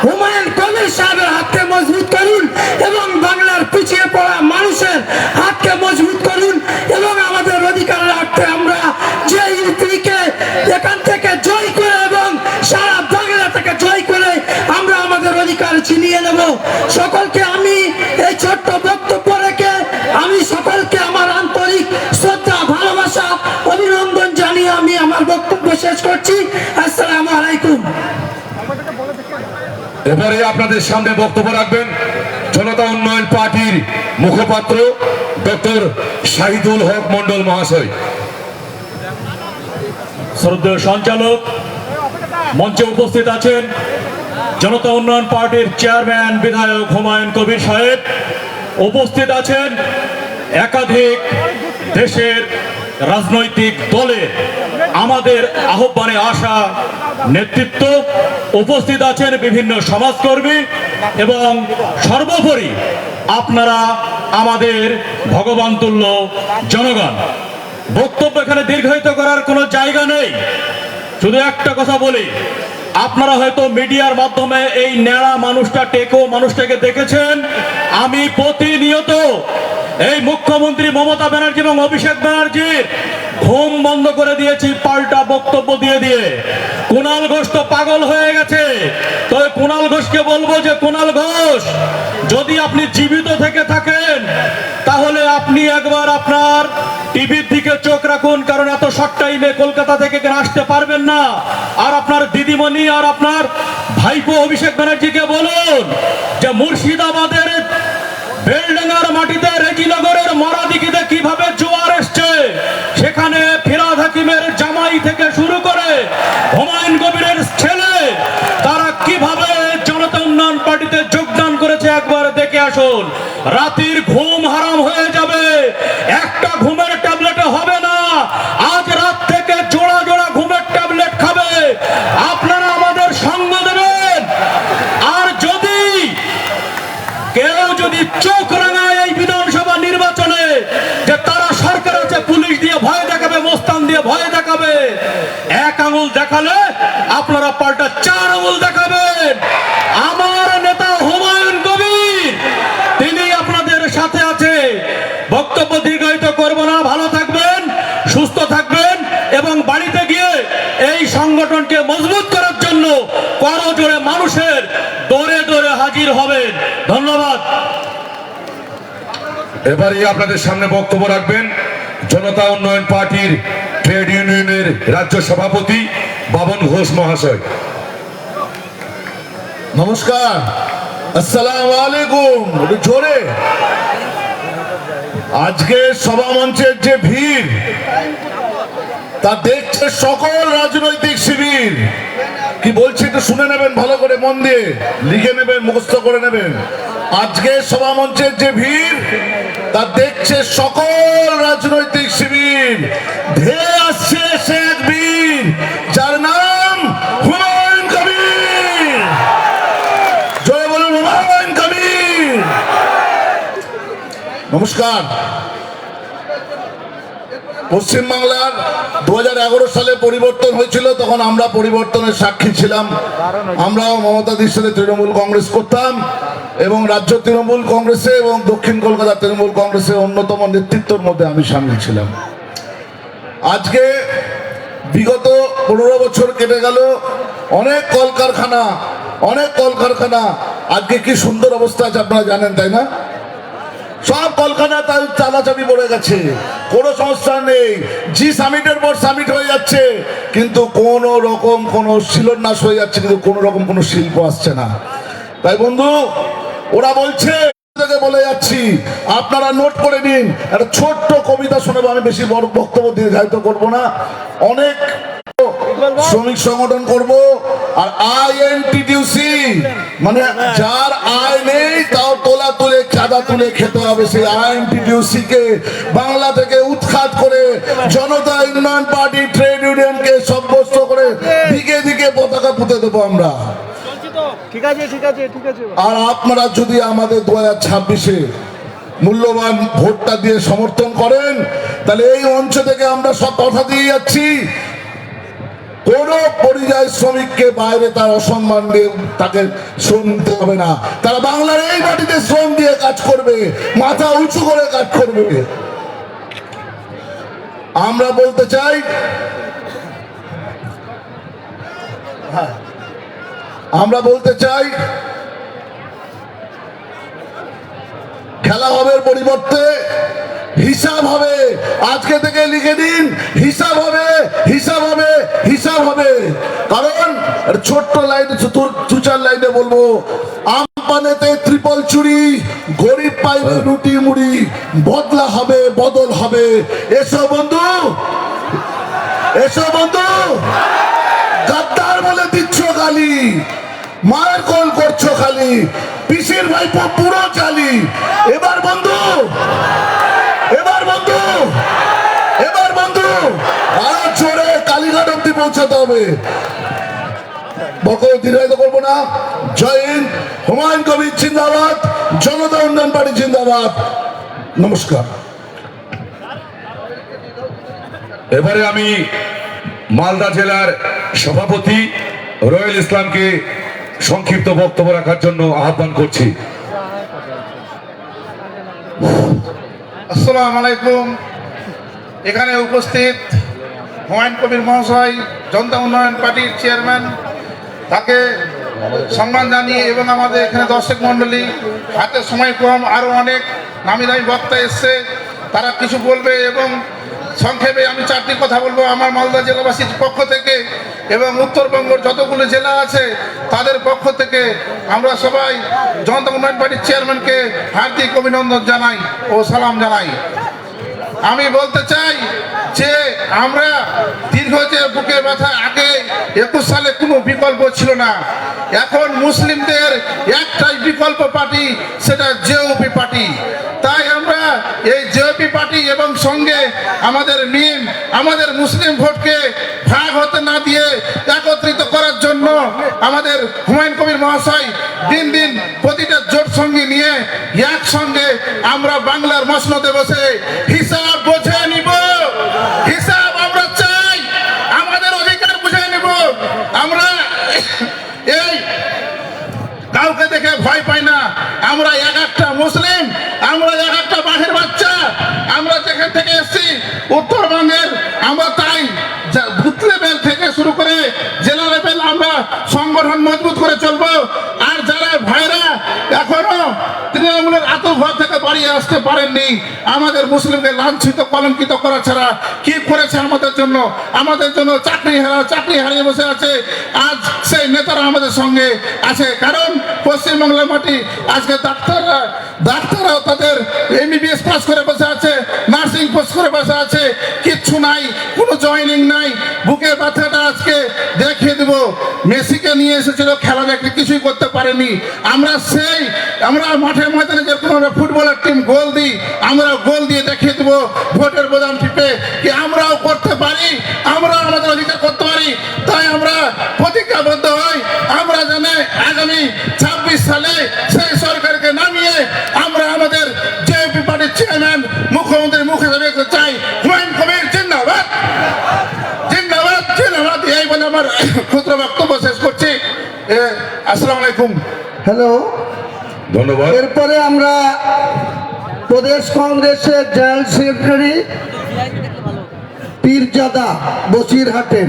হুমায়ুন কবির সাহেবের হাতকে মজবুত করুন এবং বাংলার পিছিয়ে পড়া মানুষের হাতকে মজবুত করুন এবং আমাদের অধিকার রাখতে আমরা যে ইউপিকে এখান থেকে জয় করে এবং সারা বাংলা থেকে জয় করে আমরা আমাদের অধিকার ছিনিয়ে নেব। সকলকে আমি এই ছোট্ট বক্তব্য রেখে আমি সকলকে আমার আন্তরিক শ্রদ্ধা, ভালোবাসা, অভিনন্দন জানিয়ে আমি আমার বক্তব্য শেষ করছি। আসসালামু আলাইকুম। এবারে আপনাদের সামনে বক্তব্য রাখবেন জনতা উন্নয়ন পার্টির মুখপাত্র ডক্টর শাহিদুল হক মন্ডল মহাশয়। শ্রদ্ধেয় সঞ্চালক, মঞ্চে উপস্থিত আছেন জনতা উন্নয়ন পার্টির চেয়ারম্যান বিধায়ক হুমায়ুন কবির সাহেব, উপস্থিত আছেন একাধিক দেশের রাজনৈতিক দলের আমাদের আহ্বানে আসা নেতৃত্ব, উপস্থিত আছেন বিভিন্ন সমাজকর্মী এবং সর্বোপরি আপনারা আমাদের ভগবান তুল্য জনগণ। বক্তব্য এখানে দীর্ঘায়িত করার কোনো জায়গা নেই, শুধু একটা কথা বলি, আপনারা হয়তো মিডিয়ার মাধ্যমে এই ন্যাড়া মানুষটা টেকো মানুষটাকে দেখেছেন। আমি প্রতিনিয়ত এই মুখ্যমন্ত্রী মমতা ব্যানার্জি এবং অভিষেক ব্যানার্জির ঘুম বন্ধ করে দিয়েছি পাল্টা বক্তব্য দিয়ে দিয়ে। কুণাল ঘোষ তো পাগল হয়ে গেছে, তবে কুণাল ঘোষকে বলবো যে কুণাল ঘোষ, যদি আপনি জীবিত থেকে থাকেন তাহলে আপনি একবার আপনার টিভির দিকে চোখ রাখুন, কারণ এত শর্ট টাইমে কলকাতা থেকে আসতে পারবেন না। আর আপনার দিদিমণি আর আপনার ভাইপো অভিষেক ব্যানার্জিকে বলুন যে মুর্শিদাবাদের বেলডাঙ্গার মাটিতে রেজিনগরের মরাদিঘিতে কিভাবে জোয়ার এসছে, সেখানে ফিরহাদ হাকিমের জামাই থেকে শুরু করে হুমায়ুন কবিরের ছেলে তারা কিভাবে জনতা উন্নয়ন পার্টিতে যোগদান করেছে একবার দেখে আসুন। রাতের ঘুম হারাম হয়ে যাবে, একটা ঘুমের ট্যাবলেটে হবে না, আজ রাত থেকে জোড়া জোড়া ঘুমের ট্যাবলেট খাবে। আপনারা আমাদের সঙ্গ দেবেন, আর যদি কেউ যদি চোখ রাঙায় এই বিধানসভা নির্বাচনে যে তারা সরকার আছে, পুলিশ দিয়ে ভয় দেখাবে, মোস্তান দিয়ে ভয় দেখাবে, এক আঙুল দেখালে আপনারা পাল্টা 4 আঙুল দেখাবেন। আমার নেতা হুমায়ুন কবির তিনি আপনাদের সাথে আছে। বক্তব্য দীর্ঘায়িত করব না, ভালো থাকবেন, সুস্থ থাকবেন এবং বাড়িতে গিয়ে এই সংগঠনকে মজবুত করার জন্য করজোড়ে মানুষের দরে দরে হাজির হবেন। ধন্যবাদ। এবারে আপনাদের সামনে বক্তব্য রাখবেন জনতা উন্নয়ন পার্টির ট্রেড ইউনিয়নের রাজ্য সভাপতি বাবন ঘোষ মহাশয়। নমস্কার, আসসালামু আলাইকুম। একটু জোরে। আজকে সভা মঞ্চের যে ভিড় তা দেখছে সকল রাজনৈতিক শিবির। কি বলছি একটু শুনে নেবেন, ভালো করে মন দিয়ে লিখে নেবেন, মুখস্থ করে নেবেন। আজকে সভা মঞ্চের যে ভিড় তা দেখছে সকল রাজনৈতিক শিবির। ধেয়ে আসছে সে এক বীর যার নাম হুমায়ুন কবির। জয় বলুন হুমায়ুন কবির। নমস্কার। পশ্চিমবাংলার 2011 সালে পরিবর্তন হয়েছিল, তখন আমরা পরিবর্তনের সাক্ষী ছিলাম। আমরাও মমতাদির সাথে তৃণমূল কংগ্রেস করতাম এবং রাজ্য তৃণমূল কংগ্রেসে এবং দক্ষিণ কলকাতা তৃণমূল কংগ্রেসের অন্যতম নেতৃত্বের মধ্যে আমি সামিল ছিলাম। আজকে বিগত 15 বছর কেটে গেল, অনেক কলকারখানা আজকে কি সুন্দর অবস্থা আছে আপনারা জানেন, তাই না? সব কলকাতা তার চালাচাবি পড়ে গেছে, কোনো সমস্যা নেই। জি সামিটের পর সামিট হয়ে যাচ্ছে, কিন্তু কোন রকম কোনো শিলান্যাস হয়ে যাচ্ছে, কিন্তু কোন রকম কোনো শিল্প আসছে না। তাই বন্ধু, ওরা বলছে, বলে যাচ্ছি, আপনারা নোট করে নিন। একটা ছোট্ট কবিতা শোনাবো, আমি বেশি বড় বক্তব্য দীর্ঘায়িত করবো না। অনেক শ্রমিক সংগঠন করব, আর আইএনটিটিউসি মানে যার আয় নেই তাও তোলা তুলে চাঁদা তুলে খেতে হবে, সেই আইএনটিটিউসি কে বাংলা থেকে উৎখাত করে জনতা উন্নয়ন পার্টি ট্রেড ইউনিয়নকে সাব্যস্ত করে দিকে দিকে পতাকা পুঁতে দেবো আমরা। ঠিক আছে ঠিক আছে ঠিক আছে। আর আপনারা যদি আমাদের 2026-এ মূল্যবান ভোটটা দিয়ে সমর্থন করেন, তাহলে এই মঞ্চ থেকে আমরা সব কথা দিয়ে যাচ্ছি, কোন পরিযায়ী শ্রমিককে বাইরে তার অসম্মান দিয়ে তাকে শ্রম দিতে হবে না। তারা বাংলার এই মাটিতে শ্রম দিয়ে কাজ করবে, মাথা উঁচু করে কাজ করবে। আমরা বলতে চাই, খেলা হবে পরিবর্তে হিসাব হবে। আজকে থেকে লিখে দিন, হিসাব হবে, হিসাব হবে, হিসাব হবে। কারণ ছোট্ট লাইনে, 2-4 লাইনে বলবো, আম দোকানেতে ত্রিপল চুরি, গরিব পাইবে রুটি মুড়ি, বদলা হবে বদল হবে। এসো বন্ধু, এসো বন্ধু। গাদ্দার বলে দিচ্ছ গালি, মায়ের কল করছো খালি, পিসির ভাইপো পুরো চালি। এবার বন্ধু, এবার বন্ধু, এবার বন্ধু আরো জোরে কালীঘাট অব্দি পৌঁছাতে হবে। বকর দীর্ঘায়িত করবো না। জয় হিন্দ, হুমায়ুন কবির জিন্দাবাদ, জনতা উন্নয়ন পার্টি জিন্দাবাদ। নমস্কার। এবারে আমি মালদা জেলার সভাপতি রয়েল ইসলামকে সংক্ষিপ্ত বক্তব্য রাখার জন্য আহ্বান করছি। আসসালামু আলাইকুম। এখানে উপস্থিত হুমায়ুন কবির মহাশয়, জনতা উন্নয়ন পার্টির চেয়ারম্যান, তাকে সম্মান জানিয়ে এবং আমাদের এখানে দর্শক মণ্ডলী, হাতে সময় কম, আরও অনেক নামি দামি বক্তা এসছে, তারা কিছু বলবে এবং সংক্ষেপে আমি চারটি কথা বলবো আমার মালদা জেলাবাসীর পক্ষ থেকে এবং উত্তরবঙ্গের যতগুলো জেলা আছে তাদের পক্ষ থেকে। আমরা সবাই জনতা উন্নয়ন পার্টির চেয়ারম্যানকে হার্দিক অভিনন্দন জানাই ও সালাম জানাই। আমি বলতে চাই যে আমরা দীর্ঘ যে বুকে ব্যথা, আগে 21 সালে কোনো বিকল্প ছিল না, এখন মুসলিমদের একটাই বিকল্প পার্টি, সেটা জেওপি পার্টি। তাই আমরা এই জেওপি পার্টি এবং সঙ্গে আমাদের মিম, আমাদের মুসলিম ভোটকে ভাগ হতে না দিয়ে একত্রিত করার জন্য আমাদের হুমায়ুন কবির মহাশয় দিন দিন প্রতিটা জোট সঙ্গী নিয়ে একসঙ্গে আমরা বাংলার মসনদে বসে হিসাব বুঝে নিব। হিসাব আমরা চাই, আমাদের অধিকার বুঝে নিব। আমরা এই কাউকে দেখে ভয় পাই না। আমরা এক একটা মুসলিম, আমরা এক একটা বাঘের বাচ্চা। আমরা যেখান থেকে এসেছি উত্তরবঙ্গের, আমরা তাই বুথ লেভেল থেকে শুরু করে জেলা লেভেল আমরা সংগঠন মজবুত করে চলবো। আর যারা ভাইরা এখনো তৃণমূলের আতঙ্ক থেকে বাড়ি আসতে পারেননি, আমাদের মুসলিমকে লাঞ্ছিত কলঙ্কিত করা ছাড়া কি করেছে আমাদের জন্য? আমাদের জন্য চাকরি হারিয়ে বসে আছে। আজ সেই নেতারা আমাদের সঙ্গে আছে, কারণ পশ্চিমবাংলার মাটি আজকে ডাক্তাররাও তাদের MBBS পাস করে বসে আছে, নার্সিং পাস করে বসে আছে, কিচ্ছু নাই, কোনো জয়েনিং নাই। বুকের ব্যথাটা আজকে দেখিয়ে দেব। মেসিকে নিয়ে এসেছিল খেলা দেখতে, কিছুই করতে পারেনি। আমরা মাঠে ময়দানে যেরকম আমরা ফুটবলের টিম গোল দিই, আমরা গোল দিয়ে দেখিয়ে দেবো ভোটের বোতাম টিপে কি আমরাও করতে পারি, আমরাও আমাদের অধিকার করতে পারি। তাই আমরা প্রতিজ্ঞাবদ্ধ হই, আমরা জানি আগামী 26 সালে সেই সরকারকে নামিয়ে আমরা আমাদের জেপি পার্টির চেয়ারম্যান, মুখ্যমন্ত্রী মুখে দেখতে চাই। হুমায়ুন কবির জিন্দাবাদ, জিন্দাবাদ, জিন্দাবাদ। এই বলে আমার ক্ষুদ্র বক্তব্য শেষ করছি। আসসালামু আলাইকুম। হ্যালো, ধন্যবাদ। এরপরে আমরা প্রদেশ কংগ্রেসের জেনারেল সেক্রেটারি পীরজাদা বসিরহাটের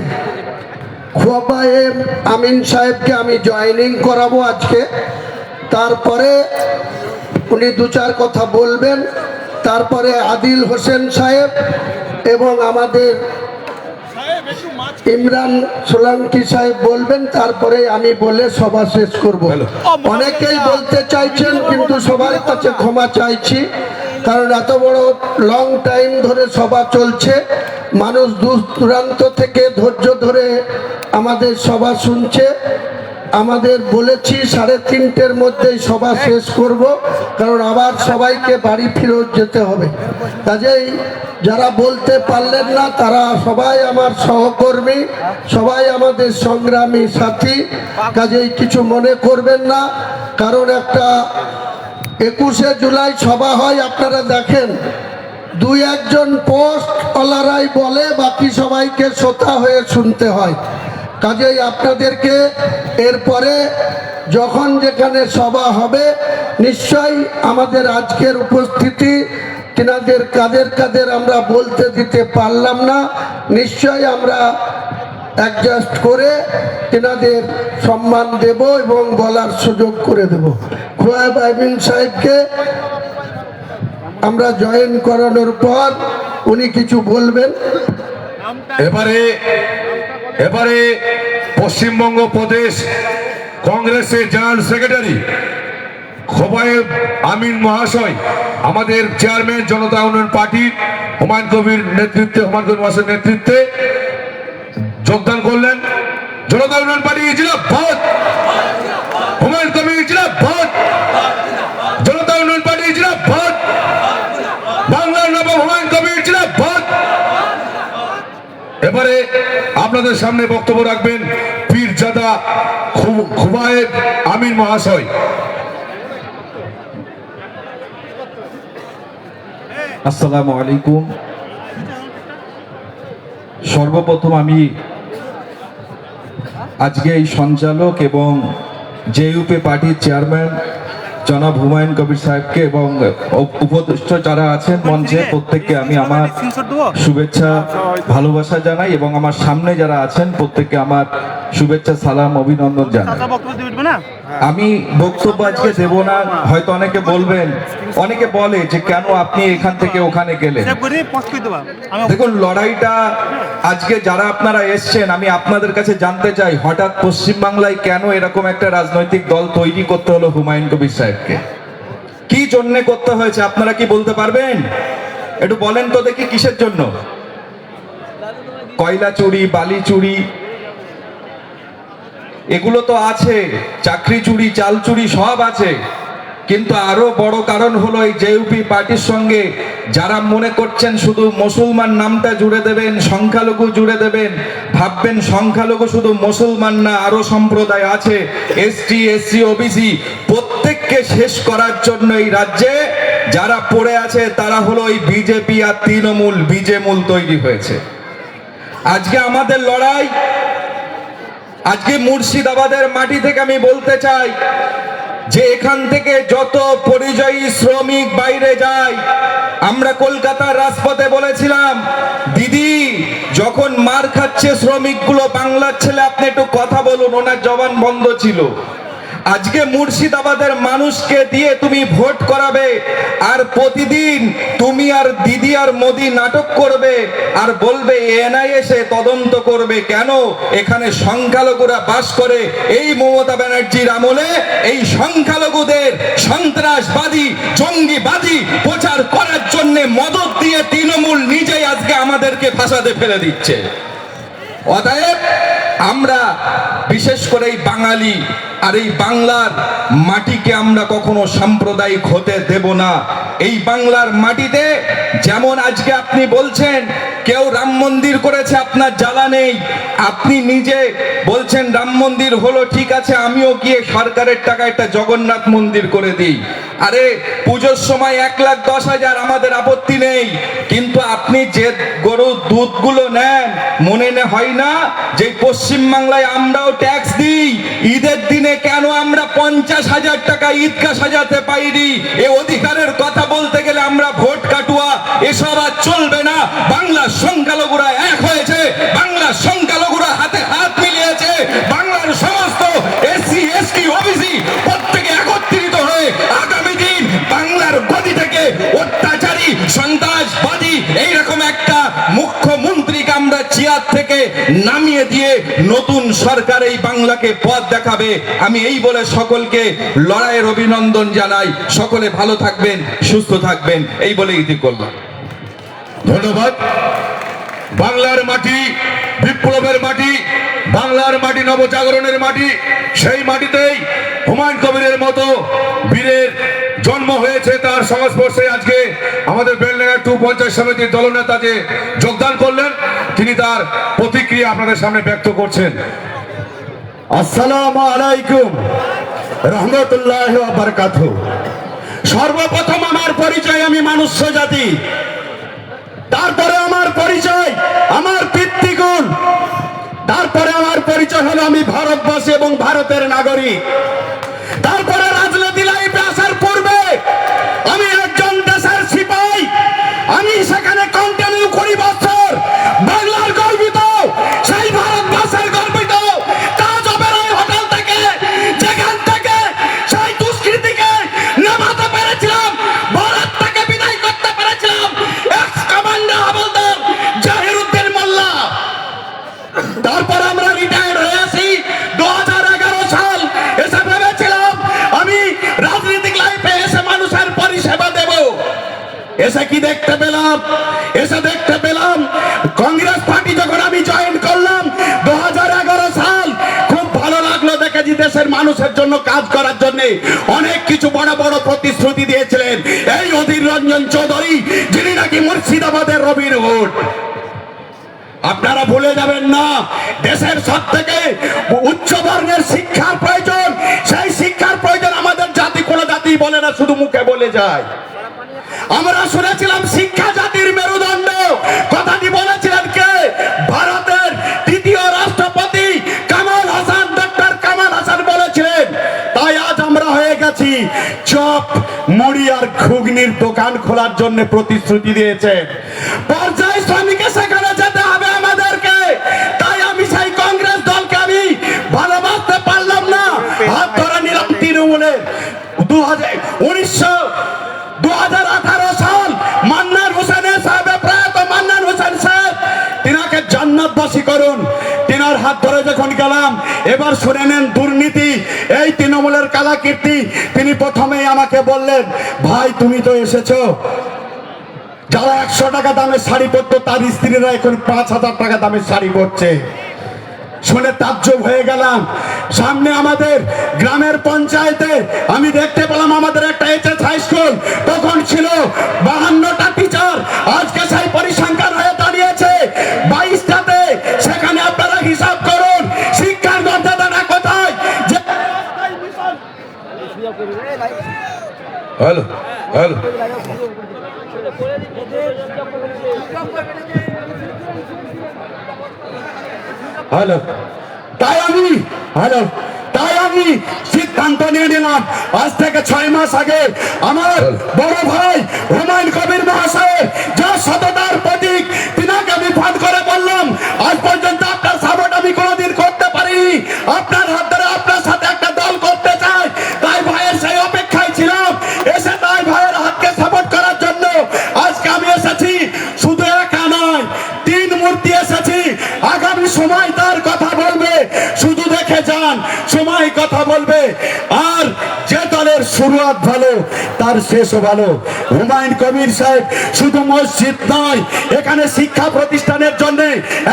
খোয়াবা এম আমিন সাহেবকে আমি জয়েনিং করাবো আজকে। তারপরে উনি দু চার কথা বলবেন, তারপরে আদিল হোসেন সাহেব এবং আমাদের ইমরান সোলাঙ্কি সাহেব বলবেন, তারপরে আমি বলে সভা শেষ করব। অনেকেই বলতে চাইছেন, কিন্তু সবার কাছে ক্ষমা চাইছি, কারণ এত বড় লং টাইম ধরে সভা চলছে, মানুষ দূর দূরান্ত থেকে ধৈর্য ধরে আমাদের সভা শুনছে। আমাদের বলেছি 3:30-র মধ্যেই সভা শেষ করব, কারণ আবার সবাইকে বাড়ি ফেরত যেতে হবে। কাজেই যারা বলতে পারলেন না তারা সবাই আমার সহকর্মী, সবাই আমাদের সংগ্রামী সাথী, কাজেই কিছু মনে করবেন না। কারণ একটা 21শে জুলাই সভা হয়, আপনারা দেখেন 2-1জন পোস্টওয়ালারাই বলে, বাকি সবাইকে শ্রোতা হয়ে শুনতে হয়। কাজেই আপনাদেরকে এরপরে যখন যেখানে সভা হবে, নিশ্চয়ই আমাদের আজকের উপস্থিতি তিনাদের কাদের আমরা বলতে দিতে পারলাম না, নিশ্চয়ই আমরা অ্যাডজাস্ট করে তিনাদের সম্মান দেব এবং বলার সুযোগ করে দেব। খোয়াব আমিন সাহেবকে আমরা জয়েন করানোর পর উনি কিছু বলবেন। এবারে পশ্চিমবঙ্গ প্রদেশ কংগ্রেসের জেনারেল সেক্রেটারি খোবায়েব আমিন মহাশয় আমাদের চেয়ারম্যান জনতা উন্নয়ন পার্টির হুমায়ুন কবির মহাশয়ের নেতৃত্বে যোগদান করলেন। জনতা উন্নয়ন পার্টি জিন্দাবাদ, হুমায়ুন কবির জিন্দাবাদ, জনতা উন্নয়ন পার্টি জিন্দাবাদ, বাংলার নবাব হুমায়ুন কবির জিন্দাবাদ। এবারে আপনাদের সামনে বক্তব্য রাখবেন পীরজাদা খোবায়েব আমিন মহাশয়। আসসালামু আলাইকুম। সর্বপ্রথম আমি আজকে এই সঞ্চালক এবং জেইউপি পার্টির চেয়ারম্যান জনাব হুমায়ুন কবির সাহেবকে এবং উপদেষ্টা যারা আছেন মঞ্চে প্রত্যেককে আমি আমার শুভেচ্ছা ভালোবাসা জানাই এবং আমার সামনে যারা আছেন প্রত্যেককে আমার শুভেচ্ছা সালাম অভিনন্দন জানাই। আমি বক্তব্য আজকে দেব না, হয়তো অনেকে বলবেন, অনেকে বলে যে কেন আপনি এখান থেকে ওখানে গেলেন। দেখুন, লড়াইটা আজকে যারা আপনারা এসছেন, আমি আপনাদের কাছে জানতে চাই হঠাৎ পশ্চিমবাংলায় কেন এরকম একটা রাজনৈতিক দল তৈরি করতে হলো হুমায়ুন কবির সাহেবকে? কি জন্য করতে হয়েছে আপনারা কি বলতে পারবেন? একটু বলেন তো দেখি কিসের জন্য? কয়লা চুরি, বালি চুরি এগুলো তো আছে, চাকরি চুরি, চাল চুরি সব আছে, কিন্তু আরো বড় কারণ হলো এই জেইউপি পার্টির সঙ্গে যারা মনে করছেন শুধু মুসলমান নামটা জুড়ে দেবেন, সংখ্যালঘু জুড়ে দেবেন, ভাববেন সংখ্যালঘু শুধু মুসলমান না, আরো সম্প্রদায় আছে, এসটি, এসসি, ওবিসি, প্রত্যেককে শেষ করার জন্য এই রাজ্যে যারা পড়ে আছে তারা হলো এই বিজেপি আর তৃণমূল, বিজেমূল তৈরি হয়েছে। আজকে আমাদের লড়াই, আজকে মুর্শিদাবাদের মাটি থেকে আমি বলতে চাই যে এখান থেকে যত পরিযায়ী শ্রমিক বাইরে যায়, আমরা কলকাতার রাজপথে বলেছিলাম দিদি যখন মার খাচ্ছে শ্রমিকগুলো, বাংলার ছেলে আপনি একটু কথা বলুন, ওনার জবান বন্ধ ছিল। আজকে মুর্শিদাবাদের মানুষকে দিয়ে তুমি ভোট করাবে, আর প্রতিদিন তুমি আর দিদি আর মোদি নাটক করবে আর বলবে এনআইএ তদন্ত করবে। কেন? এখানে সংখ্যালঘুরা বাস করে। এই মমতা ব্যানার্জির আমলে এই সংখ্যালঘুদের সন্ত্রাসবাদী, জঙ্গিবাদী প্রচার করার জন্য মদত দিয়ে তৃণমূল নিজেই আজকে আমাদেরকে ফাঁসাতে ফেলে দিচ্ছে। অতএব আমরা বিশেষ করে এই বাঙালি আর এই বাংলার মাটিকে আমরা কখনো সাম্প্রদায়িক হতে দেব না। এই বাংলার মাটিতে যেমন আজকে আপনি বলছেন কেউ রাম মন্দির করেছে, আপনার জ্বালা নেই, আপনি নিজে বলছেন রাম মন্দির হলো, ঠিক আছে আমিও গিয়ে সরকারের টাকা একটা জগন্নাথ মন্দির করে দিই। আরে পুজোর সময় 1,10,000 আমাদের আপত্তি নেই, কিন্তু আপনি যে গরুর দুধগুলো নেন, মনে হয় না যে পশ্চিমবাংলায় আমরাও ট্যাক্স দিই? ঈদের দিনে কেন আমরা 50,000 টাকা ঈদগাহ সাজাতে পাইনি? এ অধিকারের কথা বলতে গেলে আমরা ভোট কাটুয়া, এসব আর চলবে না। বাংলার সংখ্যালঘুরা এক হয়েছে, বাংলার সংখ্যালঘুরা হাতে হাত মিলিয়েছে, বাংলার সমস্ত এসসি, এসটি, ওবিসি প্রত্যেকে একত্রিত হয়ে আগামী দিন বাংলার গদি থেকে অত্যাচারী, সন্ত্রাসবাদী এইরকম একটা মুখ্যমন্ত্রীকে আমরা চেয়ার থেকে নামিয়ে দিয়ে নতুন সরকার এই বাংলাকে পথ দেখাবে। আমি এই বলে সকলকে লড়াইয়ের অভিনন্দন জানাই। সকলে ভালো থাকবেন, সুস্থ থাকবেন, এই বলে ইতি করলাম। ধন্যবাদ। বাংলার মাটি বিপ্লবের মাটি, বাংলার মাটি নবজাগরণের মাটি, সেই মাটিতেই হুমায়ুন কবিরের মতো বীরের জন্ম হয়েছে। তার সংস্পর্শে আজকে আমাদের বেলডাঙ্গা 2 পঞ্চায়েত সমিতির দলনেতা যে যোগদান করলেন, তিনি তার প্রতিক্রিয়া আপনাদের সামনে ব্যক্ত করছেন। আসসালামু আলাইকুম রহমতুল্লাহি ওয়া বারাকাতুহু। সর্বপ্রথম আমার পরিচয়, আমি মনুষ্য জাতি। তারপরে আমার পরিচয় আমার পিতৃকুল। তারপরে আমার পরিচয় হলো আমি ভারতবাসী এবং ভারতের নাগরিক। তারপরে রাজনীতি লাইফে আসার পূর্বে আমি একজন দেশের সিপাহী। আমি সেখানে কন্টিনিউ 20 বছর বাংলার গর্বিত, সেই ভারতবর্ষের গর্বিত তাজ অপেরায় হোটেল থেকে, যেখান থেকে সেই দুষ্কৃতিকে নামাতে পেরেছিলাম, ভারত থেকে বিদায় করতে পেরেছিলাম এক্স কমান্ডার হাবলদার জাহিরুদ্দিন মোল্লা। তারপর আমরা রিটায়ার্ড হয়ে আসি 2011 সাল। এসে ভেবেছি এসে কি দেখতে পেলাম? এসে দেখতে পেলাম কংগ্রেস পার্টি যখন আমি জয়েন করলাম 2011 সাল, খুব ভালো লাগলো দেখেছি দেশের মানুষের জন্য কাজ করার জন্য অনেক কিছু বড় বড় প্রতিশ্রুতি দিয়েছিলেন এই অধীর রঞ্জন চৌধুরী, যিনি নাকি মুর্শিদাবাদের রবিন হুড। আপনারা ভুলে যাবেন না, দেশের সব থেকে উচ্চ বর্ণের শিক্ষার প্রয়োজন। সেই শিক্ষার প্রয়োজন আমাদের জাতি কোনো জাতি বলে না, শুধু মুখে বলে যায়। আমরা শুনেছিলাম শিক্ষা জাতির মেরুদণ্ড, কথাটি বলেছিলেন কে? ভারতের দ্বিতীয় রাষ্ট্রপতি কামাল হাসান, ডক্টর কামাল হাসান বলেছিলেন। তাই আজ আমরা হয়ে গেছি চপ মুড়ি আর ঘুগনির দোকান খোলার জন্য প্রতিশ্রুতি দিয়েছেন। পর্যায় শ্রমিকে সেখানে যেতে হবে আমাদেরকে। তাই আমি সেই কংগ্রেস দলকে আমি ভালোবাসতে পারলাম না, হাত ধরে নিলাম তৃণমূলের। 2018 সাল মান্নান হোসেনের সাহেব, প্রয়াত মান্নান হোসেন সাহেব, তিনাকে জান্নাতবাসী করুন। তিনার হাত ধরে যখন গেলাম, এবার শুনে নেন দুর্নীতি, এই তৃণমূলের কালাকীর্তি। তিনি প্রথমেই আমাকে বললেন, ভাই তুমি তো এসেছো, যারা 100 টাকা দামের শাড়ি পরতো তার স্ত্রীরা এখন 5000 টাকা দামের শাড়ি পরছে। শুনে তাজ্জব হয়ে গেলাম। সামনে আমাদের গ্রামের পঞ্চায়েতে আমি দেখতে পেলাম আমাদের একটা এইচএস হাই স্কুল, তখন ছিল 52টা টিচার, আজকে সেই পরিসংখ্যান হয়ে দাঁড়িয়েছে 22টাতে। সেখানে আপনারা হিসাব করুন শিক্ষার মর্যাদাটা কোথায়। হ্যালো হ্যালো হ্যালো তাই আমি সিদ্ধান্ত নিয়ে নিলাম, আজ থেকে 6 মাস আগে আমার বড় ভাই হুমায়ুন কবির মহাশয় যা সততার প্রতীক, তিনাকে আমি ফাঁদ করে বললাম, আজ পর্যন্ত আপনার সাপোর্ট আমি কোনোদিন করতে পারিনি। আপনার হাত ধরে আপনার সাথে একটা দল করতে চাই, তাই ভাইয়ের সেই অপেক্ষায় ছিলাম। এসে তাই ভাইয়ের হাতকে সাপোর্ট করার জন্য আজকে আমি এসেছি। শুধু একা নয়, 3 মূর্তি এসেছি। আগামী সময় তার কথা বলবে, শুধু দেখে যান, সময় কথা বলবে। আর যে দলের শুরুয়াত ভালো তার শেষও ভালো। হুমায়ুন কবির সাহেব শুধু মসজিদ নয়, এখানে শিক্ষা প্রতিষ্ঠানের জন্য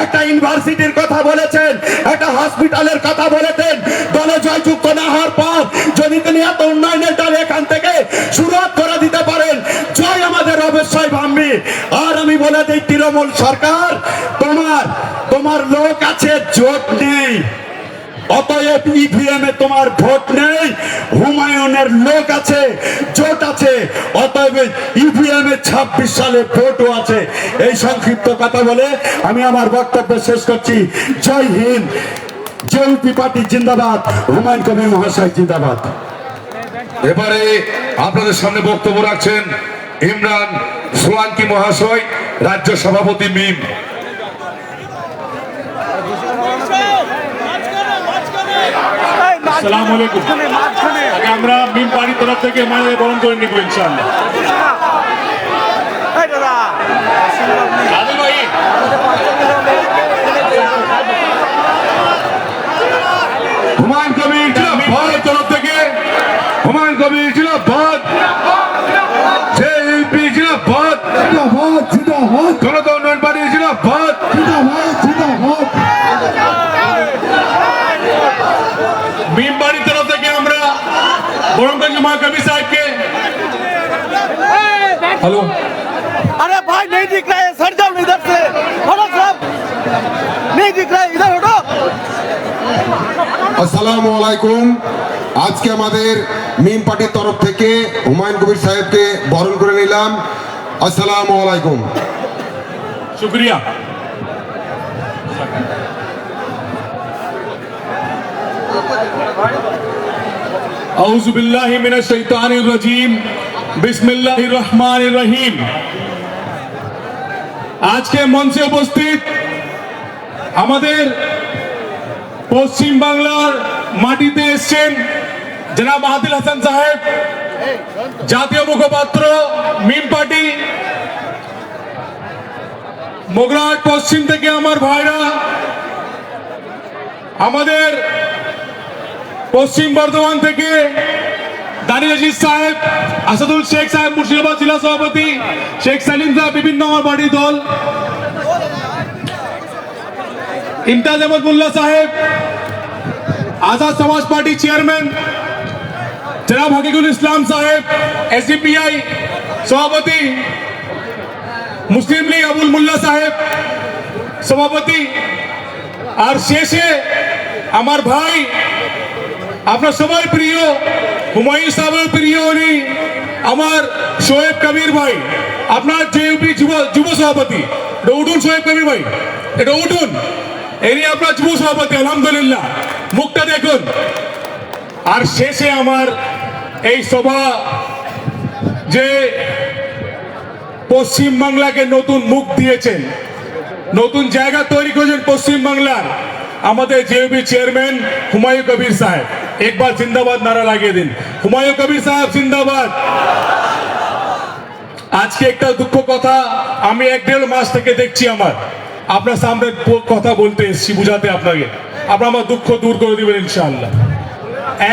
একটা ইউনিভার্সিটির কথা বলেছেন, একটা হসপিটালের কথা বলেছেন। দলে জয়যুক্ত না হওয়ার পর যদি তিনি এত উন্নয়নের দল এখান থেকে শুরুয়াত করে দিতে পারেন, জয় আমাদের অবশ্যই ভাববে। আর আমি বলে দিই, তৃণমূল সরকার তোমার লোক আছে, জোট নেই। অতএব ইভিএম এ তোমার ভোট নেই, হুমায়ুনের লোক আছে, জোট আছে। অতএব ইভিএম এ 26 সালে ভোটও আছে। এই সংক্ষিপ্ত কথা বলে আমি আমার বক্তব্য শেষ করছি। জয় হিন্দ, জেউপি পার্টি জিন্দাবাদ, হুমায়ুন কবির মহাশয় জিন্দাবাদ। এবারে আপনাদের সামনে বক্তব্য রাখছেন ইমরান সোলাঙ্কি মহাশয়, রাজ্য সভাপতি মিম। আসসালামু আলাইকুম। আগে আমরা মিম পার্টির তরফ থেকে মানে বরণ করে নিব ইনশাআল্লাহ। আদিল ভাই, হুমায়ুন কবির জিন্দাবাদ তরফ থেকে, হুমায়ুন কবির জিন্দাবাদ, জেপি জিন্দাবাদ, জনতা উন্নয়ন পার্টি জিন্দাবাদ। মিম পার্টির তরফ থেকে আমরা বরণ করছি মা কবির সাহেবকে। हेलो। अरे भाई नहीं दिख रहा है, सर जाओ इधर से, हटो सब, नहीं दिख रहा है, इधर हटो। আসসালামু আলাইকুম। আজকে আমাদের মিম পার্টির তরফ থেকে হুমায়ুন কবির সাহেবকে বরণ করে নিলাম। আসসালামু আলাইকুম। शुक्रिया। औज़ु बिल्लाहि मिनश शैतानिर रजीम, बिस्मिल्लाहिर रहमानिर रहीम। आज के मंचे उपस्थित আমাদের পশ্চিম বাংলার মাটিতে এসেছেন জনাব আদিল হাসান সাহেব, জাতীয় মুখপাত্র মিম পার্টি। মোগরাহাট পশ্চিম থেকে আমার ভাইরা, আমাদের পশ্চিম বর্ধমান থেকে দানিশ আজিজ সাহেব, আসাদুল শেখ সাহেব মুর্শিদাবাদ জেলা সভাপতি, শেখ সালিম সাহেব বিভিন্ন আমার বাড়ির দল, ইমতাজ আহমদ মোল্লা সাহেব, আজাদ সমাজ পার্টি চেয়ারম্যান জনাব হকিকুল ইসলাম সাহেব, এসডিপিআই সভাপতি, মুসলিম লীগ আবুল মোল্লা সাহেব সভাপতি, আর শেষে আমার ভাই আপনার সবাই প্রিয় হুমায়ুন সাহেবের প্রিয় উনি আমার শোয়েব কবির ভাই, আপনার জেইউপি যুব সভাপতি। এটা উঠুন শোয়েব কবির ভাই, এটা উঠুন, ইনি আপনার যুব সভাপতি। আলহামদুলিল্লাহ, মুখটা দেখুন। আর শেষে আমার এই সভা যে পশ্চিম বাংলাকে নতুন মুখ দিয়েছেন, নতুন জায়গা তৈরি করেছেন পশ্চিম বাংলার, আমাদের জেইউপি চেয়ারম্যান হুমায়ুন কবির সাহেব। একবার জিন্দাবাদ নারা লাগিয়ে দিন, হুমায়ুন কবির সাহেব জিন্দাবাদ। আজকে একটা দুঃখ কথা, আমি 1-1.5 মাস থেকে দেখছি আমার আপনার সামনে কথা বলতে এসেছি, বুঝাতে আপনাকে, আপনার আমার দুঃখ দূর করে দিবেন ইনশাআল্লাহ।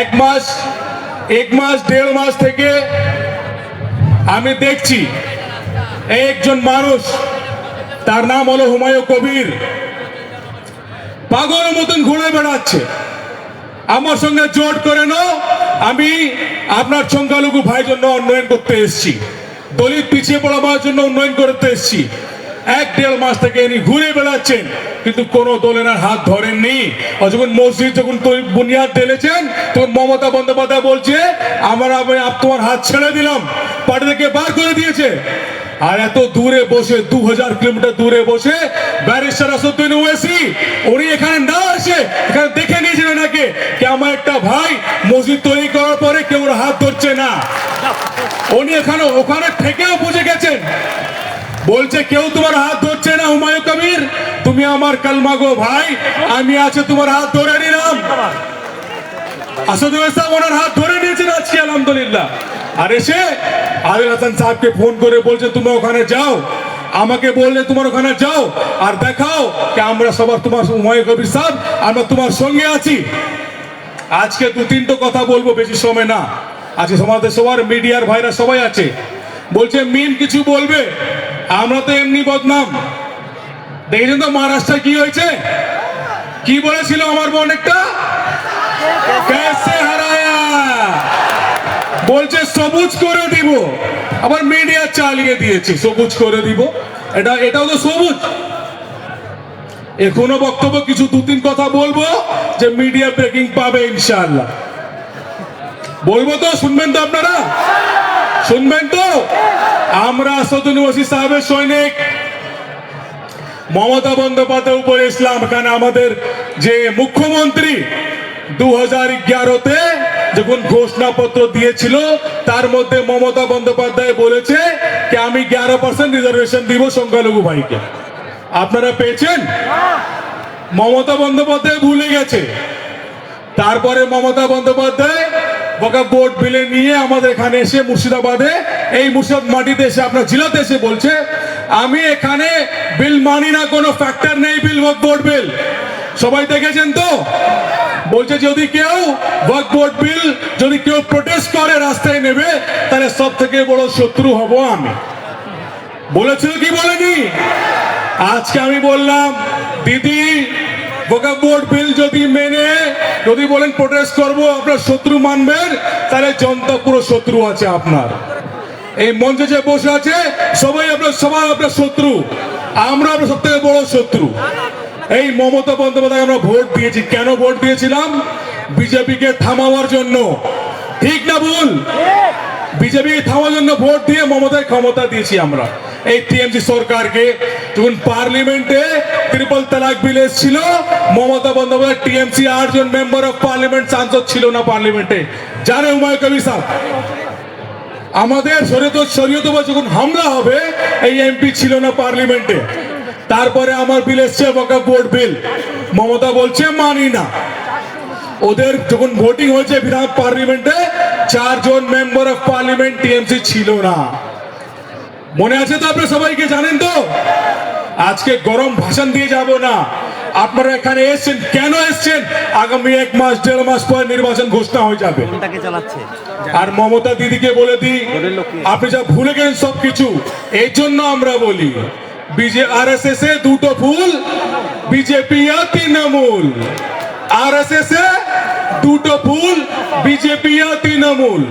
1 মাস 1.5 মাস থেকে আমি দেখছি একজন মানুষ, তার নাম হলো হুমায়ুন কবির, পাগলের মতন ঘুরে বেড়াচ্ছে। আমার সঙ্গে জোট করে নাও, আমি আপনার সংখ্যালঘু ভাই জন্য উন্নয়ন করতে এসেছি, দলিত পিছিয়ে পড়া ভাইয়ের জন্য উন্নয়ন করতে এসেছি। 1-1.5 মাস থেকে ইনি ঘুরে বেড়াচ্ছেন, কিন্তু কোনো দলের হাত ধরেননি। আর যখন মসজিদ যখন বুনিয়াদ ঢেলেছেন, তখন মমতা বন্দ্যোপাধ্যায় বলছে আমি তোমার হাত ছেড়ে দিলাম, পার্টি থেকে বার করে দিয়েছে। আর এত দূরে বসে 2000 কিলোমিটার দূরে বসে ব্যারিস্টার আসাদুদ্দিন ওয়াইসি উনি এখানে না এসে এখানে দেখে নিয়েছেন নাকি যে আমার একটা ভাই মসজিদ তৈরি করার পরে কেউ হাত ধরছে না। উনি ওখানে থেকেও বুঝে গেছেন, বলছে কেউ তোমার হাত ধরছে না হুমায়ুন কবির, তুমি আমার কালমা গো ভাই, আমি আছে তোমার হাত ধরে নিলাম। আসাদুল সাহেব ওনার হাত ধরে নিয়েছেন আজকে আলহামদুলিল্লাহ। আর এসে আদিল হাসান সাহেবকে ফোন করে বলছে তুমি ওখানে যাও, আমাকে বললে তোমার ওখানে যাও আর দেখাও যে আমরা সবার তোমার হুমায়ুন কবির সাহেব আমরা তোমার সঙ্গে আছি। আজকে 2-3টা কথা বলবো, বেশি সময় না। আজকে আমাদের সবার মিডিয়ার ভাইরা সবাই আছে, বলছে মিম কিছু বলবে, আমরা তো এমনি বদনাম। দেখেছেন তো মহারাষ্ট্রে কি হয়েছে, কি বলেছিল আমার বোন একটা, कैसे हराया, বলছে সবুজ করে দিব, আবার মিডিয়া চালিয়ে দিয়েছে সবুজ করে দিব। এটাও তো সবুজ। এখনো বক্তব্য কিছু 2-3 কথা বলবো যে মিডিয়া ব্রেকিং পাবে ইনশাআল্লাহ। বলবো তো, শুনবেন তো আপনারা, শুনবেন তো? আমরা আসাদুল ওয়াইসি সাহেবের সৈনিক, মমতা বন্দ্যোপাধ্যায় উপরে ইসলাম। এখানে আমাদের যে মুখ্যমন্ত্রী 2011-তে যখন ঘোষণাপত্র দিয়েছিল, তার মধ্যে মমতা বন্দ্যোপাধ্যায় বলেছে যে আমি 11% রিজার্ভেশন দিব সংখ্যালঘু ভাইকে। আপনারা পেয়েছেন? মমতা বন্দ্যোপাধ্যায় ভুলে গেছে। তারপরে মমতা বন্দ্যোপাধ্যায় ওয়াকফ বোর্ড বিলে নিয়ে আমাদের এখানে এসে মুর্শিদাবাদে, এই মুর্শিদাবাদ মাটিতে এসে আপনার জেলাতে এসে বলছে আমি এখানে বিল মানি না, কোনো ফ্যাক্টর নেই বিল, ওয়াকফ বোর্ড বিল। সবাই দেখেছেন তো? বলছে যদি কেউ ওয়াকফ বোর্ড বিল যদি কেউ প্রোটেস্ট করে রাস্তায় নেবে, তাহলে সব থেকে বড় শত্রু হব আমি। বলেছিল কি বলেনি? আজকে আমি বললাম দিদি ওয়াকফ বোর্ড বিল যদি মেনে যদি বলেন প্রোটেস্ট করব, আপনার শত্রু মানবেন, তাহলে জনতা পুরো শত্রু আছে আপনার। এই মঞ্চে যে বসে আছে সবাই আপনার শত্রু, আমরা আপনার সব থেকে বড় শত্রু। এই মমতা বন্দ্যোপাধ্যায় আমরা ভোট দিয়েছি, কেন ভোট দিয়েছিলাম? বিজেপিকে থামাবার জন্য, ঠিক না ভুল? বিজেপিকে থামার জন্য ভোট দিয়ে মমতায় ক্ষমতা দিয়েছি আমরা। এই টিএমসি সরকারকে যখন পার্লামেন্টে 3 তালাক বিল এসেছিল, মমতা বন্দ্যোপাধ্যায় টিএমসি 8 জন মেম্বার অফ পার্লামেন্ট সাংসদ ছিল না পার্লামেন্টে, জানে হুমায়ুন কবির সাহেব। আমাদের শরীয়ত যখন হামলা হবে, এই এমপি ছিল না পার্লামেন্টে। তারপরে আমার বিল এসছে ওয়াকফ বোর্ড বিল, মমতা বলছে মানি না। ওদের যখন ভোটিং হয়েছে বিধান পার্লামেন্টে, 4 জন মেম্বার অফ পার্লামেন্ট টিএমসি ছিল না। মনে আছে তো? আপনারা সবাইকে জানেন তো? আজকে গরম ভাষণ দিয়ে যাব না, আপনারা এখানে এসেছেন, কেন এসেছেন? আগামী 1 মাস 1.5 মাস পর নির্বাচন ঘোষণা হয়ে যাবে। কোনটাকে চালাচ্ছে? আর মমতা দিদিকে বলে দিই, আপনি যা ভুলে গেলেন সবকিছু। এই জন্য আমরা বলি RSS এ দুটো ফুল, বিজেপি আর তৃণমূল। RSS এ দুটো ফুল, বিজেপি আর তৃণমূল।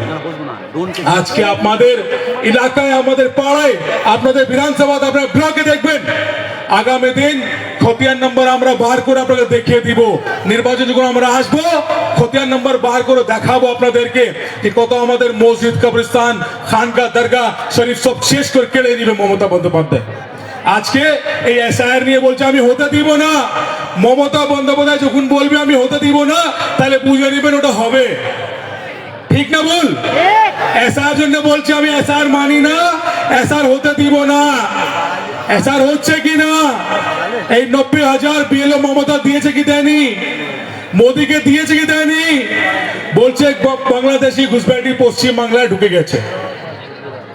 আজকে আপনাদের এলাকায়, আমাদের পাড়ায়, আপনাদের বিধানসভা, আপনার ব্লকে দেখবেন আগামী দিন খতিয়ান নম্বর আমরা বার করে আপনাদের দেখিয়ে দিব। নির্বাচন যখন আমরা আসবো, খতিয়ান নম্বর বার করে দেখাবো আপনাদেরকে যে কত আমাদের মসজিদ, কবরস্থান, খানকা, দরগা শরীফ সব শেষ করে কেড়ে নিবে মমতা বন্দ্যোপাধ্যায়। আজকে এই SIR নিয়ে বলছে আমি হতে দিব না। মমতা বন্দ্যোপাধ্যায় যখন বলবে আমি হতে দিব না, তাহলে বুঝে নেবেন ওটা হবে। ঠিক না বল? SIR জন্য বলছে আমি SIR মানি না, SIR হতে দিব না। SIR হচ্ছে কি না? এই 90,000 BLO মমতা দিয়েছে কি দেয়নি? মোদীকে দিয়েছে কি দেয়নি? বলছে বাংলাদেশি ঘুষপেটি পশ্চিম বাংলায় ঢুকে গেছে,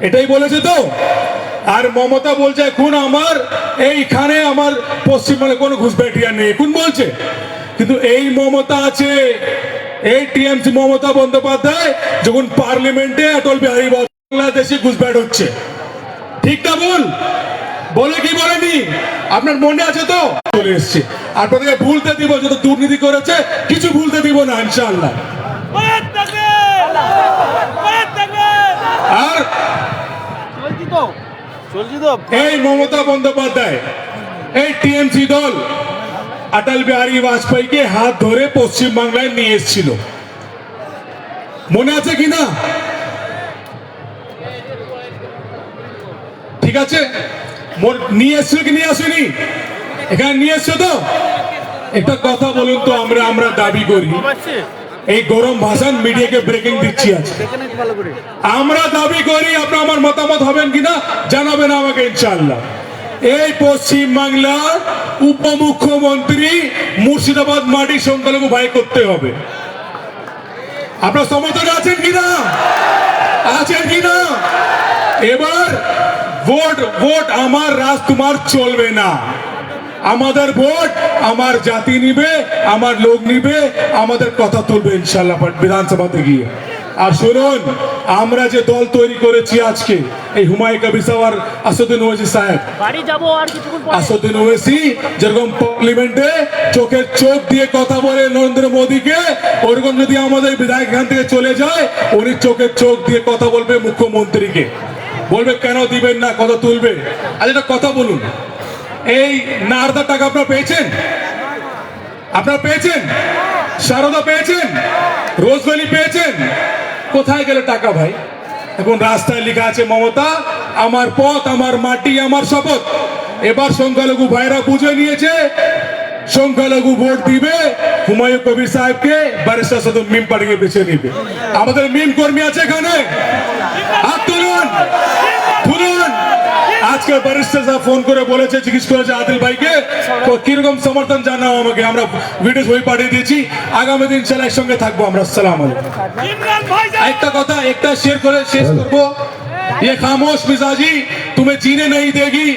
এটাই বলেছে তো। আর মমতা বলছে এখন আমার এইখানে আমার পশ্চিমবঙ্গে কোনো ঘুষপেটিয়া নেই, এখন বলছে। কিন্তু এই মমতা আছে, এই টিএমসি মমতা বন্দ্যোপাধ্যায় যখন পার্লামেন্টে অটল বিহারী বাংলাদেশি ঘুষপেট হচ্ছে। ঠিক না বল? বলে কি বলেনি? আপনার মনে আছে তো? চলে এসছে। আপনাদেরকে ভুলতে দিব, যত দুর্নীতি করেছে কিছু ভুলতে দিব না ইনশাআল্লাহ। আর এই মমতা বন্দ্যোপাধ্যায়, এই টিএমসি দল অটল বিহারী বাজপেয়ীকে হাত ধরে পশ্চিম বাংলায় নিয়ে এসেছিল, মনে আছে কিনা? ঠিক আছে, নিয়ে এসছিল কি নিয়ে আসেনি? এখানে নিয়ে এসছো তো? একটা কথা বলুন তো, আমরা দাবি করি, এই গরম ভাষণ মিডিয়াকে ব্রেকিং দিচ্ছি আছে, আমরা দাবি করি, আপনার আমার মতামত হবেন কিনা জানাবেন আমাকে ইনশাআল্লাহ। এই পশ্চিম বাংলার উপমুখ্যমন্ত্রী মুর্শিদাবাদ মাটি সংখ্যালঘু ভাই করতে হবে। আপনার সমর্থন আছেন কিনা? আছেন কিনা? এবার ভোট আমার রাজ তোমার চলবে না। আমাদের ভোট আমার জাতি নিবে, আমার লোক নিবে, আমাদের কথা তুলবে ইনশাআল্লাহ বিধানসভাতে গিয়ে। আর শুনুন, আমরা যে দল তৈরি করেছি আজকে, এই হুমায়ুন কবির সাহেব আর আসাদুদ্দিন ওয়াইসি সাহেব, আসাদুদ্দিন ওয়াইসি যেরকম পার্লামেন্টে চোখের চোখ দিয়ে কথা বলে নরেন্দ্র মোদীকে, ওরকম যদি আমাদের বিধায়ক এখান থেকে চলে যায়, উনি চোখের চোখ দিয়ে কথা বলবে মুখ্যমন্ত্রীকে, বলবে কেন দিবেন না, কথা তুলবে। আর একটা কথা বলুন, এই নারদা টাকা আপনারা পেয়েছেন? আপনারা পেয়েছেন? সারদা পেয়েছেন? রোজভ্যালি পেয়েছেন? কোথায় গেল টাকা ভাই? এখন রাস্তায় লেখা আছে মমতা আমার পথ, আমার মাটি, আমার শপথ। এবার সংখ্যালঘু ভাইরা বুঝে নিয়েছে, সংখ্যালঘু ভোট দিবে হুমায়ুন কবির সাহেবকে, ব্যারিস্টার সাধু মিম পার্টিকে বেছে নিবে। আমাদের মিম কর্মী আছে এখানে, হাত তুলুন, তুলুন। আজকে ব্যারিস্টার সাহেব ফোন করে বলেছে, জিজ্ঞেস করেছে আদিল ভাইকে কিরকম সমর্থন জানাও আমাকে, আমরা ভিডিও ছবি পাঠিয়ে দিয়েছি। আগামী দিন ইনশাআল্লাহ একসঙ্গে থাকবো আমরা। আসসালামু আলাইকুম। একটা কথা একটা শেয়ার করে শেষ করবো, ये खामोश मिजाजी तुम्हें जीने नहीं देगी,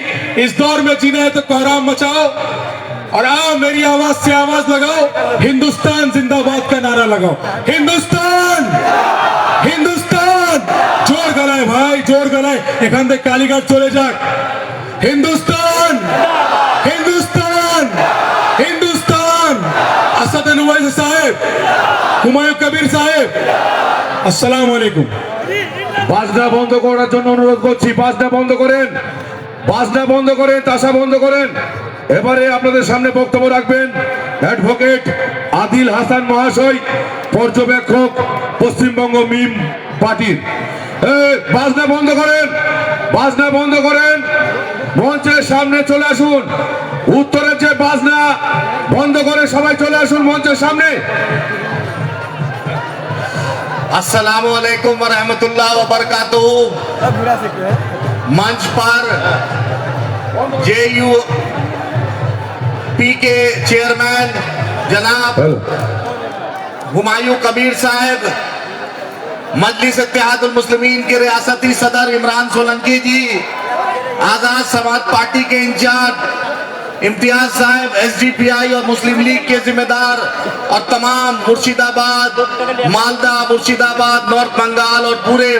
इस दौर में जीना है तो कोहराम मचाओ और आओ मेरी आवाज से आवाज लगाओ, हिंदुस्तान जिंदाबाद का नारा लगाओ। हिंदुस्तान, हिंदुस्तान, जोर गलाए भाई, जोर गलाए, এখান থেকে কালীঘাট চলে যাক। হিন্দুস্তান, হিন্দুস্তান, হিন্দুস্তান। আসাদুদ্দিন ওয়াইসি সাহেব, হুমায়ুন কবির সাহেব, আসসালামু আলাইকুম। বাজনা বন্ধ করার জন্য অনুরোধ করছি, বাজনা বন্ধ করেন, বাজনা বন্ধ করেন, তাসা বন্ধ করেন। এবারে আপনাদের সামনে বক্তব্য রাখবেন অ্যাডভোকেট আদিল হাসান মহাশয়, পর্যবেক্ষক পশ্চিমবঙ্গ মিম পার্টির। বাজনা বন্ধ করেন, বাজনা বন্ধ করেন, মঞ্চের সামনে চলে আসুন। উত্তরের যে বাজনা বন্ধ করে সবাই চলে আসুন মঞ্চের সামনে। अस्सलामु अलैकुम व रहमतुल्लाह व बरकातुहू। मंच पर JUP के चेयरमैन जनाब हुमायूं कबीर साहब, मजलिस इत्तेहादुल मुस्लिमीन के रियासती सदर इमरान सोलंकी जी, आजाद समाज पार्टी के इंचार्ज इम्तियाज साहब एसडीपीआई और मुस्लिम लीग के जिम्मेदार और तमाम मुर्शिदाबाद, मालदा, मुर्शिदाबाद, नॉर्थ बंगाल और पूरे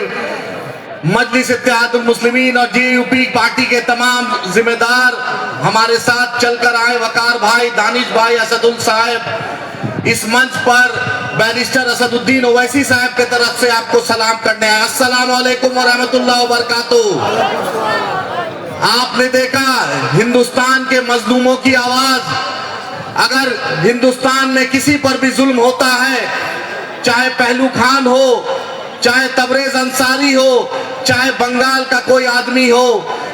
मजलिस इत्तेहादुल मुस्लिमीन और जेयूपी पार्टी के तमाम जिम्मेदार हमारे साथ चलकर आए, वकार भाई, दानिश भाई, असदुल साहब, इस मंच पर बैरिस्टर असदुद्दीन ओवैसी साहब की तरफ से आपको सलाम करने आए। अस्सलाम वालेकुम व रहमतुल्लाह व बरकातुहू। आपने देखा हिंदुस्तान के मजलूमों की आवाज, अगर हिंदुस्तान में किसी पर भी जुल्म होता है, चाहे पहलू खान हो, चाहे तबरेज अंसारी हो, चाहे बंगाल का कोई आदमी हो,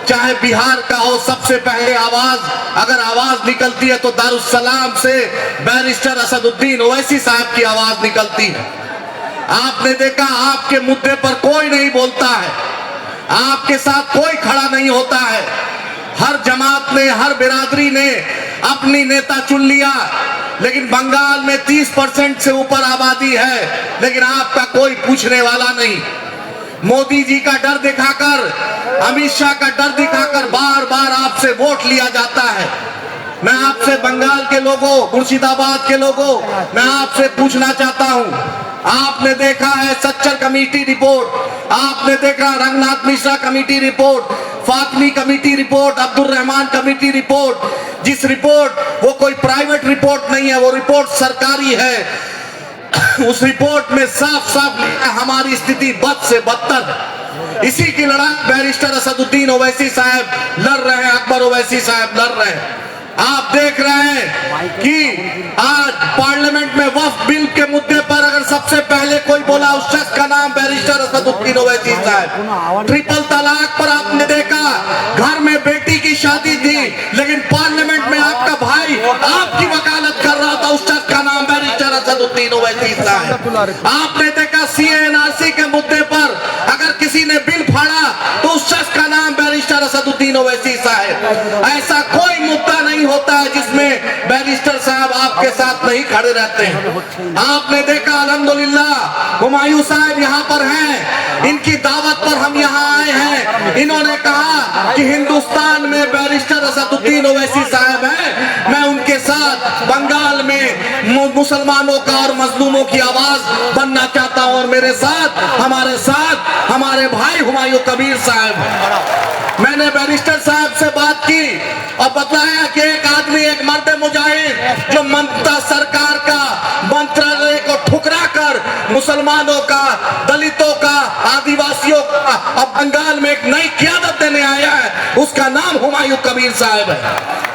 चाहे बिहार का हो, सबसे पहले अगर आवाज निकलती है तो दारुस्सलाम से बैरिस्टर असदुद्दीन ओवैसी साहब की आवाज निकलती है। आपने देखा आपके मुद्दे पर कोई नहीं बोलता है, आपके साथ कोई खड़ा नहीं होता है। हर जमात ने, हर बिरादरी ने अपनी नेता चुन लिया, लेकिन बंगाल में 30% से ऊपर आबादी है, लेकिन आपका कोई पूछने वाला नहीं। मोदी जी का डर दिखाकर, अमित शाह का डर दिखाकर बार बार आपसे वोट लिया जाता है। मैं आपसे बंगाल के लोगों, मुर्शिदाबाद के लोगों, मैं आपसे पूछना चाहता हूं, आपने देखा है सच्चर कमेटी रिपोर्ट, आपने देखा Ranganath Mishra committee report, Fatmi committee report, Abdul Rahman committee report, जिस रिपोर्ट वो कोई प्राइवेट रिपोर्ट नहीं है, वो रिपोर्ट सरकारी है। उस रिपोर्ट में साफ साफ हमारी स्थिति बद से बदतर है। इसी की लड़ाई बैरिस्टर असदुद्दीन ओवैसी साहब लड़ रहे हैं, अकबर ओवैसी साहब लड़ रहे हैं। आप देख रहे हैं कि आज पार्लियामेंट में वक्फ बिल के मुद्दे पर अगर सबसे पहले कोई बोला, उस शख्स का नाम बैरिस्टर असदुद्दीन ओवैसी साहब। ट्रिपल तलाक पर आपने देखा, घर में बेटी की शादी थी, लेकिन पार्लियामेंट में आपका भाई आपकी वकालत कर रहा था, उस शख्स का नाम बैरिस्टर असदुद्दीन ओवैसी साहब। आपने देखा CA/NRC के मुद्दे पर अगर किसी ने बिल फाड़ा तो उस शख्स का नाम बैरिस्टर असदुद्दीन ओवैसी साहब। ऐसा कोई मुद्दा नहीं होता है जिसमें बैरिस्टर साहब आपके साथ नहीं खड़े रहते हैं। आपने देखा अल्हम्दुलिल्लाह हुमायूं साहब यहाँ पर हैं, इनकी दावत पर हम यहाँ आए हैं। इन्होंने कहा कि हिंदुस्तान में बैरिस्टर असदुद्दीन ओवैसी साहब हैं, मैं उनके साथ बंगाल में मुसलमानों का और मजलूमों की आवाज बनना चाहता हूँ, और मेरे साथ हमारे भाई हुमायूं कबीर साहब। मैंने बैरिस्टर साहब से बात की और बताया कि एक आदमी, एक मर्द मुजाहिद जो ममता सरकार का मंत्रालय को ठुकरा कर मुसलमानों का, दलितों का, आदिवासियों का अब बंगाल में एक नई क़यादत देने आया है, उसका नाम हुमायूं कबीर साहब है।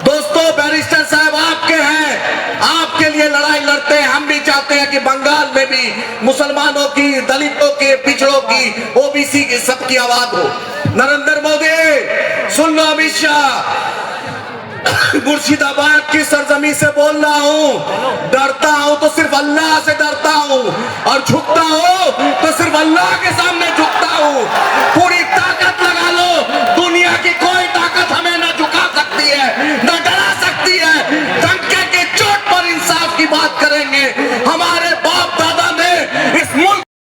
दोस्तों, बैरिस्टर साहब आपके हैं, आपके लिए लड़ाई लड़ते हैं। हम भी चाहते हैं कि बंगाल में भी मुसलमानों की, दलितों के, पिछड़ों की, ओबीसी की, सबकी आवाज हो। नरेंद्र मोदी सुन लो, अमित शाह, मुर्शिदाबाद की सरजमी से बोल रहा हूँ, डरता हूँ तो सिर्फ अल्लाह से डरता हूँ, और झुकता हूँ तो सिर्फ अल्लाह के सामने